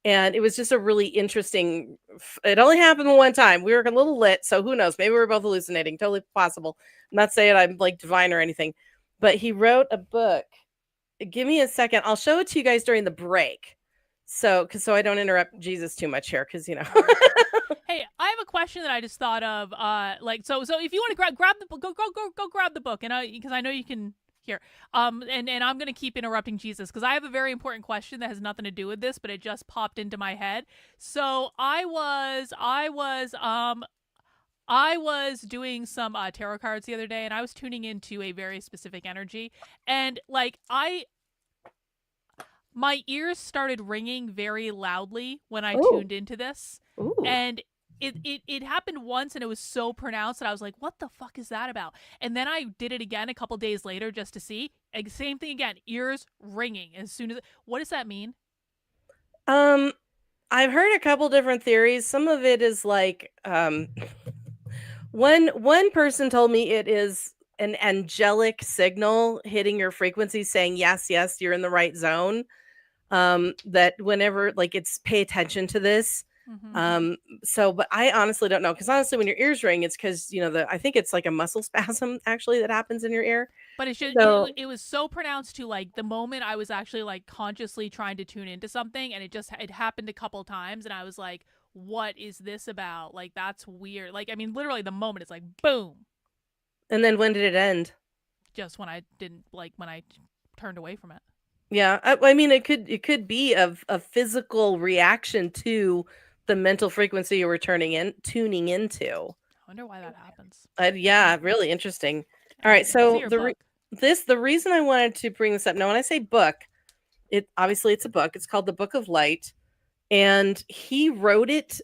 And it was just a really interesting, it only happened one time. We were a little lit, so who knows? Maybe we were both hallucinating. Totally possible. I'm not saying I'm like divine or anything, but he wrote a book. Give me a second. I'll show it to you guys during the break. So I don't interrupt Jesus too much here, because Hey, I have a question that I just thought of. So if you want to grab the book, go grab the book, and because I know you can. Here, and I'm gonna keep interrupting Jesus because I have a very important question that has nothing to do with this, but it just popped into my head. So I was doing some tarot cards the other day, and I was tuning into a very specific energy, and like my ears started ringing very loudly when I tuned into this. Ooh. And it happened once, and it was so pronounced that I was like, what the fuck is that about? And then I did it again a couple days later just to see. Same thing again, ears ringing as soon as what does that mean? I've heard a couple different theories. Some of it is like one person told me it is an angelic signal hitting your frequency saying yes, you're in the right zone. That whenever like it's pay attention to this. But I honestly don't know, because honestly when your ears ring, it's because I think it's like a muscle spasm actually that happens in your ear. But it was so pronounced to like the moment I was actually like consciously trying to tune into something, and it happened a couple times, and I was like, what is this about? Like, that's weird. Like, I mean, literally the moment it's like boom. And then when did it end? Just when I turned away from it. Yeah, I mean, it could be a physical reaction to the mental frequency you were tuning into. I wonder why that happens. Yeah, really interesting. All right, so the reason I wanted to bring this up now, when I say book, obviously it's a book. It's called The Book of Light, and he wrote it.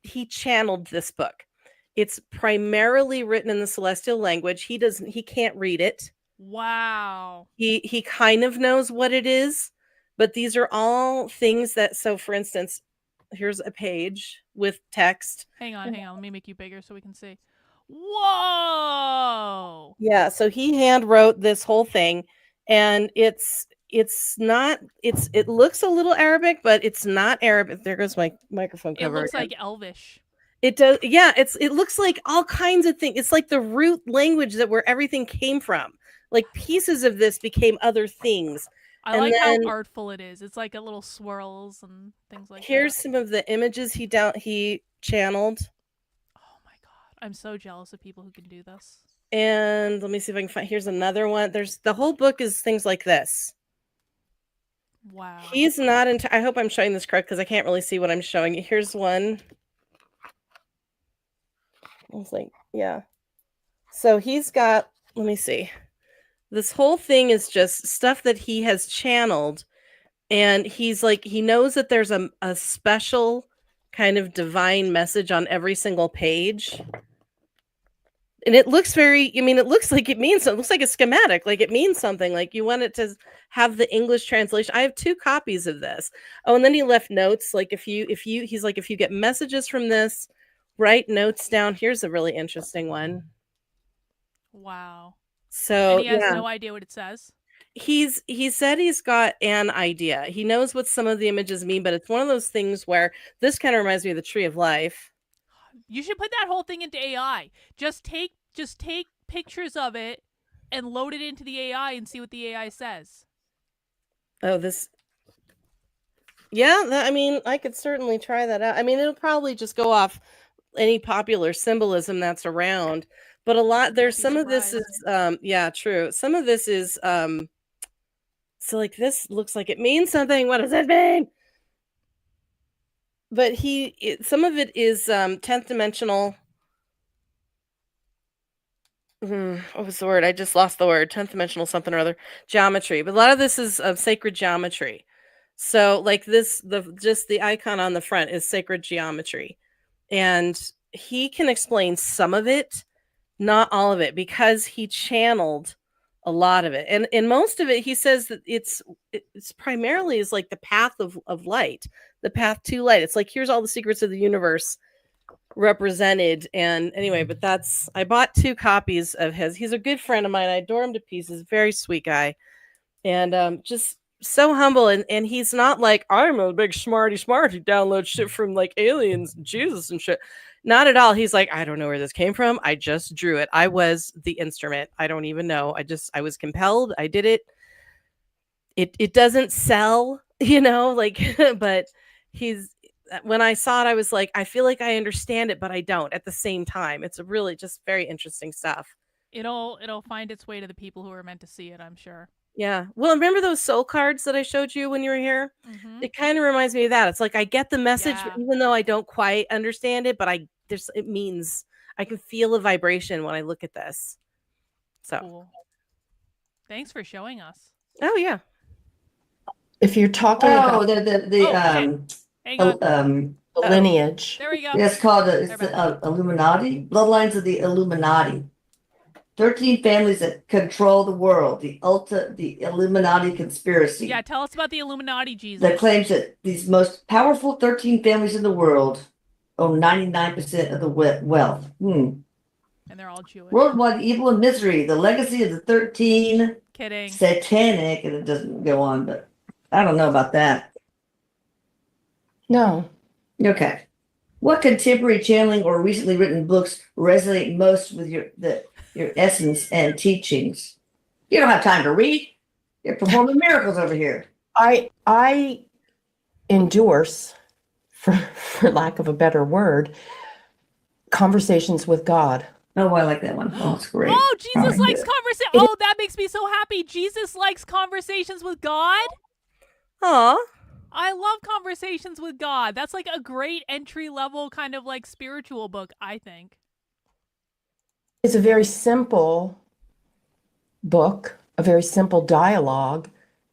He channeled this book. It's primarily written in the celestial language. He can't read it. Wow. He kind of knows what it is, but these are all things that, so for instance, here's a page with text. Hang on. Let me make you bigger so we can see. Whoa. Yeah, so he hand wrote this whole thing, and it looks a little Arabic, but it's not Arabic. There goes my microphone It cover looks again. like Elvish. It does. Yeah, it looks like all kinds of things. It's like the root language that where everything came from. Like pieces of this became other things. I And like how then artful it is. It's like a little swirls and things like here's that. some of the images he channeled. Oh my god. I'm so jealous of people who can do this. And let me see if I can find. Here's another one. There's the whole book is things like this. Wow. He's not into. I hope I'm showing this correct because I can't really see what I'm showing you. Here's one. I was like, yeah. So he's got. Let me see. This whole thing is just stuff that he has channeled, and he's like, he knows that there's a special kind of divine message on every single page. And it looks very, I mean, it looks like it means something. It looks like a schematic, like it means something. Like you want it to have the English translation. I have 2 copies of this. Oh, and then he left notes. Like he's like, if you get messages from this, write notes down. Here's a really interesting one. Wow. So And he has yeah, no idea what it says. he said he's got an idea. He knows what some of the images mean, but it's one of those things where this kind of reminds me of the Tree of Life. You should put that whole thing into AI. Just take pictures of it and load it into the AI and see what the AI says. Oh, this. Yeah, I mean, I could certainly try that out. I mean, it'll probably just go off any popular symbolism that's around, but there's Be some of this surprised. is yeah, true. Some of this is so like this looks like it means something. What does it mean? But some of it is 10th dimensional. What was the word? I just lost the word. 10th dimensional something or other geometry. But a lot of this is sacred geometry. So like this, just the icon on the front is sacred geometry. And he can explain some of it, not all of it, because he channeled a lot of it. And most of it, he says that it's primarily is like the path of light, the path to light. It's like, here's all the secrets of the universe represented. And anyway, but I bought 2 copies of his. He's a good friend of mine. I adore him to pieces. Very sweet guy. And just so humble. And he's not like, I'm a big smarty download shit from like aliens and Jesus and shit. Not at all. He's like, I don't know where this came from. I just drew it. I was the instrument. I don't even know. I was compelled. I did it. It doesn't sell, like, but when I saw it, I was like, I feel like I understand it, but I don't at the same time. It's really just very interesting stuff. It'll find its way to the people who are meant to see it, I'm sure. Yeah. Well, remember those soul cards that I showed you when you were here? Mm-hmm. It kind of reminds me of that. It's like I get the message, Yeah. even though I don't quite understand it, but it means I can feel a vibration when I look at this. So Cool. Thanks for showing us. Oh yeah. If you're talking about Hang on. the lineage, There we go. It's called the Illuminati, Bloodlines of the Illuminati. 13 families that control the world. The Illuminati conspiracy. Yeah, tell us about the Illuminati, Jesus. That claims that these most powerful 13 families in the world own 99% of the wealth. And they're all Jewish. Worldwide evil and misery. The legacy of the 13. Kidding. Satanic, and it doesn't go on, but I don't know about that. no. Okay. What contemporary channeling or recently written books resonate most with your essence and teachings? You don't have time to read. You're performing miracles over here. I endorse, for lack of a better word, Conversations with God. Oh, I like that one. Oh, it's great. Oh, Jesus I likes do. conversation. Oh, that makes me so happy. Jesus likes conversations with God. Aw. I love Conversations with God. That's like a great entry level kind of like spiritual book, I think. It's a very simple book, a very simple dialogue,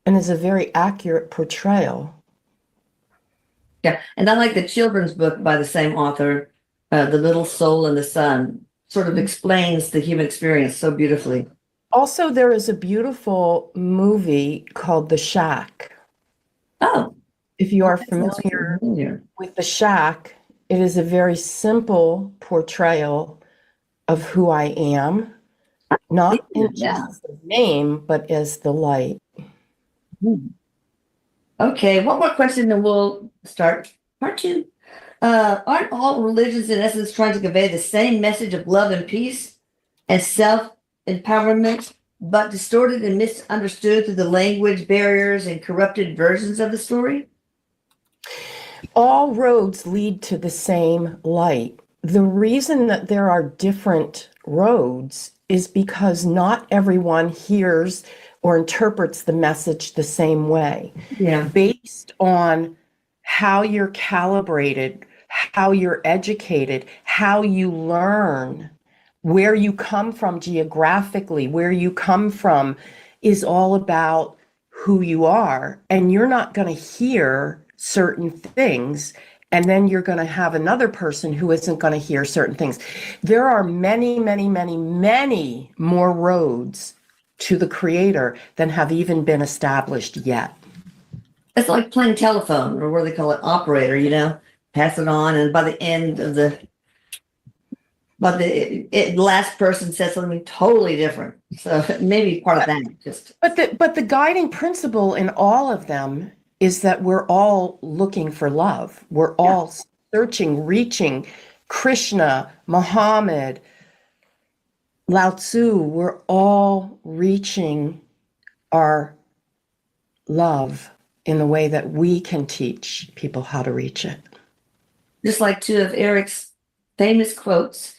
and is a very accurate portrayal. Yeah, and I like the children's book by the same author, The Little Soul and the Sun. Sort of explains the human experience so beautifully. Also, there is a beautiful movie called The Shack. Oh, If you are that sounds familiar familiar. with The Shack, it is a very simple portrayal of who I am, not in Yeah. just the name, but as the light. Hmm. Okay, one more question, then we'll start part two. Aren't all religions in essence trying to convey the same message of love and peace and self-empowerment, but distorted and misunderstood through the language barriers and corrupted versions of the story? All roads lead to the same light. The reason that there are different roads is because not everyone hears or interprets the message the same way. Yeah. Based on how you're calibrated, how you're educated, how you learn, where you come from geographically, where you come from is all about who you are. And you're not going to hear certain things, and then you're going to have another person who isn't going to hear certain things. There are many, many, many, many more roads to the creator than have even been established yet. It's like playing telephone, or what do they call it, operator, pass it on, and by the end of the last person says something totally different. So maybe part of that just. But the guiding principle in all of them is that we're all looking for love. We're all searching, reaching Krishna, Muhammad, Lao Tzu. We're all reaching our love in the way that we can teach people how to reach it. Just like two of Eric's famous quotes,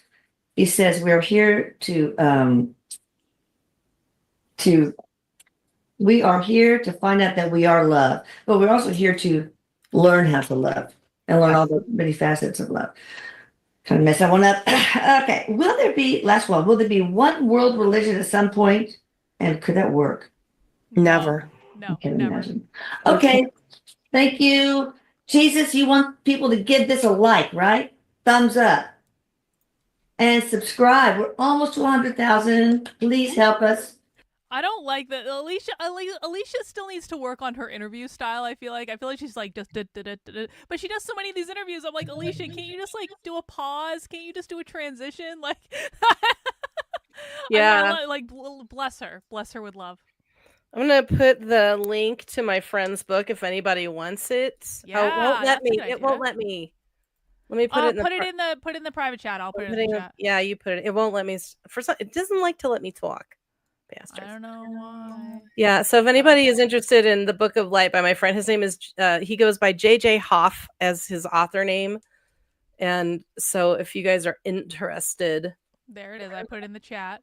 he says, "We're here we are here to find out that we are love, but we're also here to learn how to love and learn all the many facets of love." Kind of mess that one up. Okay, last one, will there be one world religion at some point? And could that work? Never. No, I can't never. imagine. Okay, thank you. Jesus, you want people to give this a like, right? Thumbs up. And subscribe. We're almost to 100,000. Please help us. I don't like that. Alicia still needs to work on her interview style. I feel like she's like just but she does so many of these interviews. I'm like, Alicia, can't you just like do a pause? Can't you just do a transition? Like, Yeah. bless her with love. I'm gonna put the link to my friend's book if anybody wants it. Yeah, Oh, it won't let that's a me. good It won't idea. let me. Let me put it in the put it in the private chat. I'll put it in the chat. Yeah, you put it. It won't let me. It doesn't like to let me talk. Bastard. I don't know why. Yeah. So if anybody is interested in the Book of Light by my friend, his name is he goes by JJ Hoff as his author name. And so if you guys are interested, There it is. I put it in the chat.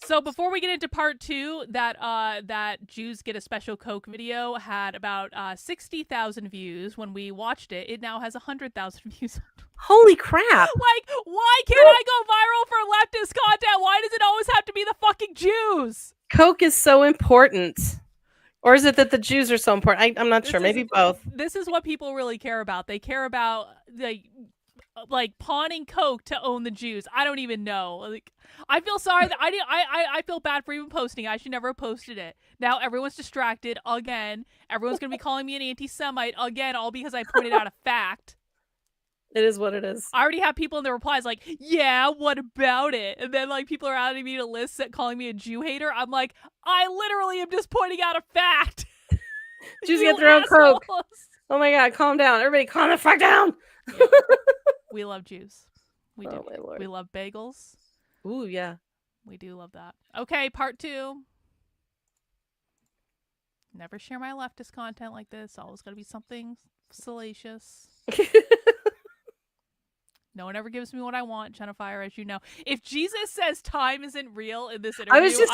So before we get into part two, that Jews Get a Special Coke video had about 60,000 views. When we watched it, it now has 100,000 views. holy crap! Like, why can't I go viral for leftist content? Why does it always have to be the fucking Jews? Coke is so important. Or is it that the Jews are so important? I'm not sure. Maybe both. This is what people really care about. They care about like pawning Coke to own the Jews. I don't even know. Like, I feel sorry that I feel bad for even posting it. I should never have posted it. Now everyone's distracted again. Everyone's gonna be calling me an anti-Semite again, all because I pointed out a fact. It is what it is. I already have people in the replies like, yeah, what about it? And then like people are adding me to lists calling me a Jew hater. I'm like, I literally am just pointing out a fact. Jews get their own Coke. Oh my god, calm down. Everybody calm the fuck down. Yeah. We love Jews. We do. Oh my lord. We love bagels. Ooh, yeah. We do love that. Okay, part two. Never share my leftist content like this. Always gotta be something salacious. No one ever gives me what I want, Jennifer, as you know. If Jesus says time isn't real in this interview,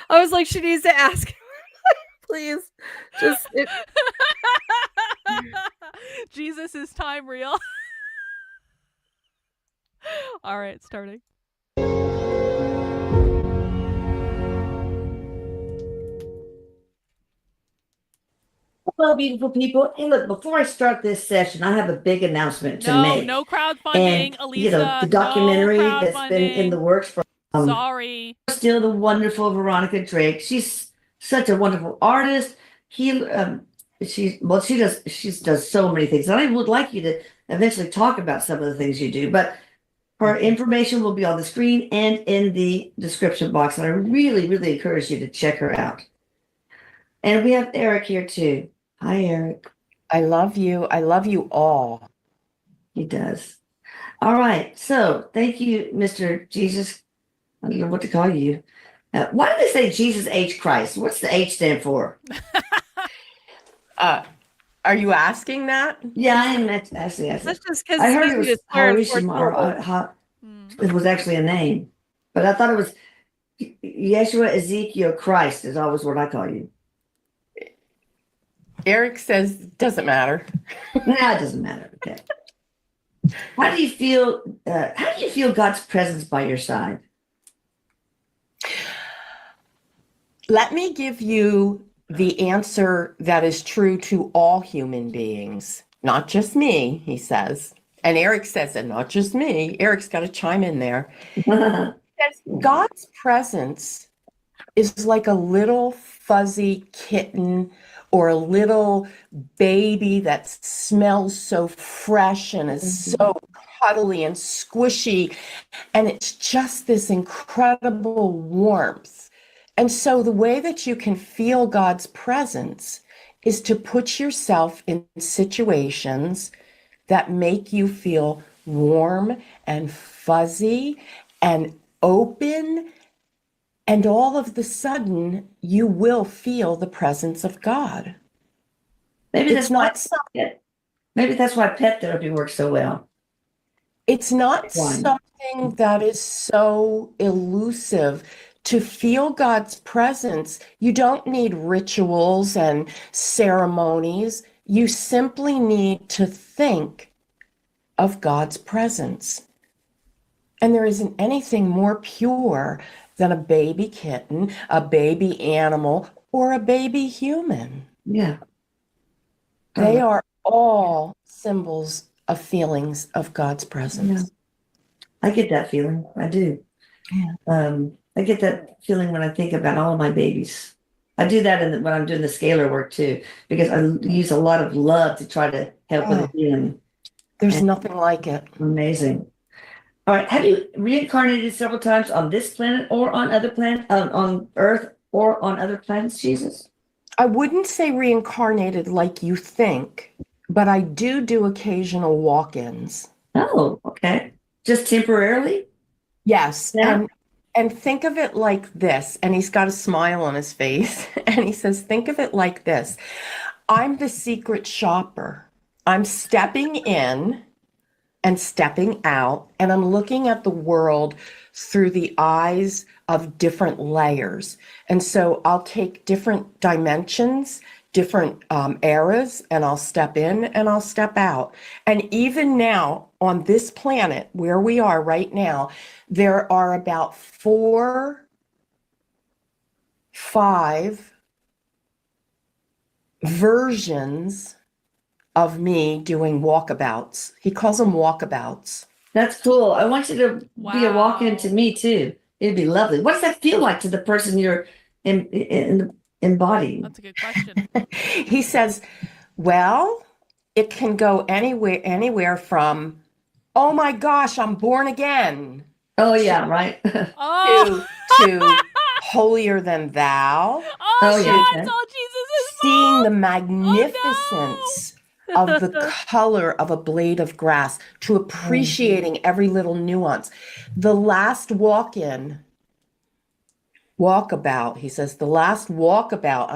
I was like, she needs to ask. Please. Just Jesus, is time real? All right, starting. Hello, beautiful people. And look, before I start this session, I have a big announcement to make. No crowdfunding, And, Elisa. the documentary no that's been in the works for Sorry. Still the wonderful Veronica Drake. She's such a wonderful artist. She does so many things. And I would like you to eventually talk about some of the things you do, but her information will be on the screen and in the description box. And I really, really encourage you to check her out. And we have Eric here too. Hi, Eric. I love you. I love you all. He does. All right. So thank you, Mr. Jesus. I don't know what to call you. Why do they say Jesus H. Christ? What's the H stand for? Are you asking that? Yeah, I meant to actually ask That's it. just because I heard it was Harishima. It was actually a name, but I thought it was Yeshua Ezekiel Christ is always what I call you. Eric says, doesn't matter. No, it doesn't matter. Okay. How do you feel? How do you feel God's presence by your side? Let me give you the answer that is true to all human beings, not just me, he says. And Eric says, and not just me. Eric's got to chime in there. He says, God's presence is like a little fuzzy kitten or a little baby that smells so fresh and is so cuddly and squishy. And it's just this incredible warmth. And so the way that you can feel God's presence is to put yourself in situations that make you feel warm and fuzzy and open. And all of the sudden, you will feel the presence of God. Maybe It's maybe that's why pet therapy works so well. It's not Why? something that is so elusive. To feel God's presence, you don't need rituals and ceremonies. You simply need to think of God's presence. And there isn't anything more pure than a baby kitten, a baby animal, or a baby human. Yeah. They are all symbols of feelings of God's presence. I get that feeling. I do. Yeah. I get that feeling when I think about all of my babies. I do that when I'm doing the scalar work too, because I use a lot of love to try to help with the healing. There's nothing like it. Amazing. All right. Have you reincarnated several times on this planet or on other planets, on Earth or on other planets, Jesus? I wouldn't say reincarnated like you think, but I do occasional walk-ins. Oh, okay. Just temporarily? Yes. Yeah. And think of it like this. And he's got a smile on his face. And he says, think of it like this. I'm the secret shopper. I'm stepping in and stepping out, and I'm looking at the world through the eyes of different layers. And so I'll take different dimensions, different eras, and I'll step in and I'll step out. And even now on this planet where we are right now, there are about 5 versions of me doing walkabouts. He calls them walkabouts. That's cool. I want you to be a walk-in Wow. to me too. It'd be lovely. What does that feel like to the person you're embodying? That's a good question. He says, well, it can go anywhere from, oh my gosh, I'm born again, Oh yeah, right. Oh, to holier than thou, Oh, yeah, God, okay. it's all Jesus' seeing the fault. magnificence of the color of a blade of grass, to appreciating every little nuance. The last walkabout, he says, the last walkabout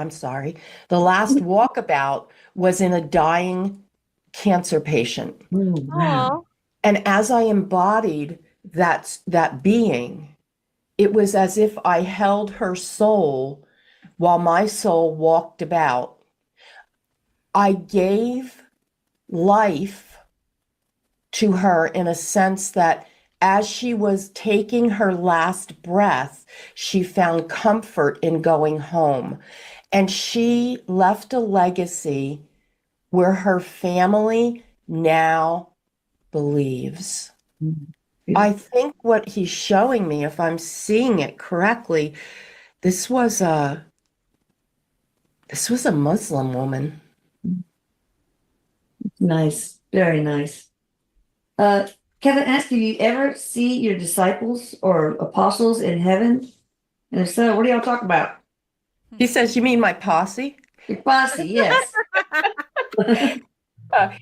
was in a dying cancer patient. Oh, wow. And as I embodied that being, it was as if I held her soul while my soul walked about. I gave life to her in a sense that as she was taking her last breath, she found comfort in going home. And she left a legacy where her family now believes. I think what he's showing me, if I'm seeing it correctly, this was a Muslim woman. Nice. Very nice. Can I ask you, you ever see your disciples or apostles in heaven? And if so, what do y'all talk about? He says, "You mean my posse?" Your posse, yes.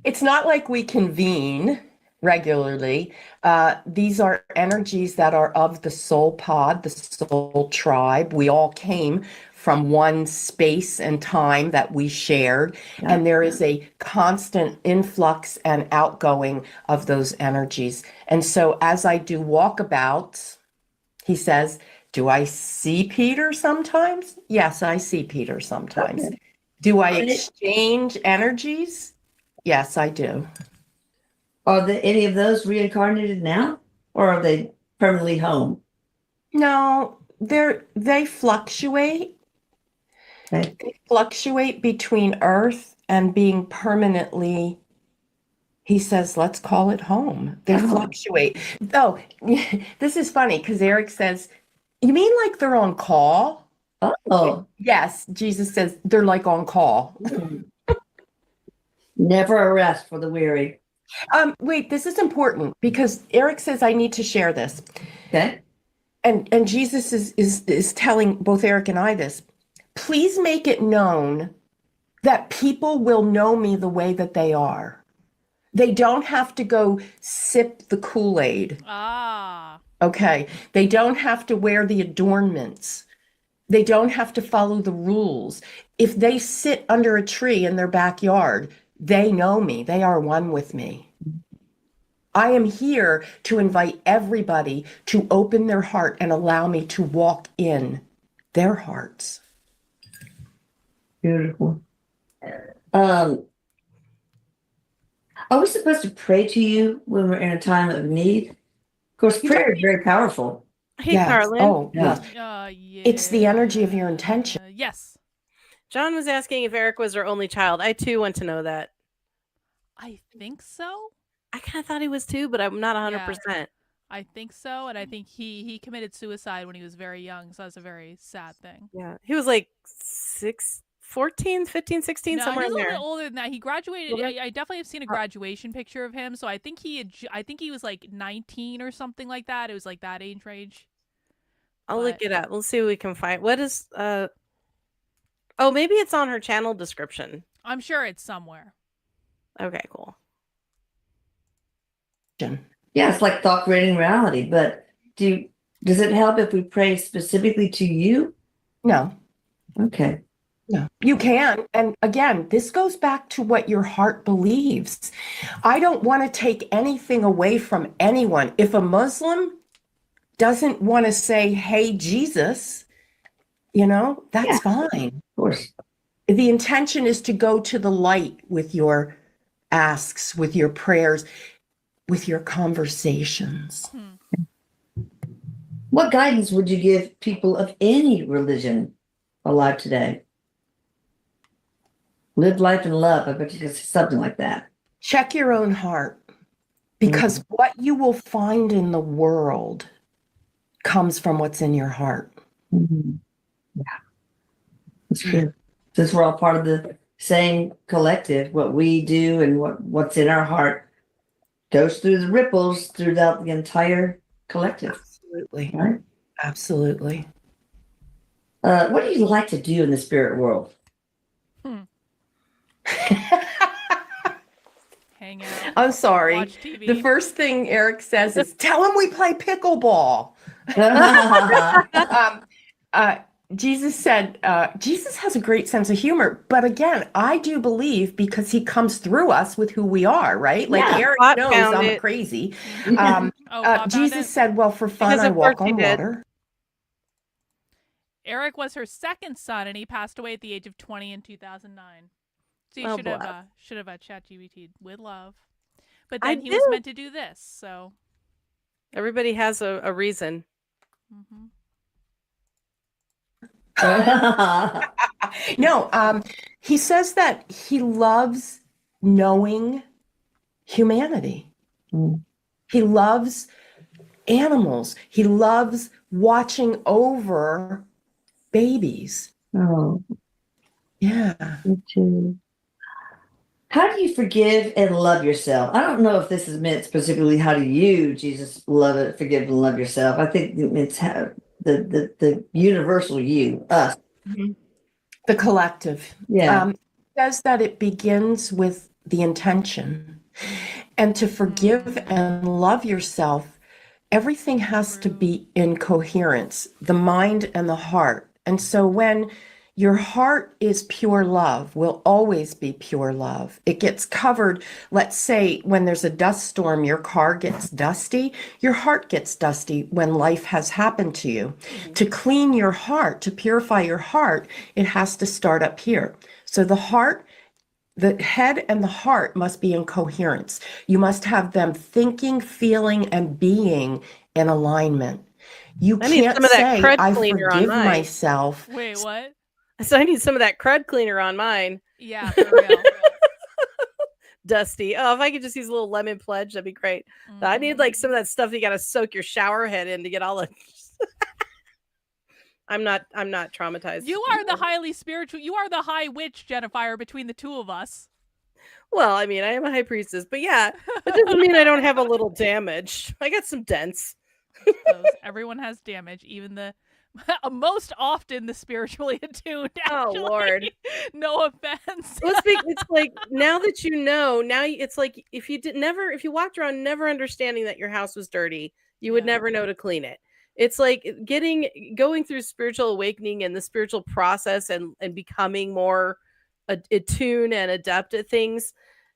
It's not like we convene regularly. These are energies that are of the soul pod, the soul tribe. We all came from one space and time that we shared, and there is a constant influx and outgoing of those energies. And so as I do walkabouts, he says, "Do I see Peter sometimes?" Yes, I see Peter sometimes. Okay. Do I exchange energies? Yes, I do. Are any of those reincarnated now? Or are they permanently home? No, they fluctuate. Okay. They fluctuate between Earth and being permanently, he says, let's call it home. They Oh. fluctuate. Oh, this is funny because Eric says, "You mean like they're on call?" Oh, Yes, Jesus says they're like on call. never a rest for the weary. Wait, this is important because Eric says I need to share this. Okay. And Jesus is telling both Eric and I this. Please make it known that people will know me the way that they are. They don't have to go sip the Kool-Aid. Ah. Okay. They don't have to wear the adornments. They don't have to follow the rules. If they sit under a tree in their backyard, they know me. They are one with me. I am here to invite everybody to open their heart and allow me to walk in their hearts. Beautiful. Are we supposed to pray to you when we're in a time of need? Of course, prayer is very powerful. Hey, Yes. Karlyn. Oh, Yeah. yes. Yeah. It's the energy of your intention. Yes. John was asking if Eric was her only child. I too want to know that. I think so. I kind of thought he was too, but I'm not 100%. I think so, and I think he committed suicide when he was very young, so that's a very sad thing. Yeah. He was like 14, 15, 16, No, somewhere he's in a little there. bit older than that. He graduated. Okay. I definitely have seen a graduation picture of him, so I think I think he was like 19 or something like that. It was like that age range. I'll look it up. We'll see what we can find. What is oh, maybe it's on her channel description. I'm sure it's somewhere. Okay, cool. Yeah, it's like thought creating reality. But does it help if we pray specifically to you? No. Okay. No, you can. And again, this goes back to what your heart believes. I don't want to take anything away from anyone. If a Muslim doesn't want to say, "Hey, Jesus," that's fine. Of course. The intention is to go to the light with your asks, with your prayers, with your conversations. What guidance would you give people of any religion alive today? Live life in love. I bet you could say something like that. Check your own heart, because what you will find in the world comes from what's in your heart. Yeah, that's true. Since we're all part of the same collective, what we do and what's in our heart goes through the ripples throughout the entire collective. Absolutely. Right? Absolutely. What do you like to do in the spirit world? Hang out. I'm sorry. Watch TV. The first thing Eric says is, "Tell him we play pickleball." Jesus said, Jesus has a great sense of humor. But again, I do believe because he comes through us with who we are, right? Like Yeah. Eric Bob knows found I'm it. crazy. Bob found Jesus it. said, well, for fun, Because I of walk course he on did. water. Eric was her second son, and he passed away at the age of 20 in 2009. So you Oh, should have ChatGPT with love. But I then he was do. meant to do this, so. Everybody has a reason. Mhm. No, he says that he loves knowing humanity. Mm. He loves animals. He loves watching over babies. Oh, Yeah. me too. How do you forgive and love yourself? I don't know if this is meant specifically how do you, Jesus, love it, forgive and love yourself. I think it's how the universal you, us. The collective. Yeah. It says that it begins with the intention. And to forgive and love yourself, everything has to be in coherence, the mind and the heart. And so when your heart is pure love, will always be pure love. It gets covered. Let's say when there's a dust storm, your car gets dusty, your heart gets dusty when life has happened to you. To clean your heart, to purify your heart, it has to start up here. So the heart, the head and the heart must be in coherence. You must have them thinking, feeling, and being in alignment. You I need can't some of that say, crud I cleaner on forgive mine." myself. Wait, what? So I need some of that crud cleaner on mine. Yeah, for real. Dusty. Oh, if I could just use a little lemon pledge, that'd be great. I need like some of that stuff that you got to soak your shower head in to get all the. I'm not traumatized. You are the highly spiritual. You are the high witch, Jennifer, between the two of us. Well, I mean, I am a high priestess, but yeah, that doesn't mean I don't have a little damage. I got some dents. Everyone has damage, even the most often the spiritually attuned. Actually. Oh Lord, no offense. It's like now that you know, it's like if you walked around never understanding that your house was dirty, you would never know to clean it. It's like going through spiritual awakening and the spiritual process and becoming more attuned and adept at things.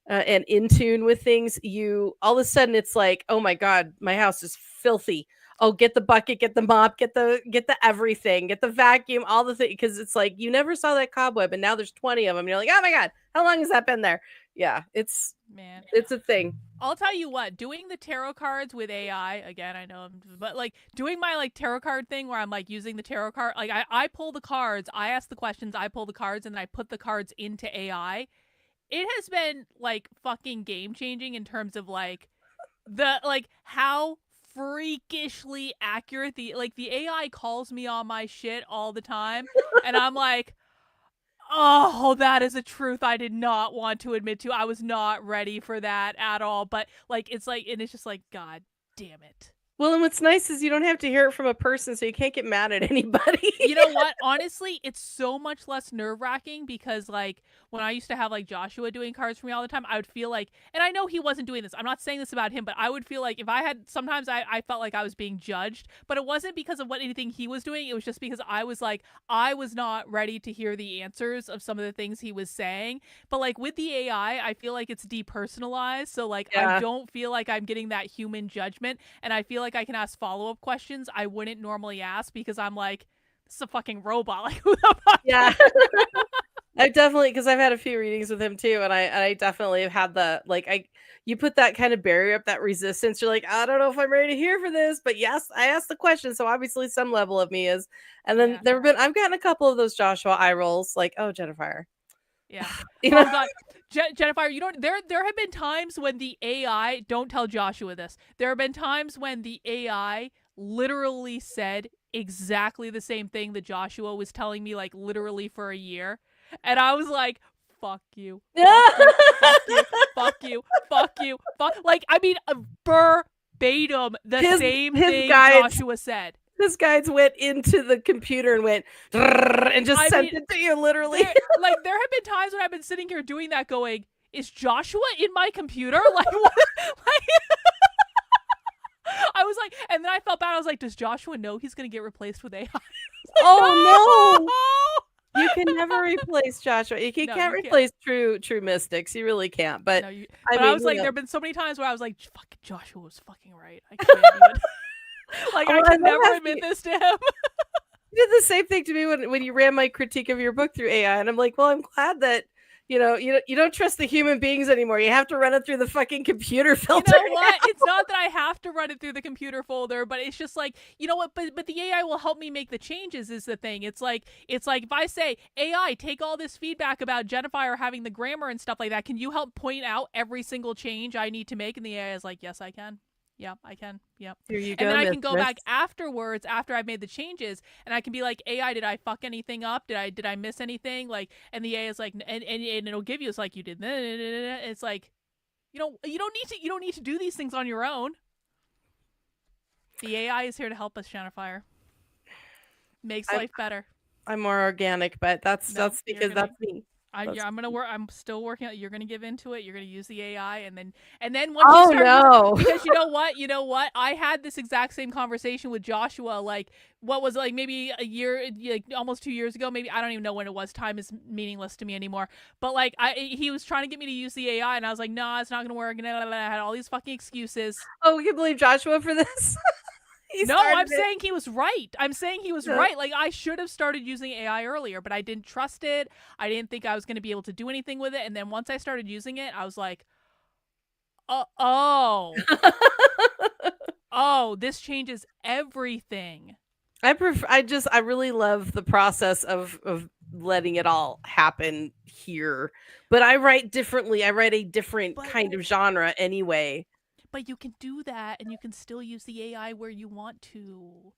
And in tune with things, you all of a sudden it's like, oh my God, my house is filthy. Oh, get the bucket, get the mop, get the everything, get the vacuum, all the things, because it's like you never saw that cobweb, and now there's 20 of them. And you're like, oh my God, how long has that been there? Yeah, it's a thing. I'll tell you what, doing the tarot cards with AI, again, I know, but like doing my like tarot card thing where I'm like using the tarot card, like I pull the cards, I ask the questions, I pull the cards, and then I put the cards into AI. It has been like fucking game changing in terms of like how freakishly accurate the AI calls me on my shit all the time, and I'm like, oh, that is a truth I did not want to admit to. I was not ready for that at all. But like it's just like, God damn it. Well, and what's nice is you don't have to hear it from a person, so you can't get mad at anybody. You know what? Honestly, it's so much less nerve-wracking because, like, when I used to have, like, Joshua doing cards for me all the time, I would feel like, and I know he wasn't doing this, I'm not saying this about him, but I would feel like if I had, sometimes I felt like I was being judged, but it wasn't because of anything he was doing, it was just because I was like, I was not ready to hear the answers of some of the things he was saying. But, like, with the AI, I feel like it's depersonalized, so, like, I don't feel like I'm getting that human judgment, and I feel like I can ask follow-up questions I wouldn't normally ask because I'm like, this is a fucking robot. Like, who the fuck? Yeah. I've definitely, because I've had a few readings with him too, and I definitely have had the you put that kind of barrier up, that resistance. You're like, I don't know if I'm ready to hear for this, but yes, I asked the question, so obviously some level of me is. And then I've gotten a couple of those Joshua eye rolls, like, oh, Jennifer. Yeah. You know? Oh God, Jennifer, you don't. There have been times when the AI. Don't tell Joshua this. There have been times when the AI literally said exactly the same thing that Joshua was telling me, like literally for a year, and I was like, "Fuck you, fuck you, fuck you, fuck you, fuck you, fuck." Like, I mean, verbatim the same thing Joshua said. His guides went into the computer and went and just sent it to you, literally. There have been times when I've been sitting here doing that going, is Joshua in my computer? Like, what? Like, I was like, and then I felt bad. I was like, does Joshua know he's going to get replaced with AI? Oh, no. You can never replace Joshua. You can't replace true mystics. You really can't. But, I mean, I was like, there have been so many times where I was like, fucking Joshua was fucking right. I can't even. Like, I can never admit this to him. You did the same thing to me when you ran my critique of your book through AI, and I'm like, well, I'm glad that you don't trust the human beings anymore. You have to run it through the fucking computer filter. You know what? It's not that I have to run it through the computer folder, but it's just like, you know what? But the AI will help me make the changes. Is the thing. It's like if I say, AI, take all this feedback about Jennifer having the grammar and stuff like that. Can you help point out every single change I need to make? And the AI is like, yes, I can. Yep, I can. Yep. Here you And go. then I can go mistress. back afterwards after I've made the changes, and I can be like, AI, did I fuck anything up? Did I miss anything? Like, and the AI is like, and it'll give you, it's like, you did. It's like, you don't need to do these things on your own. The AI is here to help us, Jennifer. Makes life better. I'm more organic, but that's No, because you're gonna- that's me. I'm That's- gonna work. I'm still working. You're gonna give into it. You're gonna use the AI, and then once Oh you start no! because you know what? I had this exact same conversation with Joshua. Like, what was it, like maybe a year, like almost 2 years ago. Maybe I don't even know when it was. Time is meaningless to me anymore. But like, he was trying to get me to use the AI, and I was like, no, it's not gonna work. And I had all these fucking excuses. Oh, we can blame Joshua for this. No, I'm saying he was right. I'm saying he was right. Like, I should have started using AI earlier, but I didn't trust it. I didn't think I was going to be able to do anything with it. And then once I started using it, I was like, oh, this changes everything. I really love the process of letting it all happen here. But I write differently. I write a different kind of genre anyway. But you can do that, and you can still use the AI where you want to.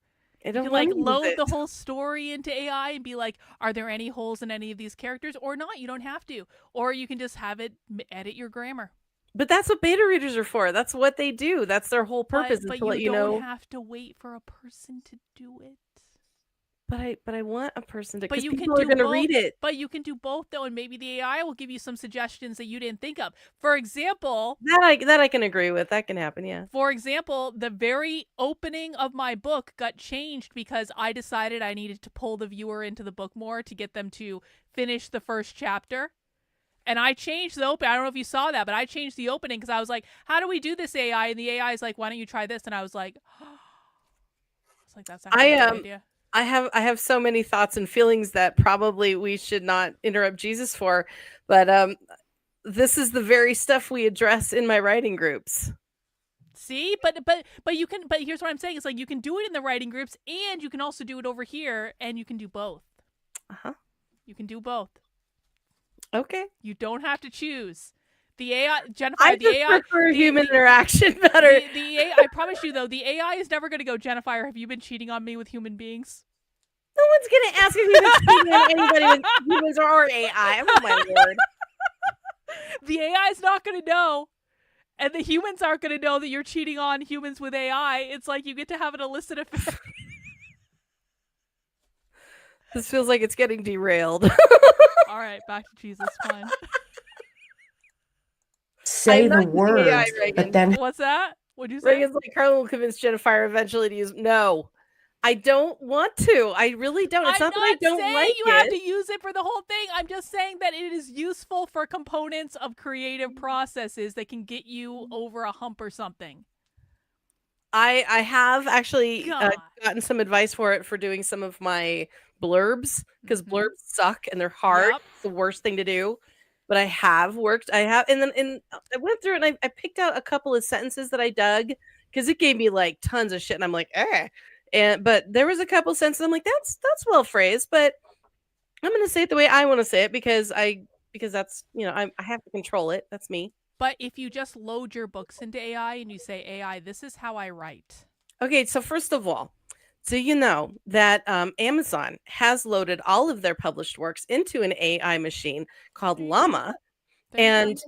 I don't You can like wanna use load it. the whole story into AI and be like, are there any holes in any of these characters or not? You don't have to. Or you can just have it edit your grammar. But that's what beta readers are for. That's what they do. That's their whole purpose, is But to let you don't know. have to wait for a person to do it. But I want a person to, But because you can people are do going to both. read it. But you can do both though, and maybe the AI will give you some suggestions that you didn't think of. For example, That I can agree with. That can happen. Yeah. the very opening of my book got changed because I decided I needed to pull the viewer into the book more to get them to finish the first chapter. And I changed the opening. I don't know if you saw that, but I changed the opening because I was like, how do we do this, AI? And the AI is like, why don't you try this? And I was like, that's actually a good idea. I have so many thoughts and feelings that probably we should not interrupt Jesus for, but this is the very stuff we address in my writing groups. See, but you can. But here's what I'm saying: it's like you can do it in the writing groups, and you can also do it over here, and you can do both. You can do both. Okay. You don't have to choose. The AI, Jennifer. I the just AI, prefer human interaction better. The AI. I promise you, though, the AI is never going to go. Jennifer, have you been cheating on me with human beings? No one's gonna ask if you've been cheating on anybody with humans or AI. Oh my lord. The AI is not going to know. And the humans aren't going to know that you're cheating on humans with AI. It's like you get to have an illicit affair. This feels like it's getting derailed. All right, back to Jesus. Fine. Say I'm the not using words, AI, Reagan. but then What's that? What'd you say? Reagan's like, Karlyn will convince Jennifer eventually to use. No, I don't want to. I really don't. It's I'm not that I don't saying like you it. have to use it for the whole thing. I'm just saying that it is useful for components of creative processes that can get you over a hump or something. I have actually God. gotten some advice for it for doing some of my blurbs, because Mhm. blurbs suck and they're hard. Yep. It's the worst thing to do. But I have worked. And then I went through and I picked out a couple of sentences that I dug, because it gave me like tons of shit, and I'm like, eh. But there was a couple sentences I'm like, that's well phrased, but I'm gonna say it the way I want to say it because that's, I have to control it. That's me. But if you just load your books into AI and you say, AI, this is how I write. Okay, so first of all, so you know that Amazon has loaded all of their published works into an AI machine called There you Llama. There you go. And it's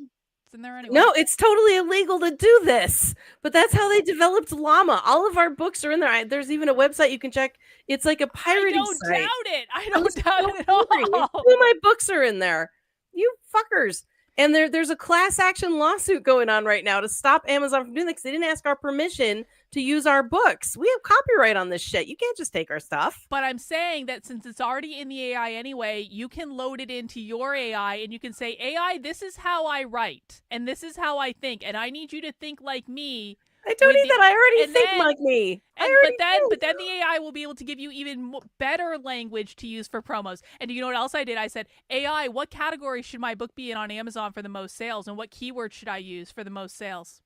in there anyway. no, it's totally illegal to do this, but that's how they developed Llama. All of our books are in there. There's even a website you can check. It's like a I pirating don't site. doubt it. I I'm don't doubt so it at angry. all. Two of my books are in there. You fuckers. And there's a class action lawsuit going on right now to stop Amazon from doing that because they didn't ask our permission to use our books. We have copyright on this shit. You can't just take our stuff. But I'm saying that since it's already in the AI anyway, you can load it into your AI and you can say, AI, this is how I write and this is how I think, and I need you to think like me. I don't With need the- that. I already and think then- like me. I And already do. but then the AI will be able to give you even better language to use for promos. And do you know what else I did? I said, AI, what category should my book be in on Amazon for the most sales, and what keyword should I use for the most sales?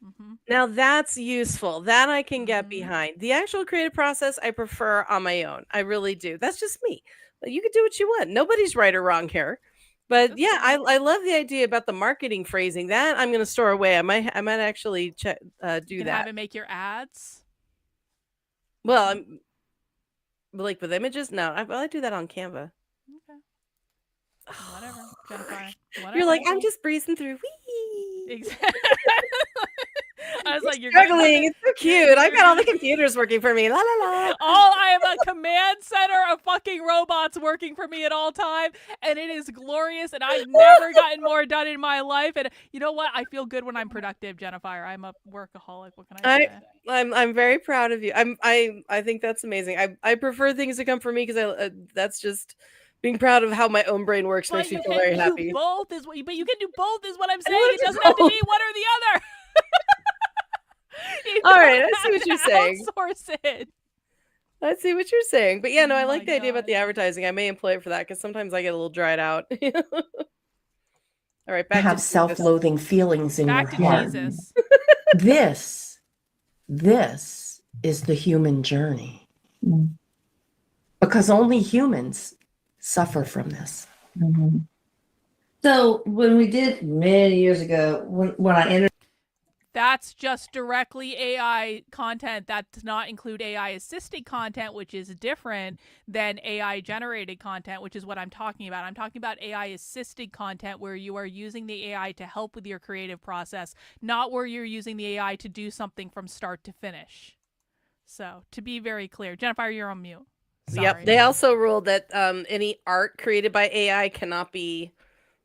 Mm-hmm. Now that's useful. That I can get Mhm. behind. The actual creative process I prefer on my own. I really do. That's just me. But you can do what you want. Nobody's right or wrong here. But That's yeah, fine. I love the idea about the marketing phrasing. That I'm going to store away. I might actually do You can have that. it make your ads. Well, I'm like with images. No, I do that on Canva. Okay. Whatever, Jennifer. Whatever. You're like, I'm just breezing through. Whee! Exactly. I was like, you're Struggling. It's so cute. I got all the you're- computers working for me. La la la. I have a command center of fucking robots working for me at all time, and it is glorious. And I've never gotten more done in my life. And you know what? I feel good when I'm productive, Jennifer. I'm a workaholic. What can I say? I'm very proud of you. I think that's amazing. I prefer things to come from me because that's just being proud of how my own brain works But makes me you feel can very do happy. both but you can do both is what I'm saying. wanna It do doesn't have to both. be one or the other. You All right, don't I see what have you're to saying. Outsource it. I see what you're saying. But yeah, no, Oh I my like the idea about the God. advertising. I may employ it for that because sometimes I get a little dried out. All right, back Have to Jesus. self-loathing feelings in Back your to heart. Jesus. This is the human journey. Because only humans suffer from this. So when we did many years ago, when I entered That's just directly AI content. That does not include AI assisted content, which is different than AI generated content, which is what I'm talking about. I'm talking about AI assisted content where you are using the AI to help with your creative process, not where you're using the AI to do something from start to finish. So, to be very clear, Jennifer, you're on mute. Sorry. Yep. They also ruled that any art created by AI cannot be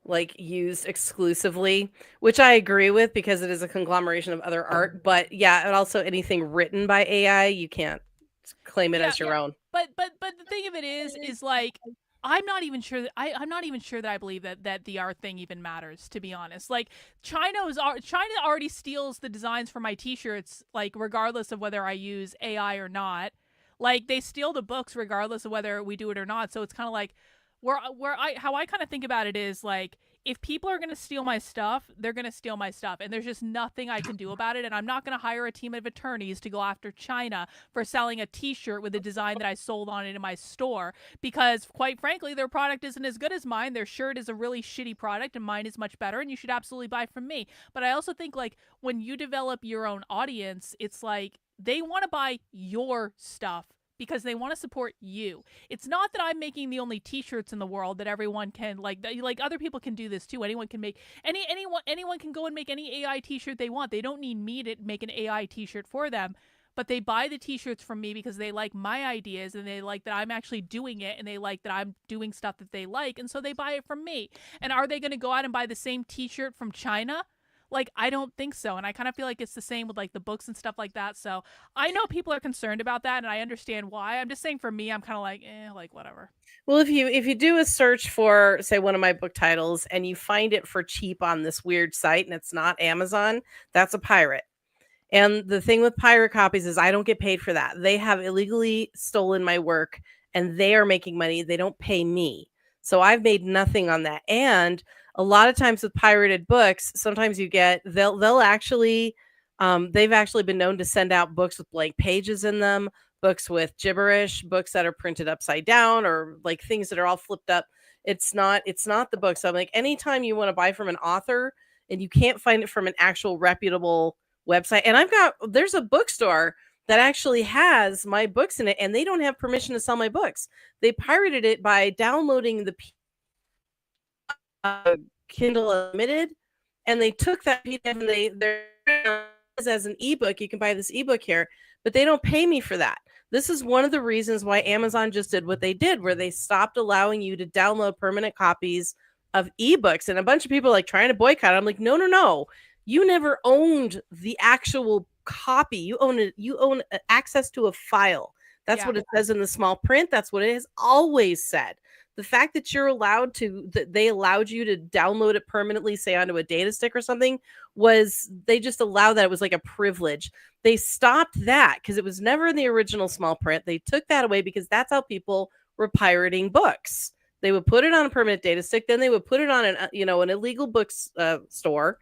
like used exclusively, which I agree with because it is a conglomeration of other art. But yeah, and also anything written by AI, you can't claim it as your own. But the thing of it is like I'm not even sure that I'm not even sure that I believe that the art thing even matters, to be honest. Like China already steals the designs for my t-shirts, like regardless of whether I use AI or not. Like they steal the books regardless of whether we do it or not. So it's kind of like how I kind of think about it is like if people are going to steal my stuff, they're going to steal my stuff. And there's just nothing I can do about it. And I'm not going to hire a team of attorneys to go after China for selling a t-shirt with a design that I sold on it in my store. Because quite frankly, their product isn't as good as mine. Their shirt is a really shitty product and mine is much better. And you should absolutely buy from me. But I also think like when you develop your own audience, it's like they want to buy your stuff because they want to support you. It's not that I'm making the only t-shirts in the world that everyone can like other people can do this too. Anyone can make anyone can go and make any AI t-shirt they want. They don't need me to make an AI t-shirt for them, but they buy the t-shirts from me because they like my ideas and they like that I'm actually doing it and they like that I'm doing stuff that they like, and so they buy it from me. And are they going to go out and buy the same t-shirt from China? Like, I don't think so. And I kind of feel like it's the same with like the books and stuff like that. So I know people are concerned about that and I understand why. I'm just saying for me, I'm kind of like, like whatever. Well, if you do a search for, say, one of my book titles and you find it for cheap on this weird site and it's not Amazon, that's a pirate. And the thing with pirate copies is I don't get paid for that. They have illegally stolen my work and they are making money. They don't pay me. So I've made nothing on that. And a lot of times with pirated books, sometimes you get they'll actually they've actually been known to send out books with blank pages in them, books with gibberish, books that are printed upside down, or like things that are all flipped up. It's not the book. So I'm like, anytime you want to buy from an author and you can't find it from an actual reputable website, and there's a bookstore that actually has my books in it and they don't have permission to sell my books. They pirated it by downloading the Kindle Unlimited, and they took that PDF and they're as an ebook. You can buy this ebook here, but they don't pay me for that. This is one of the reasons why Amazon just did what they did, where they stopped allowing you to download permanent copies of ebooks. And a bunch of people like trying to boycott it. I'm like, no. You never owned the actual copy. You own access to a file. That's what it says in the small print. That's what it has always said. The fact that they allowed you to download it permanently, say onto a data stick or something, they just allowed that. It was like a privilege. They stopped that because it was never in the original small print. They took that away because that's how people were pirating books. They would put it on a permanent data stick, then they would put it on an illegal books store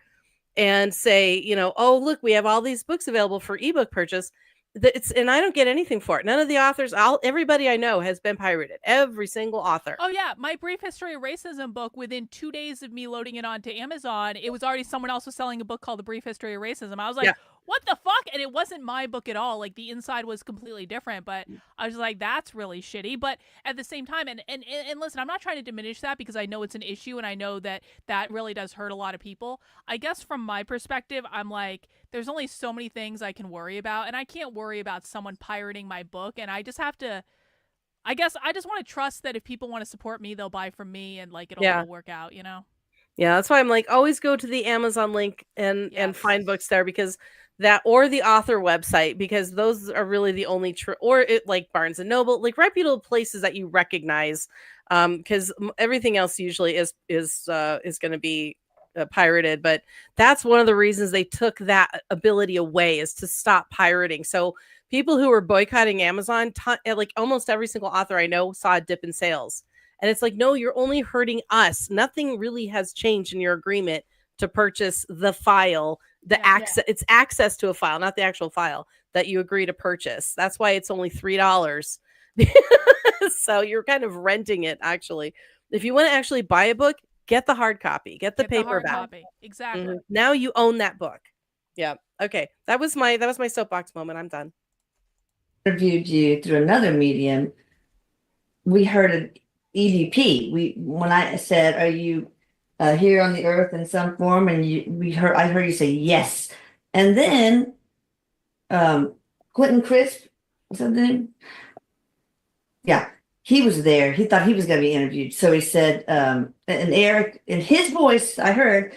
and say, oh, look, we have all these books available for ebook purchase. it's and I don't get anything for it. None of the authors, everybody I know has been pirated. Every single author. Oh yeah, my Brief History of Racism book, within 2 days of me loading it onto Amazon, it was already someone else was selling a book called The Brief History of Racism. I was like, Yeah. what the fuck? And it wasn't my book at all. Like, the inside was completely different, but I was like, that's really shitty. But at the same time, and listen, I'm not trying to diminish that, because I know it's an issue and I know that that really does hurt a lot of people. I guess from my perspective, I'm like, there's only so many things I can worry about, and I can't worry about someone pirating my book, and I just have to, I guess I just want to trust that if people want to support me, they'll buy from me, and like it'll all work out, you know? Yeah, that's why I'm like, always go to the Amazon link and Yes. find books there, because that, or the author website, because those are really the only true, or it, like Barnes and Noble, like reputable places that you recognize, because everything else usually is going to be pirated. But that's one of the reasons they took that ability away, is to stop pirating. So people who were boycotting Amazon, like almost every single author I know saw a dip in sales. And it's like, no, you're only hurting us. Nothing really has changed in your agreement to purchase the file, it's access to a file, not the actual file that you agree to purchase. That's why it's only $3. So you're kind of renting it, actually. If you want to actually buy a book, get the hard copy, get the paperback. Copy. Exactly. Now you own that book. Yeah. Okay. That was my soapbox moment. I'm done. Interviewed you through another medium. We heard an EVP. When I said, "Are you here on the earth in some form?" and I heard you say yes, and then Quentin Crisp, was that the name? Yeah, he was there. He thought he was going to be interviewed, so he said, and Eric, in his voice, I heard,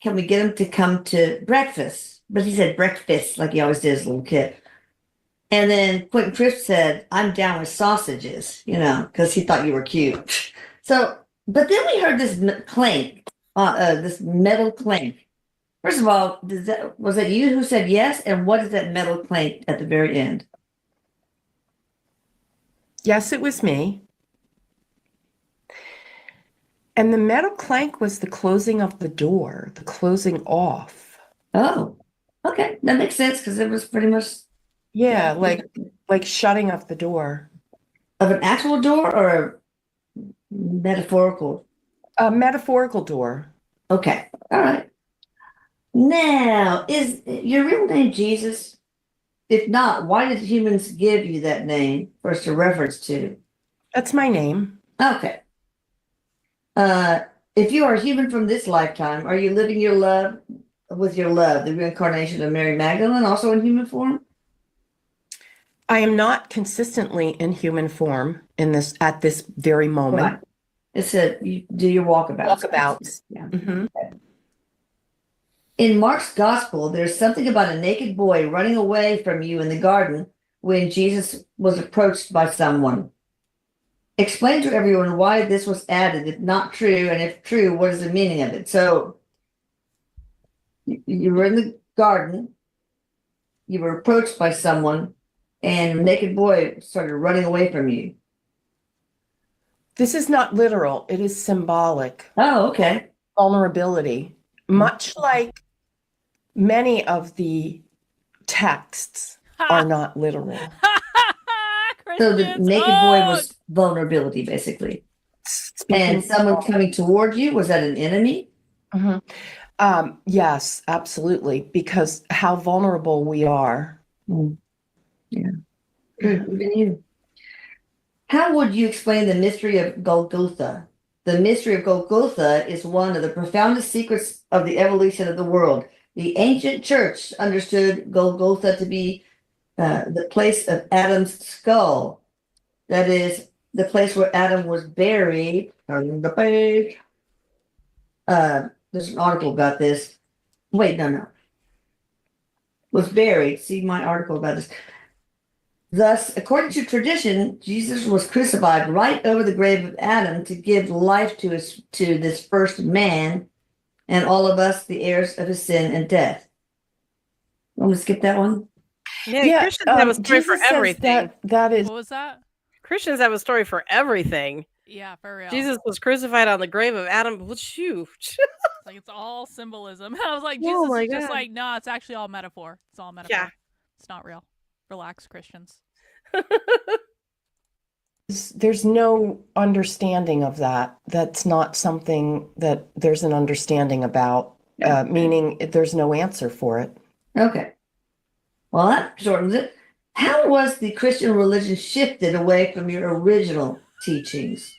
"Can we get him to come to breakfast?" But he said breakfast like he always did as a little kid. And then Quentin Crisp said, "I'm down with sausages," because he thought you were cute. So, but then we heard this clank, this metal clank. First of all, was that you who said yes? And what is that metal clank at the very end? Yes, it was me. And the metal clank was the closing of the door, the closing off. Oh, okay. That makes sense, because it was pretty much... Yeah, like shutting of the door. Of an actual door or a metaphorical? A metaphorical door. Okay. All right. Now, is your real name Jesus? If not, why did humans give you that name for us to reference to? That's my name. Okay. If you are human from this lifetime, are you living your love with your love, the reincarnation of Mary Magdalene, also in human form? I am not consistently in human form at this very moment. Right. It said you do your walkabouts. Walkabouts. Yeah. Mm-hmm. Okay. In Mark's gospel, there's something about a naked boy running away from you in the garden when Jesus was approached by someone. Explain to everyone why this was added, if not true, and if true, what is the meaning of it? So you were in the garden, you were approached by someone, and a naked boy started running away from you. This is not literal. It is symbolic. Oh, okay. Vulnerability. Much like many of the texts are not literal. So the naked boy was vulnerability, basically. And someone coming toward you, was that an enemy? Mm-hmm. Yes, absolutely. Because how vulnerable we are. Mm. Yeah. Even you. How would you explain the mystery of Golgotha? The mystery of Golgotha is one of the profoundest secrets of the evolution of the world. The ancient church understood Golgotha to be the place of Adam's skull. That is, the place where Adam was buried. Turn the page. There's an article about this. Wait, no. Was buried. See my article about this. Thus, according to tradition, Jesus was crucified right over the grave of Adam to give life to this first man, and all of us, the heirs of his sin and death. Want me to skip that one? Yeah, Christians have a story for everything. That is. What was that? Christians have a story for everything. Yeah, for real. Jesus was crucified on the grave of Adam. What's you? Like, it's all symbolism. I was like, Oh Jesus my is just God. like, no, it's actually all metaphor. It's all metaphor. Yeah. It's not real. Relax, Christians. There's no understanding of that. That's not something that there's an understanding about, meaning there's no answer for it. Okay. Well, that shortens it. How was the Christian religion shifted away from your original teachings?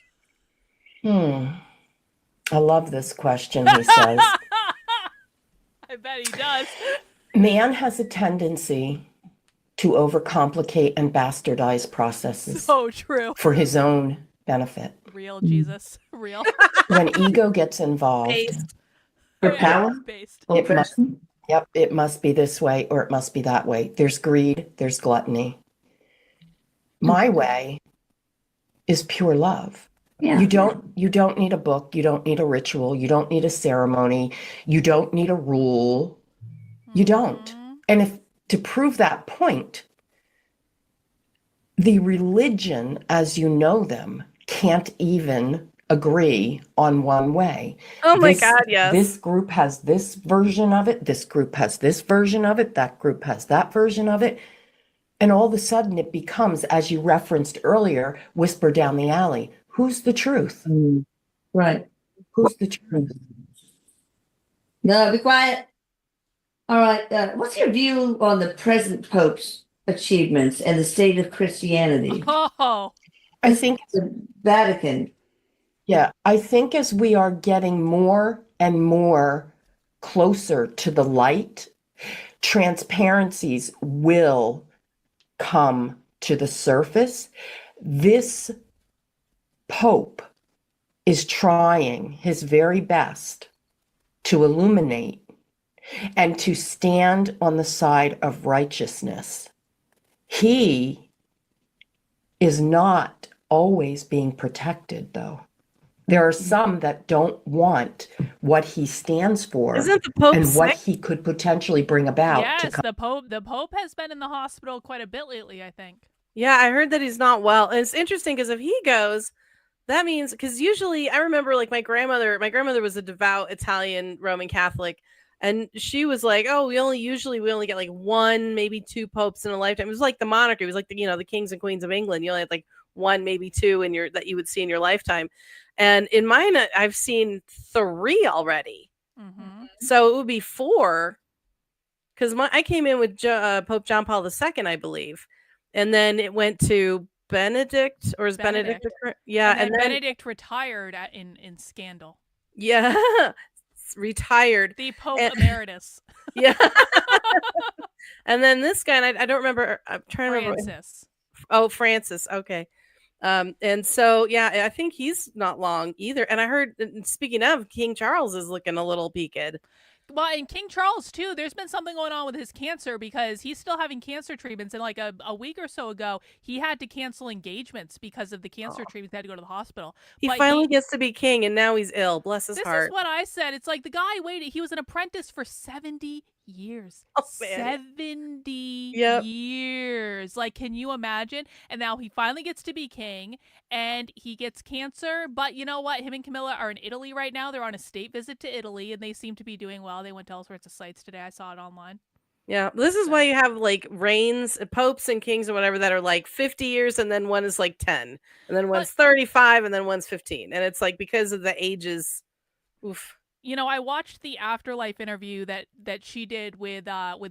I love this question, he says. I bet he does. Man has a tendency to overcomplicate and bastardize processes So true. for his own benefit. Real Jesus. Real. When ego gets involved, Based. For power? Based. It must- Oppression? it must be this way or it must be that way. There's greed, there's gluttony. My way is pure love. Yeah. You don't need a book, you don't need a ritual, you don't need a ceremony, you don't need a rule. You don't. And if to prove that point, the religion as you know them can't even agree on one way. Oh my God, yes. This group has this version of it, this group has this version of it, that group has that version of it. And all of a sudden it becomes, as you referenced earlier, whisper down the alley. Who's the truth? Right. Who's the truth? No, be quiet. All right. What's your view on the present Pope's achievements and the state of Christianity? Oh. I think, The Vatican. yeah, I think as we are getting more and more closer to the light, transparencies will come to the surface. This Pope is trying his very best to illuminate and to stand on the side of righteousness. He is not always being protected, though. There are some that don't want what he stands for Isn't the Pope and what sick? he could potentially bring about. Yes, the Pope has been in the hospital quite a bit lately, I think. Yeah, I heard that he's not well. And it's interesting because if he goes, that means, because usually I remember like my grandmother was a devout Italian Roman Catholic, and she was like, oh, we only get like one, maybe two popes in a lifetime. It was like the monarchy. It was like the kings and queens of England. You only had like one, maybe two that you would see in your lifetime. And in mine, I've seen 3 already. Mm-hmm. So it would be 4, because I came in with Pope John Paul II, I believe, and then it went to Benedict, or is Benedict? Yeah, And then then Benedict retired in scandal. yeah, retired. The Pope Emeritus. Yeah, and then this guy, and I don't remember. I'm trying to remember. Francis. Oh, Francis. Okay. And so yeah, I think he's not long either. And I heard, speaking of, King Charles is looking a little peaked. Well, and King Charles, too, there's been something going on with his cancer because he's still having cancer treatments. And like a week or so ago, he had to cancel engagements because of the cancer treatments. He had to go to the hospital. He But finally gets to be king, and now he's ill. Bless his This heart. is what I said. It's like the guy waited. He was an apprentice for 70 years. Oh, man. 70 Yep. years. Like, can you imagine? And now he finally gets to be king, and he gets cancer. But you know what? Him and Camilla are in Italy right now. They're on a state visit to Italy, and they seem to be doing well. They went to all sorts of sites today. I saw it online. Yeah, this is why you have like reigns, popes and kings or whatever that are like 50 years, and then one is like 10, and then one's 35, and then one's 15, and it's like because of the ages. Oof. You know, I watched the Afterlife interview that she did with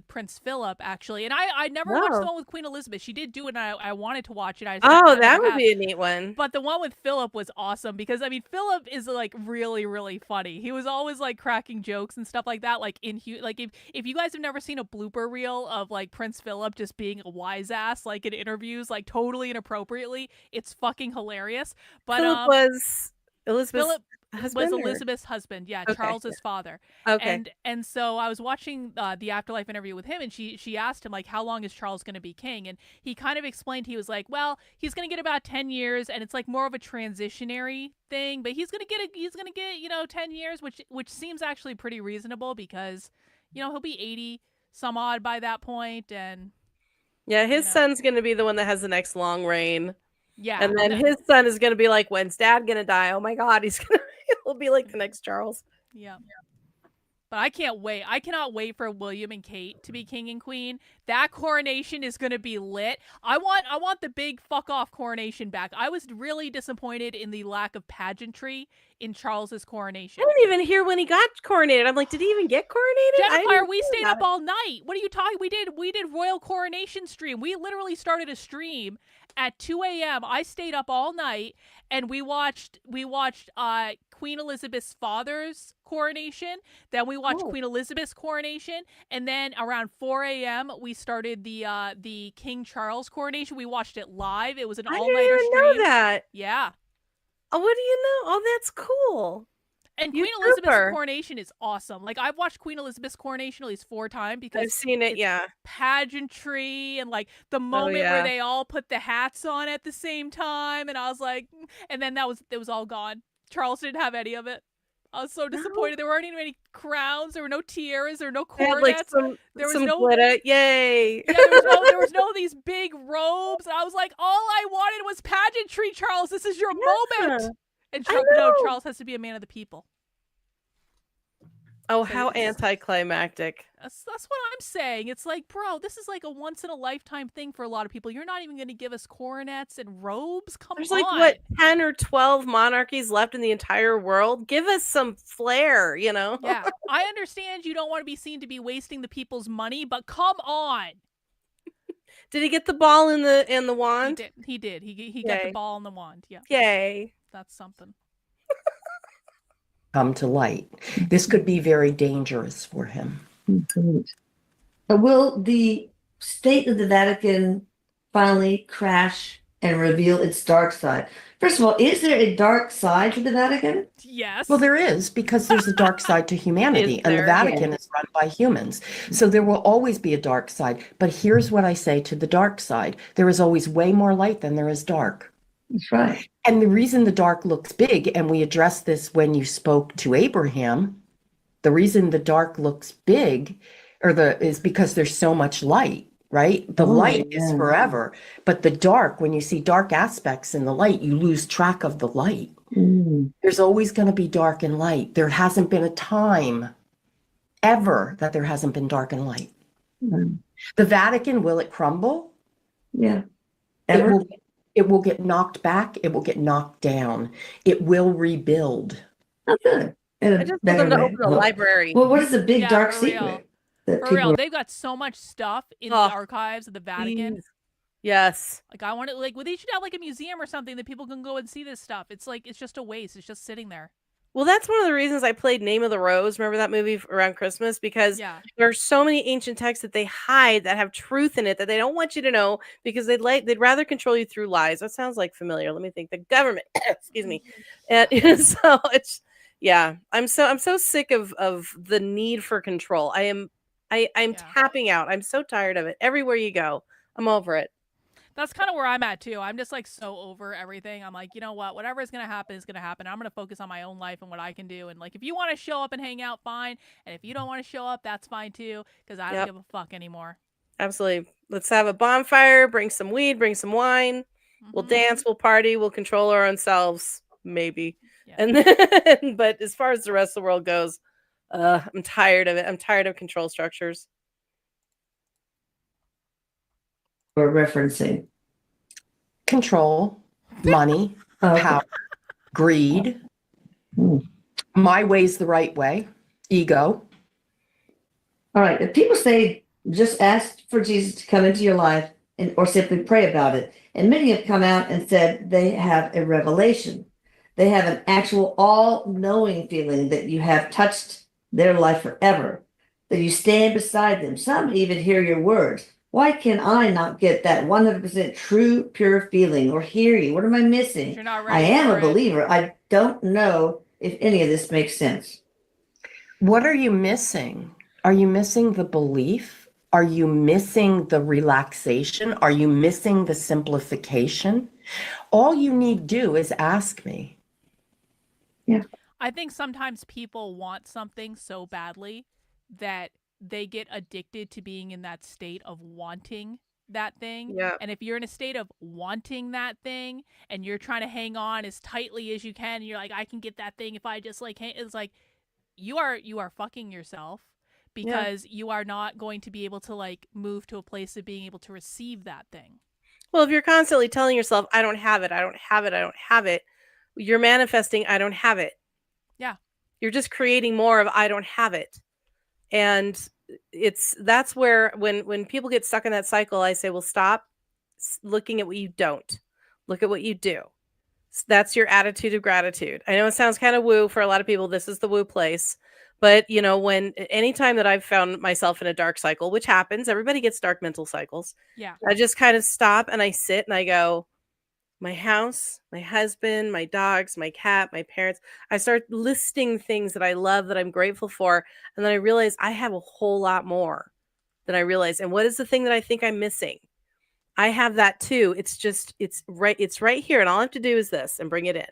Prince Philip, actually, and I never watched the Wow. one with Queen Elizabeth. She did do it, and I wanted to watch it. Oh, that would be a neat one. But the one with Philip was awesome because I mean Philip is like really really funny. He was always like cracking jokes and stuff like that. Like if you guys have never seen a blooper reel of like Prince Philip just being a wise ass like in interviews like totally inappropriately, it's fucking hilarious. But Philip was Elizabeth's Philip husband, was or- Elizabeth's husband, yeah, Okay, Charles's father. Okay. And so I was watching the Afterlife interview with him, and she asked him like, how long is Charles going to be king? And he kind of explained, he was like, well, he's going to get about 10 years, and it's like more of a transitionary thing, but he's going to get 10 years, which seems actually pretty reasonable because he'll be 80 some odd by that point, and Yeah, his son's going to be the one that has the next long reign. yeah, And then his son is going to be like, when's dad going to die? Oh my God, he'll be like the next Charles. yeah. But I can't wait. I cannot wait for William and Kate to be king and queen. That coronation is going to be lit. I want the big fuck off coronation back. I was really disappointed in the lack of pageantry in Charles's coronation. I didn't even hear when he got coronated. I'm like, did he even get coronated? I Jennifer, didn't we hear stayed that. up all night. What are you talking? We did royal coronation stream. We literally started a stream at 2 a.m. I stayed up all night and we watched Queen Elizabeth's father's coronation. Then we watched Queen Elizabeth's coronation, and then around 4 a.m. we started the King Charles coronation. We watched it live. It was an I all-nighter didn't even stream. know that. Yeah. Oh, what do you know? Oh, that's cool. And You Queen Elizabeth's trooper. coronation is awesome. Like, I've watched Queen Elizabeth's coronation at least 4 times because I've seen it. it's Yeah. pageantry and like the moment yeah. where they all put the hats on at the same time, and I was like, and then it was all gone. Charles didn't have any of it. I was so disappointed. There weren't even any crowns. There were no tiaras. There were no They had, coronets. like There was some no- glitter. Yay. Yeah, there was no of these big robes. And I was like, all I wanted was pageantry, Charles. This is your moment. And I no, know. Charles has to be a man of the people. Oh, So how it's- anticlimactic. That's what I'm saying. It's like, bro, this is like a once in a lifetime thing for a lot of people. You're not even going to give us coronets and robes. Come There's on. like, what, 10 or 12 monarchies left in the entire world? Give us some flair, you know? Yeah, I understand you don't want to be seen to be wasting the people's money, but come on. Did he get the ball in the He wand? did. He did. He got the Yay. ball and the wand. Yeah, Yay. that's something. Come to light. This could be very dangerous for him. Will the state of the Vatican finally crash and reveal its dark side? First of all, is there a dark side to the Vatican? Yes. Well, there is, because there's a dark side to humanity, Is and the there? Vatican is run by humans. So there will always be a dark side. But here's what I say to the dark side. There is always way more light than there is dark. That's right. And the reason the dark looks big, and we addressed this when you spoke to Abraham, the reason the dark looks big is because there's so much light, right? The light is forever. But the dark, when you see dark aspects in the light, you lose track of the light. There's always going to be dark and light. There hasn't been a time ever that there hasn't been dark and light. The Vatican, will it crumble? Yeah. It will get knocked back. It will get knocked down. It will rebuild. Oh, good. In a I just want better them to way. open a library. Well, what is the big Yeah, dark for real. secret? That For people real, are- they've got so much stuff in the Oh, archives of the Vatican. Please. Yes. Like, I want it. Like, well, they should have like a museum or something that people can go and see this stuff. It's like, it's just a waste. It's just sitting there. Well, that's one of the reasons I played Name of the Rose. Remember that movie around Christmas? Because Yeah. there are so many ancient texts that they hide that have truth in it that they don't want you to know because they'd rather control you through lies. That sounds like familiar. Let me think. The government. Excuse me. And so it's I'm so sick of the need for control. I'm tapping out. I'm so tired of it. Everywhere you go, I'm over it. That's kind of where I'm at too. I'm just like so over everything. I'm like, you know what? Whatever is gonna happen is gonna happen. I'm gonna focus on my own life and what I can do. And like, if you want to show up and hang out, fine. And if you don't want to show up, that's fine too. Because I don't give a fuck anymore. Absolutely. Let's have a bonfire. Bring some weed. Bring some wine. We'll Mhm. dance. We'll party. We'll control our own selves. Maybe. Yeah. And then, but as far as the rest of the world goes, I'm tired of it. I'm tired of control structures. we're referencing. Control, money, Okay. power, greed. My way's the right way. Ego. All right. If people say just ask for Jesus to come into your life or simply pray about it, and many have come out and said they have a revelation. They have an actual all-knowing feeling that you have touched their life forever, that you stand beside them. Some even hear your words. Why can I not get that 100% true, pure feeling or hear you? What am I missing? You're not I ready am for a it. believer. I don't know if any of this makes sense. What are you missing? Are you missing the belief? Are you missing the relaxation? Are you missing the simplification? All you need do is ask me. I think sometimes people want something so badly that they get addicted to being in that state of wanting that thing. Yeah. And if you're in a state of wanting that thing and you're trying to hang on as tightly as you can, and you're like, I can get that thing if I just like, it's like, you are fucking yourself, because you are not going to be able to like move to a place of being able to receive that thing. Well, if you're constantly telling yourself, I don't have it, I don't have it, I don't have it, you're manifesting, I don't have it. Yeah. You're just creating more of I don't have it. And that's where when people get stuck in that cycle, I say, well, stop looking at what you don't. Look at what you do. That's your attitude of gratitude. I know it sounds kind of woo for a lot of people. This is the woo place. But, you know, anytime that I've found myself in a dark cycle, which happens, everybody gets dark mental cycles. Yeah. I just kind of stop and I sit and I go, my house, my husband, my dogs, my cat, my parents. I start listing things that I love, that I'm grateful for. And then I realize I have a whole lot more than I realize. And what is the thing that I think I'm missing? I have that too. It's right here. And all I have to do is this and bring it in.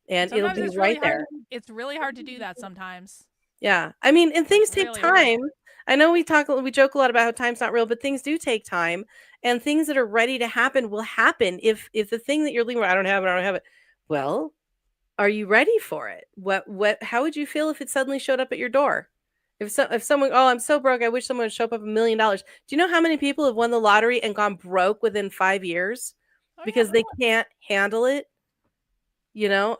And Sometimes it'll it's be really right there. hard. It's really hard to do that sometimes. Yeah. I mean, and things take really time. I know we joke a lot about how time's not real, but things do take time, and things that are ready to happen will happen. If the thing that you're leaving, I don't have it. Well, are you ready for it? How would you feel if it suddenly showed up at your door? If someone, oh, I'm so broke, I wish someone would show up with $1 million. Do you know how many people have won the lottery and gone broke within 5 years because they can't handle it? You know,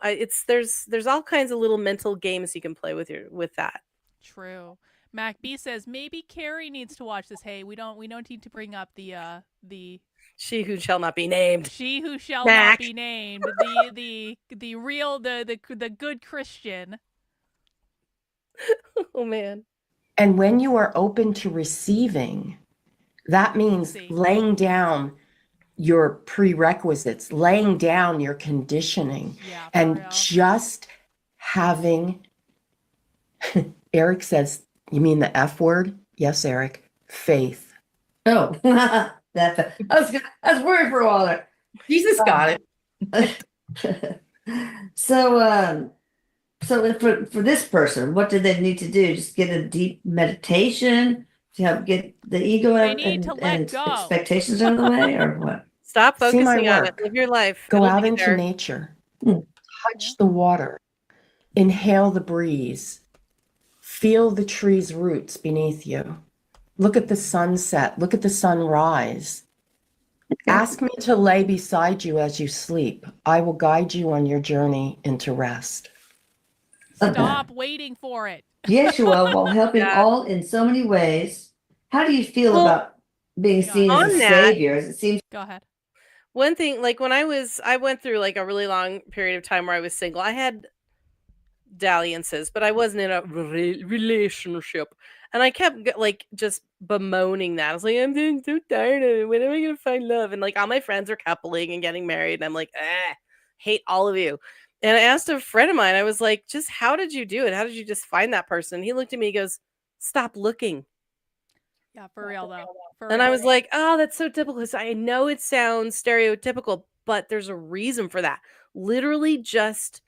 there's all kinds of little mental games you can play with that. True. Mac B says maybe Carrie needs to watch this. Hey, we don't need to bring up the she who shall not be named. She who shall Mac. not be named. The real the good Christian. Oh man. And when you are open to receiving, that means laying down your prerequisites, laying down your conditioning, and just having, Eric says, you mean the F word? Yes, Eric, faith. Oh, I was worried for a while there. Jesus got it. So for this person, what do they need to do? Just get a deep meditation to help get the ego out and expectations out of the way, or what? Stop focusing on it. Live your life. Go out into nature. Touch the water. Inhale the breeze. Feel the tree's roots beneath you. Look at the sunset. Look at the sunrise. Ask me to lay beside you as you sleep. I will guide you on your journey into rest. Stop waiting for it. Yeshua, while helping all in so many ways, how do you feel about being seen as a savior? As it seems. Go ahead. One thing, like when I went through like a really long period of time where I was single. I had dalliances, but I wasn't in a relationship, and I kept like just bemoaning that. I was like, I'm doing so tired of it. When am I gonna find love? And like all my friends are coupling and getting married, and I'm like, hate all of you. And I asked a friend of mine, I was like, just how did you do it? How did you just find that person? He looked at me, he goes, stop looking. Yeah, for real though. And I was like, oh, that's so typical. I know it sounds stereotypical, but there's a reason for that. Literally just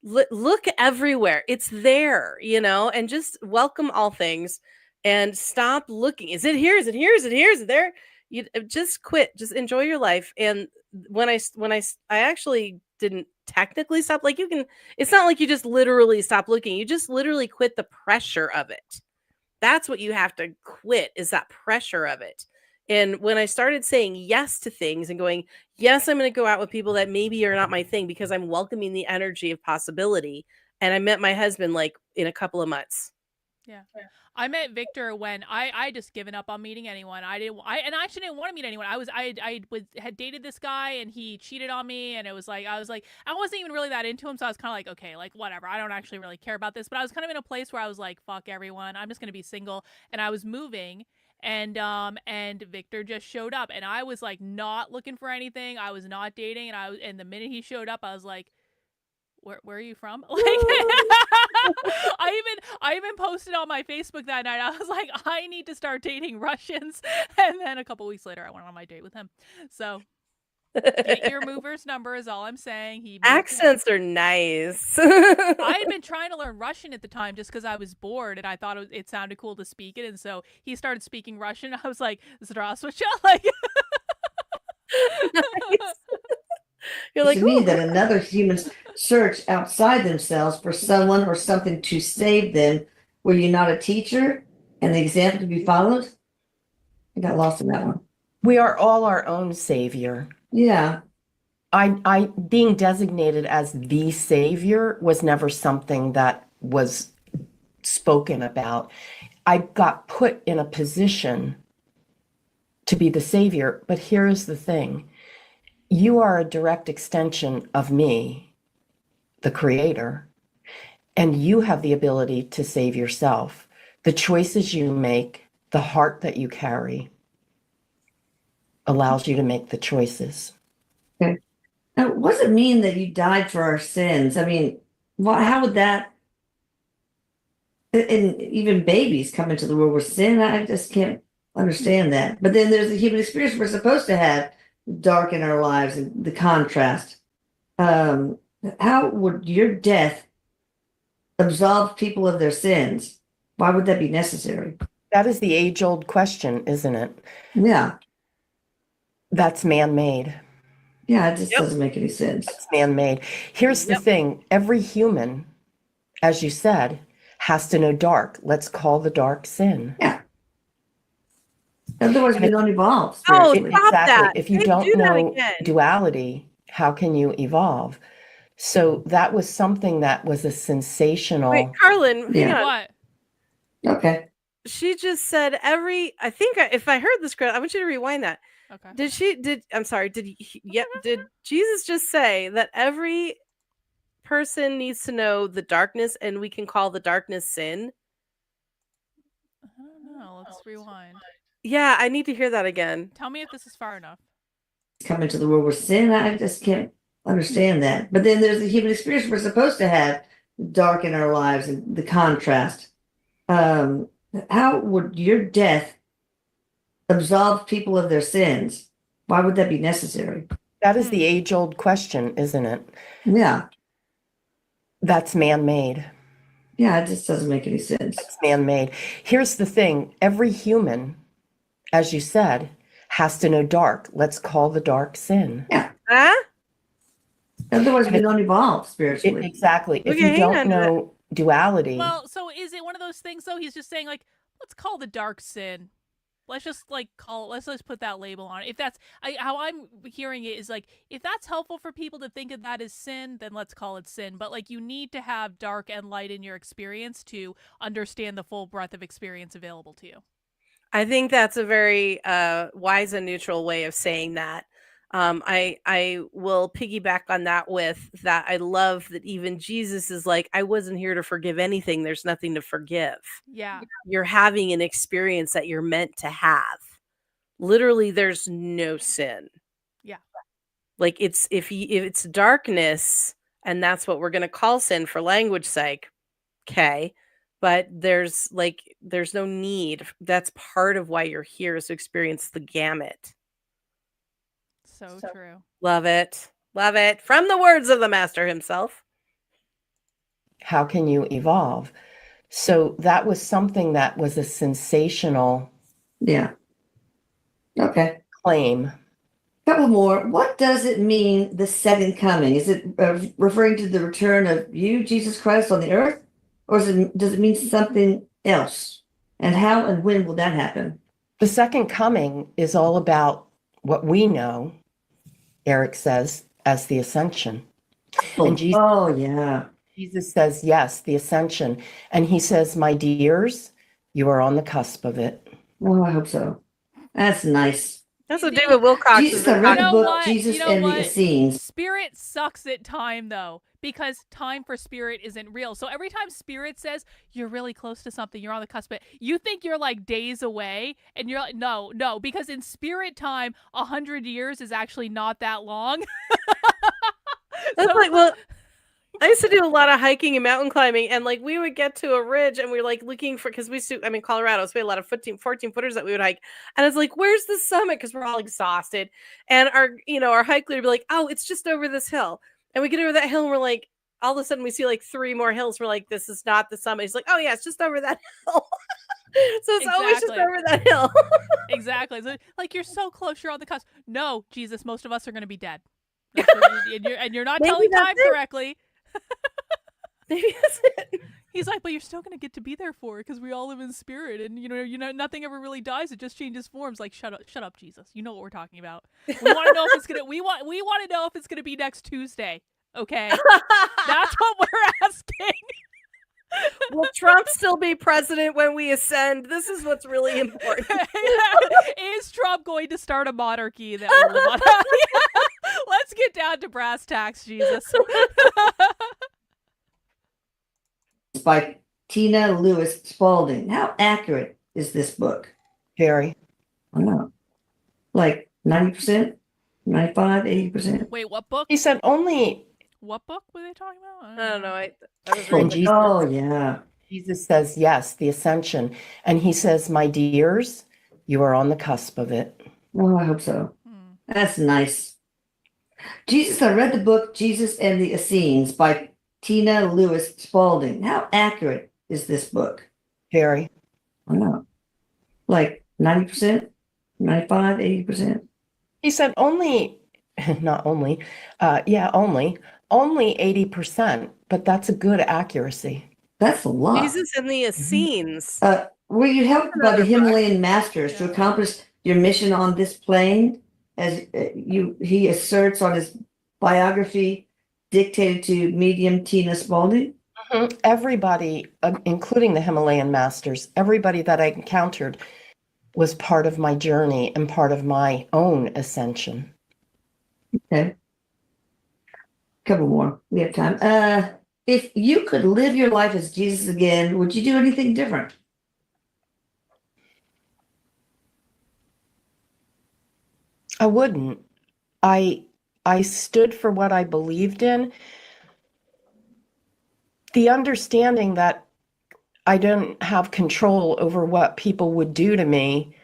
look everywhere. It's there, you know, and just welcome all things and stop looking. Is it here? Is it here? Is it here? Is it there? You just quit. Just enjoy your life. And when I actually didn't technically stop, like it's not like you just literally stop looking. You just literally quit the pressure of it. That's what you have to quit, is that pressure of it. And when I started saying yes to things and going, yes, I'm going to go out with people that maybe are not my thing because I'm welcoming the energy of possibility. And I met my husband like in a couple of months. Yeah. I met Victor when I just given up on meeting anyone. I actually didn't want to meet anyone. I had dated this guy and he cheated on me, and I wasn't even really that into him. So I was kind of like, okay, like whatever. I don't actually really care about this. But I was kind of in a place where I was like, fuck everyone. I'm just gonna be single. And I was moving, and Victor just showed up, and I was like not looking for anything. I was not dating, and the minute he showed up, I was like, where are you from? Like, I even posted on my Facebook that night. I was like, I need to start dating Russians. And then a couple weeks later, I went on my date with him. So get your mover's number is all I'm saying. Accents are nice. I had been trying to learn Russian at the time just because I was bored and I thought it sounded cool to speak it. And so he started speaking Russian. I was like, Zdravstvuyte. Like, you're like, to me that another human search outside themselves for someone or something to save them. Were you not a teacher and the example to be followed? I got lost in that one. We are all our own savior. Yeah. I being designated as the savior was never something that was spoken about. I got put in a position to be the savior, but here's the thing. You are a direct extension of me, the creator, and you have the ability to save yourself. The choices you make, the heart that you carry allows you to make the choices. Okay. Now, what does it mean that you died for our sins? I mean, how would that, and even babies come into the world with sin? I just can't understand that. But then there's the human experience we're supposed to have, dark in our lives and the contrast. How would your death absolve people of their sins? Why would that be necessary? That is the age-old question, isn't it? Yeah. That's man-made. Yeah, it just doesn't make any sense. It's man-made. Here's the thing. Every human, as you said, has to know dark. Let's call the dark sin. Yeah. Otherwise, we don't evolve. Oh, spiritually. stop that. If you They don't do that know again. duality, how can you evolve? So that was something that was a sensational. Wait, Karlyn, hang Yeah. on. What? Okay. She just said I think if I heard this correctly, I want you to rewind that. Okay. Did Jesus just say that every person needs to know the darkness and we can call the darkness sin? I don't know. Let's rewind. Yeah, I need to hear that again. Tell me if this is far enough. Come into the world with sin. I just can't understand that. But then there's the human experience we're supposed to have, dark in our lives and the contrast. How would your death absolve people of their sins? Why would that be necessary? That is the age-old question, isn't it? Yeah. That's man-made. Yeah, it just doesn't make any sense. It's man-made. Here's the thing. Every human, as you said, has to know dark. Let's call the dark sin. Yeah. Huh? Otherwise, we don't evolve spiritually. Exactly. If Okay, you hang on don't to that. know duality, Well, so is it one of those things though? He's just saying like, let's call the dark sin. Let's just let's just put that label on it. If that's how I'm hearing it is like, if that's helpful for people to think of that as sin, then let's call it sin. But like, you need to have dark and light in your experience to understand the full breadth of experience available to you. I think that's a very wise and neutral way of saying that. I will piggyback on that with that. I love that even Jesus is like, I wasn't here to forgive anything. There's nothing to forgive. Yeah. You're having an experience that you're meant to have. Literally, there's no sin. Yeah. Like if it's darkness, and that's what we're gonna call sin for language sake. Okay. But there's no need. That's part of why you're here, is to experience the gamut. So true. Love it. Love it. From the words of the master himself. how can you evolve? So that was something that was a sensational Yeah. Okay. claim. Couple more. What does it mean, the second coming? Is it referring to the return of you, Jesus Christ, on the earth? Or does it mean something else? And how and when will that happen? The second coming is all about what we know, Eric says, as the ascension. And Jesus, Oh, yeah. Jesus says, yes, the ascension. And he says, my dears, you are on the cusp of it. Oh, I hope so. That's nice. That's what David Wilcox Jesus, is I read talking the know book, what? Jesus You know and the what? Essenes. Spirit sucks at time though, because time for spirit isn't real. So every time spirit says you're really close to something, you're on the cusp, but you think you're like days away, and you're like, no, because in spirit time, 100 years is actually not that long. That's So- like, well, I used to do a lot of hiking and mountain climbing, and like we would get to a ridge and we were like looking for, because we used to, I'm in Colorado, so we had a lot of 14 footers that we would hike, and it's like, where's the summit? Because we're all exhausted, and our hike leader would be like, oh, it's just over this hill, and we get over that hill and we're like, all of a sudden we see like 3 more hills. We're like, this is not the summit. He's like, oh yeah, it's just over that hill. So it's always just Exactly. over that hill. Exactly. So, like, you're so close, you're on the cusp. No, Jesus, most of us are going to be dead. And you're not Maybe telling that's time it. correctly. Maybe that's it. He's like, but you're still gonna get to be there for it because we all live in spirit, and nothing ever really dies. It just changes forms. Like, shut up, Jesus. You know what we're talking about. We want to know if it's gonna. We want to know if it's gonna be next Tuesday. Okay, that's what we're asking. Will Trump still be president when we ascend? This is what's really important. Is Trump going to start a monarchy that will live on? Let's get down to brass tacks, Jesus. By Tina Lewis Spalding. How accurate is this book? Very. I don't know. Like 90%, 95, 80%. Wait, what book? He said only What book were they talking about? I don't know. I was When reading. Jesus, Oh, yeah. Jesus says, yes, the ascension. And he says, my dears, you are on the cusp of it. Oh, I hope so. That's nice. Jesus, I read the book Jesus and the Essenes by Tina Lewis Spalding. How accurate is this book? Very. I don't know. Like 90%, 95, 80%. He said only, not only, only 80%, but that's a good accuracy. That's a lot. Jesus and the Essenes. Were you helped by the Himalayan masters to accomplish your mission on this plane? As he asserts on his biography dictated to medium Tina Spalding? Everybody, including the Himalayan masters, everybody that I encountered was part of my journey and part of my own ascension. Okay. Couple more. We have time. If you could live your life as Jesus again, would you do anything different? I wouldn't. I stood for what I believed in. The understanding that I didn't have control over what people would do to me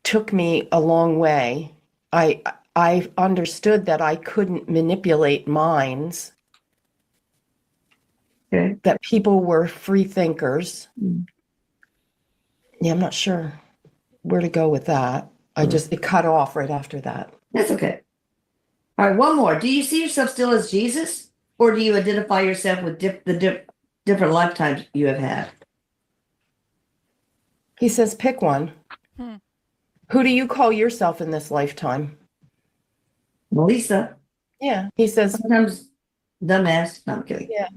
took me a long way. I understood that I couldn't manipulate minds, Okay. that people were free thinkers. Mm. Yeah, I'm not sure where to go with that. It cut off right after that. That's okay. All right, one more. Do you see yourself still as Jesus, or do you identify yourself with the different lifetimes you have had? He says, pick one. Who do you call yourself in this lifetime? Melissa. Yeah. He says, Sometimes dumbass. No, I'm kidding. yeah.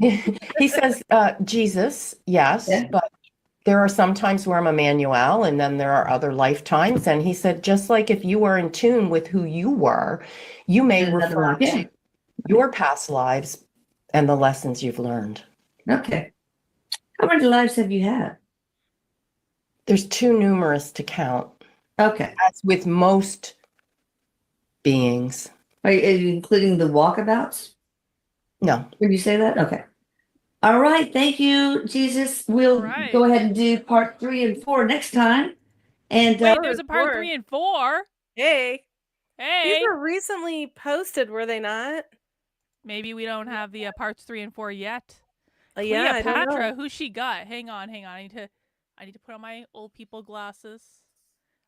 He says, Jesus, yes, Yeah. but there are some times where I'm Emmanuel, and then there are other lifetimes. And he said, just like if you were in tune with who you were, you may Another refer life, yeah. to your past lives and the lessons you've learned. Okay. How many lives have you had? There's too numerous to count, Okay. as with most beings. Are you including the walkabouts? No. Would you say that? Okay. All right. Thank you, Jesus. We'll Right. go ahead and do part 3 and 4 next time. And Wait, there's a part Four. 3 and 4. Hey, Hey, these were recently posted, were they not? maybe we don't have the parts 3 and 4 yet. Yeah, I don't know. Cleopatra, who's she got? Hang on. I need to put on my old people glasses.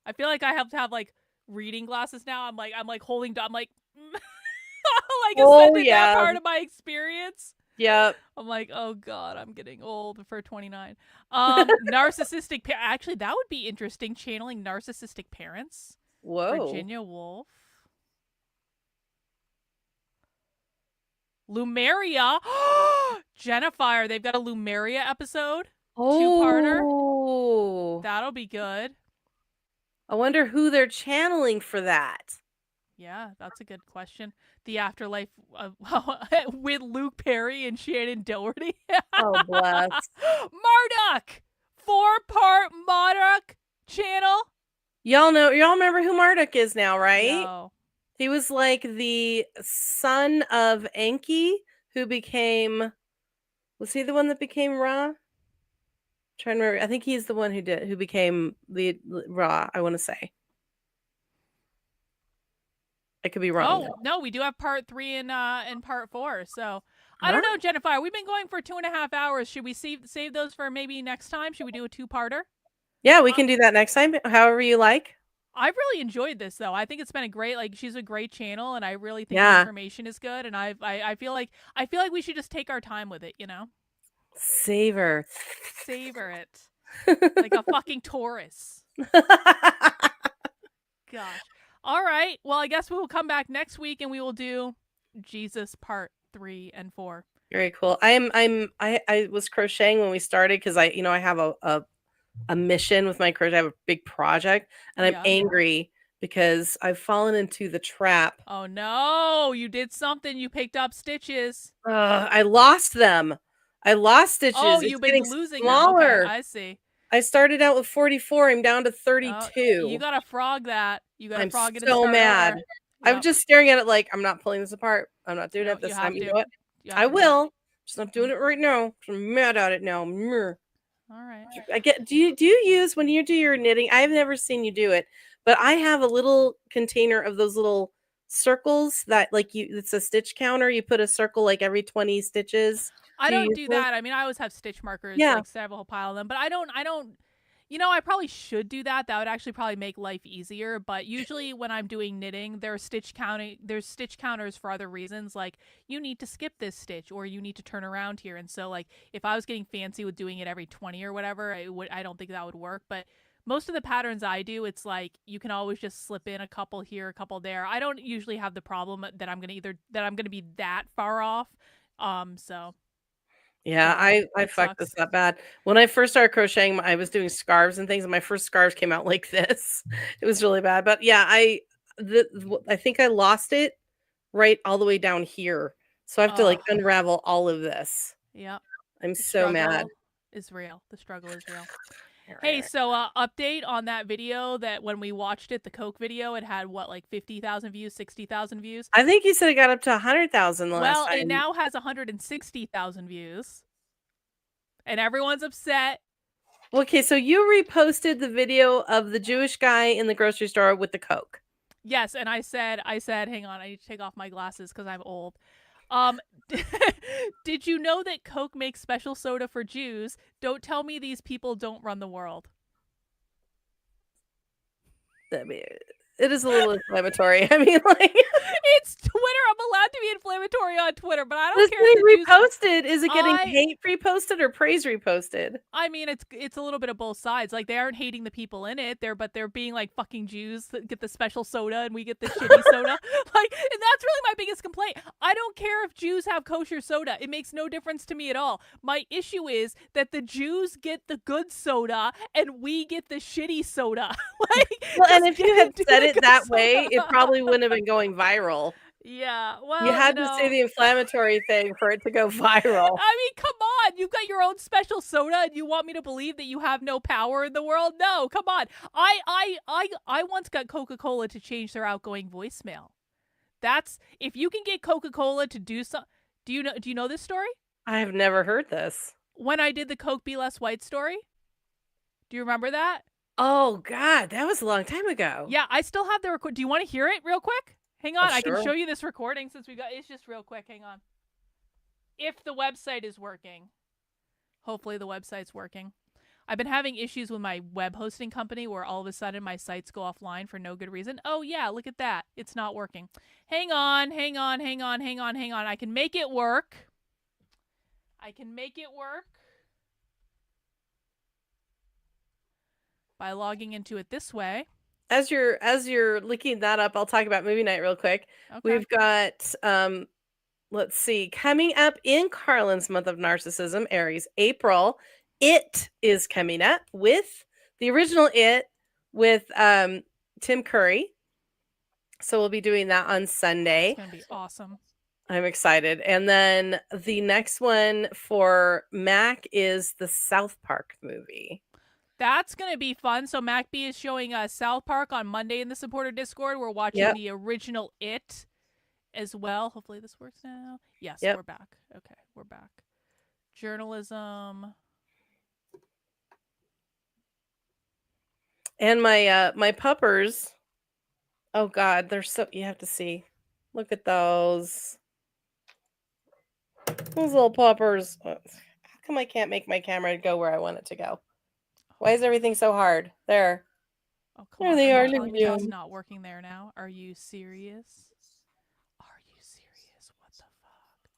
I feel like I have to have like reading glasses now. I'm like holding. I'm like, like ascended that part of my experience. Yep. I'm like, oh god, I'm getting old for 29. Narcissistic. Actually, that would be interesting. Channeling narcissistic parents. Whoa. Virginia Woolf. Lumeria. Jennifer, they've got a Lumeria episode. Two-parter. Oh. That'll be good. I wonder who they're channeling for that. Yeah, that's a good question. The Afterlife with Luke Perry and Shannon Doherty. Oh, bless. Marduk! 4-part Marduk channel. Y'all remember who Marduk is now, right? No. He was like the son of Enki, who became, was he the one that became Ra? Trying to remember. I think he's the one who became the Ra, I want to say. I could be wrong. Oh, no, we do have part 3 and part 4. So I don't know, Jennifer. We've been going for 2.5 hours. Should we save those for maybe next time? Should we do a 2-parter? Yeah, we can do that next time, however you like. I've really enjoyed this though. I think it's been a great, like, she's a great channel, and I really think the Yeah. information is good. And I feel like we should just take our time with it, you know, Savor. savor it like a fucking Taurus. Gosh. All right. Well, I guess we will come back next week and we will do Jesus part 3 and 4. Very cool. I was crocheting when we started because I have a mission with my crochet. I have a big project, and I'm Yeah. angry because I've fallen into the trap. Oh no, you did something. You picked up stitches. I lost them. I lost stitches. Oh, It's you've been getting losing smaller. them. Okay, I see. I started out with 44. I'm down to 32. You gotta frog that. You gotta I'm frog it. so and start mad. over. I'm Yep. just staring at it like I'm not pulling this apart. I'm not doing No, it this you time. have You to. know what? You have I to do it. will. Just not doing it right now. I'm mad at it now. All right. I get. Do you use when you do your knitting? I've never seen you do it, but I have a little container of those little circles that it's a stitch counter. You put a circle like every 20 stitches. I Do you don't use do those? that. I mean, I always have stitch markers, Yeah. like several pile of them, but I don't. You know, I probably should do that. That would actually probably make life easier. But usually when I'm doing knitting, there's stitch counters for other reasons. Like, you need to skip this stitch, or you need to turn around here. And so, like, if I was getting fancy with doing it every 20 or whatever, I don't think that would work. But most of the patterns I do, it's like you can always just slip in a couple here, a couple there. I don't usually have the problem that I'm gonna be that far off. So Yeah, yeah, I it fucked sucks. this up bad. When I first started crocheting, I was doing scarves and things, and my first scarves came out like this. It was really bad. But yeah, I think I lost it right all the way down here. So I have to Ugh. unravel all of this. Yep. I'm The so mad. struggle is real. The struggle is real. Right, Hey, right. so update on that video that when we watched it, the Coke video, it had what, like 50,000 views, 60,000 views? I think you said it got up to 100,000 last Well, time. it now has 160,000 views. And everyone's upset. Okay, so you reposted the video of the Jewish guy in the grocery store with the Coke. Yes, and I said, hang on, I need to take off my glasses because I'm old. Did you know that Coke makes special soda for Jews? Don't tell me these people don't run the world. I mean, it is a little inflammatory. I mean, It's Twitter. I'm allowed to be inflammatory on Twitter, but I don't was care if it the Jews... reposted? Is it getting I- hate reposted or praise reposted? I mean, it's a little bit of both sides. Like, they aren't hating the people in it, but they're being like fucking Jews that get the special soda and we get the shitty soda. Like, and that's really my biggest complaint. I don't care if Jews have kosher soda. It makes no difference to me at all. My issue is that the Jews get the good soda and we get the shitty soda. Like, Well, and just if you had do said the it good that way, it soda. probably wouldn't have been going viral. Yeah, well, You had to say the inflammatory thing for it to go viral. I mean, come on. You've got your own special soda and you want me to believe that you have no power in the world? No, come on. I once got Coca-Cola to change their outgoing voicemail. That's, if you can get Coca-Cola to do so. Do you know this story? I have never heard this. When I did the Coke Be Less White story? Do you remember that? Oh God, that was a long time ago. Yeah, I still have the record. Do you want to hear it real quick? Hang on, I can Sure. show you this recording since it's just real quick. Hang on. If the website is working. Hopefully the website's working. I've been having issues with my web hosting company where all of a sudden my sites go offline for no good reason. Oh yeah, look at that. It's not working. Hang on. I can make it work. By logging into it this way. As you're looking that up, I'll talk about movie night real quick. Okay. We've got let's see, coming up in Karlyn's month of narcissism, Aries, April, It is coming up with the original It with Tim Curry. So we'll be doing that on Sunday. It's gonna be awesome. I'm excited. And then the next one for Mac is the South Park movie. That's going to be fun. So MacB is showing us South Park on Monday in the supporter Discord. We're watching the original It as well. Hopefully this works now. Yes, we're back. Okay, we're back. Journalism. And my puppers. Oh God, they're so, you have to see. Look at those. Those little puppers. How come I can't make my camera go where I want it to go? Why is everything so hard? There. Oh, come There on. they are. It's Look not, at it's you. not working there now. Are you serious? Are you serious? What the fuck?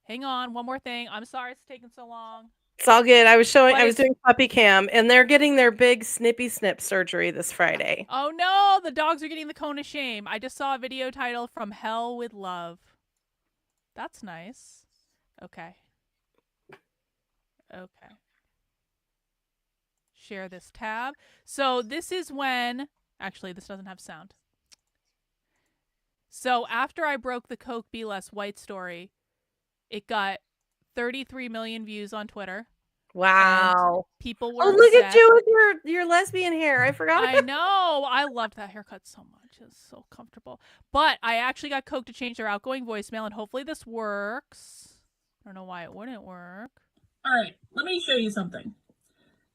Hang on. One more thing. I'm sorry it's taking so long. It's all good. I was But I was it's- doing puppy cam, and they're getting their big snippy snip surgery this Friday. Oh no, the dogs are getting the cone of shame. I just saw a video title From Hell with Love. That's nice. Okay. Okay. Share this tab. So this is when, actually this doesn't have sound. So after I broke the Coke Be Less White story, it got 33 million views on Twitter. Wow. People were Oh, look at upset. you with your lesbian hair. I forgot I about know. I loved that haircut so much. It's so comfortable. But I actually got Coke to change their outgoing voicemail, and hopefully this works. I don't know why it wouldn't work. All right, let me show you something.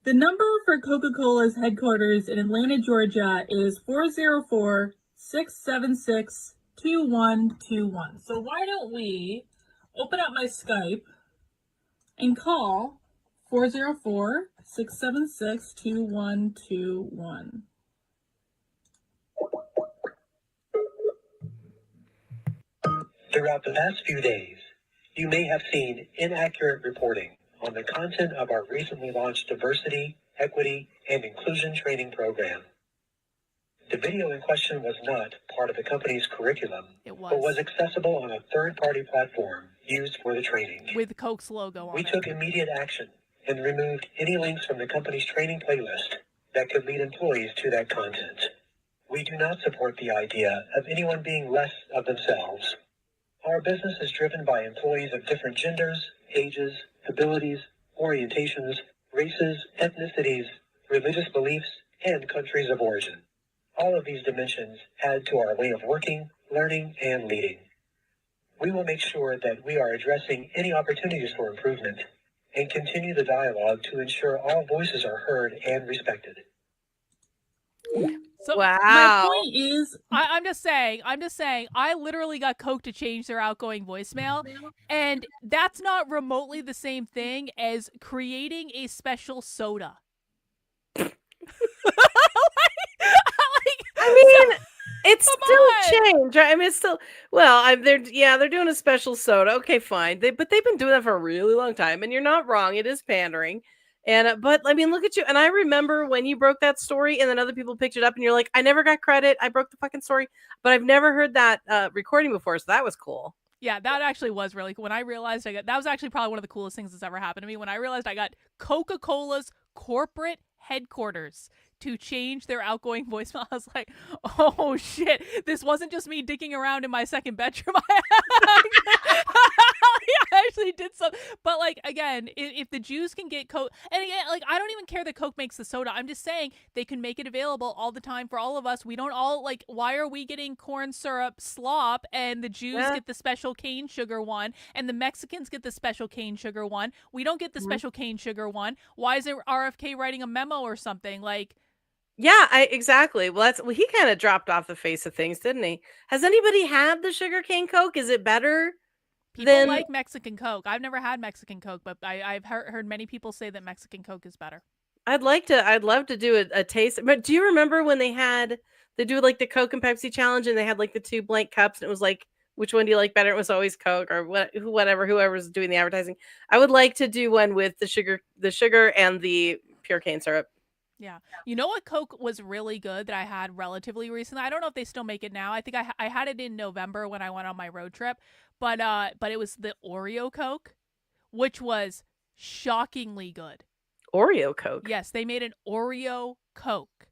The number for Coca-Cola's headquarters in Atlanta, Georgia is 404-676-2121. So why don't we open up my Skype and call 404-676-2121. Throughout the past few days, you may have seen inaccurate reporting on the content of our recently launched diversity, equity, and inclusion training program. The video in question was not part of the company's curriculum, but was accessible on a third-party platform used for the training. With Coke's logo on We it. took immediate action and removed any links from the company's training playlist that could lead employees to that content. We do not support the idea of anyone being less of themselves. Our business is driven by employees of different genders, ages, abilities, orientations, races, ethnicities, religious beliefs, and countries of origin. All of these dimensions add to our way of working, learning, and leading. We will make sure that we are addressing any opportunities for improvement and continue the dialogue to ensure all voices are heard and respected. So Wow. My point is, I'm just saying, I literally got Coke to change their outgoing voicemail, and that's not remotely the same thing as creating a special soda. I mean, it's Come still on. change. Right? I mean, it's still they're doing a special soda. Okay, fine. But they've been doing that for a really long time, and you're not wrong. It is pandering. And but I mean, look at you. And I remember when you broke that story, and then other people picked it up, and you're like, I never got credit. I broke the fucking story, but I've never heard that recording before, so that was cool. Yeah, that actually was really cool. When I realized that was actually probably one of the coolest things that's ever happened to me. When I realized I got Coca-Cola's corporate headquarters to change their outgoing voicemail, I was like, oh shit, this wasn't just me dicking around in my second bedroom. I actually did some, but like, again, if the Jews can get Coke, and again, like, I don't even care that Coke makes the soda. I'm just saying they can make it available all the time for all of us. We don't all, like, why are we getting corn syrup slop and the Jews get the special cane sugar one and the Mexicans get the special cane sugar one? We don't get the special cane sugar one. Why is it RFK writing a memo or something? Like, Yeah, exactly. Well, he kind of dropped off the face of things, didn't he? Has anybody had the sugarcane Coke? Is it better? people like Mexican Coke. I've never had Mexican Coke, but I've heard many people say that Mexican Coke is better. I'd love to do a taste. But do you remember when they do like the Coke and Pepsi challenge, and they had like the two blank cups, and it was like, which one do you like better? It was always Coke, or whoever's doing the advertising. I would like to do one with the sugar and the pure cane syrup. Yeah. You know what Coke was really good that I had relatively recently? I don't know if they still make it now. I think I had it in November when I went on my road trip, but it was the Oreo Coke, which was shockingly good. Oreo Coke? Yes, they made an Oreo Coke,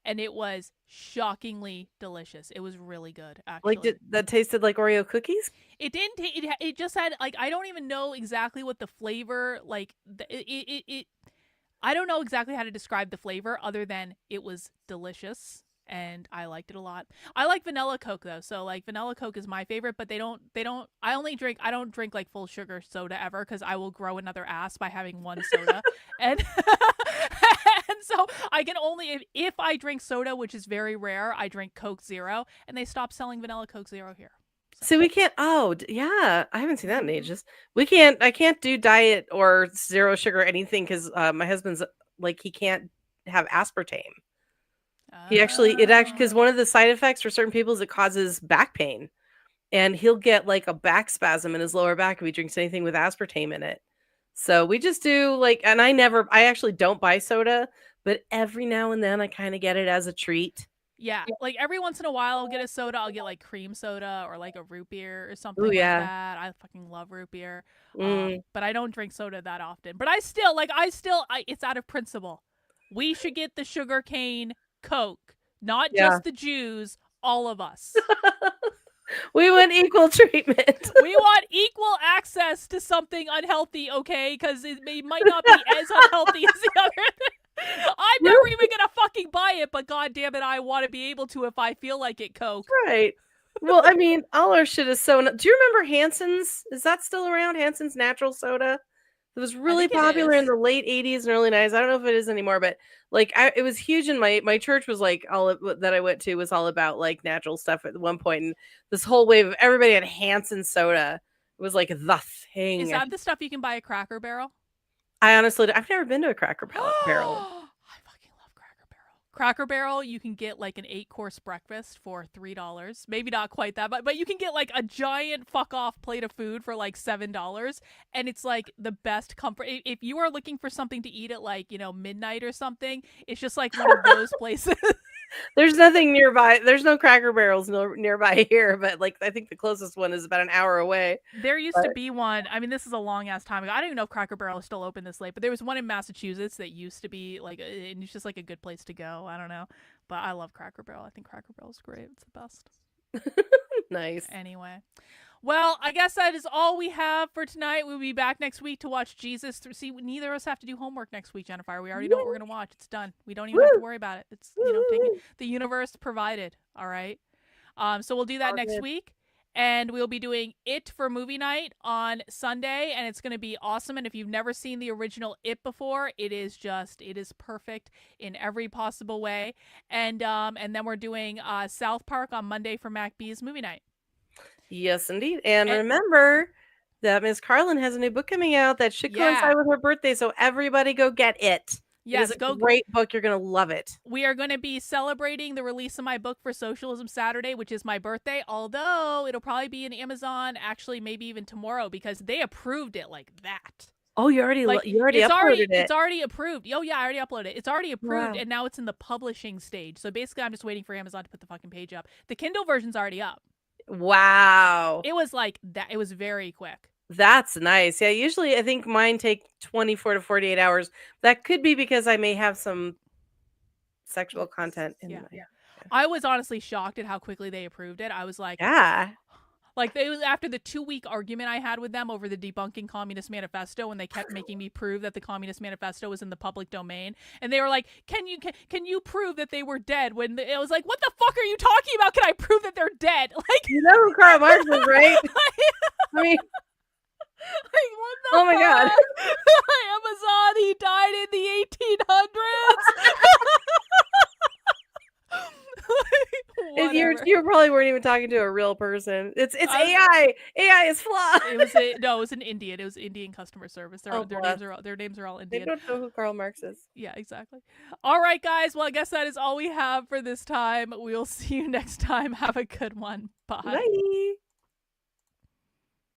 and it was shockingly delicious. It was really good, actually. Like, that tasted like Oreo cookies? It didn't. It just had, like, I don't even know exactly what the flavor, like, I don't know exactly how to describe the flavor other than it was delicious and I liked it a lot. I like vanilla Coke though. So like vanilla Coke is my favorite, but I don't drink like full sugar soda ever because I will grow another ass by having one soda. and so I can only, if I drink soda, which is very rare, I drink Coke Zero, and they stopped selling vanilla Coke Zero here. So we can't. Oh, yeah. I haven't seen that in ages. I can't do diet or zero sugar or anything because my husband's like, he can't have aspartame. He actually, because one of the side effects for certain people is it causes back pain. And he'll get like a back spasm in his lower back if he drinks anything with aspartame in it. So we just do like, and I actually don't buy soda, but every now and then I kind of get it as a treat. Yeah, like every once in a while I'll get a soda. I'll get like cream soda or like a root beer or something Ooh, like yeah. that. I fucking love root beer. Mm. But I don't drink soda that often. But it's out of principle. We should get the sugarcane Coke, not Yeah. just the Jews, all of us. We want equal treatment. We want equal access to something unhealthy, okay? Because it might not be as unhealthy as the other thing. I'm never even gonna fucking buy it, but god damn it, I want to be able to if I feel like it, Coke. Right. Well, I mean, all our shit is so. Do you remember Hanson's? Is that still around? Hanson's natural soda. It was really popular in the late 80s and early 90s. I don't know if it is anymore, but like it was huge in my church. Was like that I went to was all about like natural stuff at one point, and this whole wave of everybody had Hanson soda. It was like the thing. Is that the stuff you can buy at Cracker Barrel? I honestly, I've never been to a Cracker Barrel. I fucking love Cracker Barrel. Cracker Barrel, you can get like an 8-course breakfast for $3. Maybe not quite that, but you can get like a giant fuck off plate of food for like $7, and it's like the best comfort. If you are looking for something to eat at like, midnight or something, it's just like one of those places. There's nothing nearby. There's no Cracker Barrels nearby here, but like I think the closest one is about an hour away. There used to be one. I mean, this is a long ass time ago. I don't even know if Cracker Barrel is still open this late, but there was one in Massachusetts that used to be like, and it's just like a good place to go. I don't know, but I love Cracker Barrel. I think Cracker Barrel is great. It's the best. Nice. Anyway. Well, I guess that is all we have for tonight. We'll be back next week to watch Jesus. See, neither of us have to do homework next week, Jennifer. We already know what we're going to watch. It's done. We don't even have to worry about it. It's, the universe provided. All right. So we'll do that next week. And we'll be doing It for movie night on Sunday. And it's going to be awesome. And if you've never seen the original It before, it is perfect in every possible way. And then we're doing South Park on Monday for Mac B's movie night. Yes, indeed. And remember that Miss Karlyn has a new book coming out that should coincide with her birthday. So everybody go get it. Yes, it is a great book. You're going to love it. We are going to be celebrating the release of my book for Socialism Saturday, which is my birthday, although it'll probably be in Amazon, actually maybe even tomorrow, because they approved it like that. Oh, you already uploaded it. It's already approved. Oh, yeah, I already uploaded it. It's already approved, and now it's in the publishing stage. So basically, I'm just waiting for Amazon to put the fucking page up. The Kindle version's already up. Wow. It was like that. It was very quick. That's nice. Yeah, usually I think mine take 24 to 48 hours. That could be because I may have some sexual content in there. I was honestly shocked at how quickly they approved it. I was like, like it was after the 2-week argument I had with them over the debunking Communist Manifesto, and they kept making me prove that the Communist Manifesto was in the public domain, and they were like, can you prove that they were dead? When it was like, what the fuck are you talking about? Can I prove that they're dead? Like, you know who Karl Marx is, right? I mean, like, what the oh my god. Amazon, he died in the 1800s. You probably weren't even talking to a real person. It's AI. AI is flawed. It was an Indian. It was Indian customer service. Their names are all Indian. They don't know who Karl Marx is. Yeah, exactly. All right, guys. Well, I guess that is all we have for this time. We'll see you next time. Have a good one. Bye. Bye.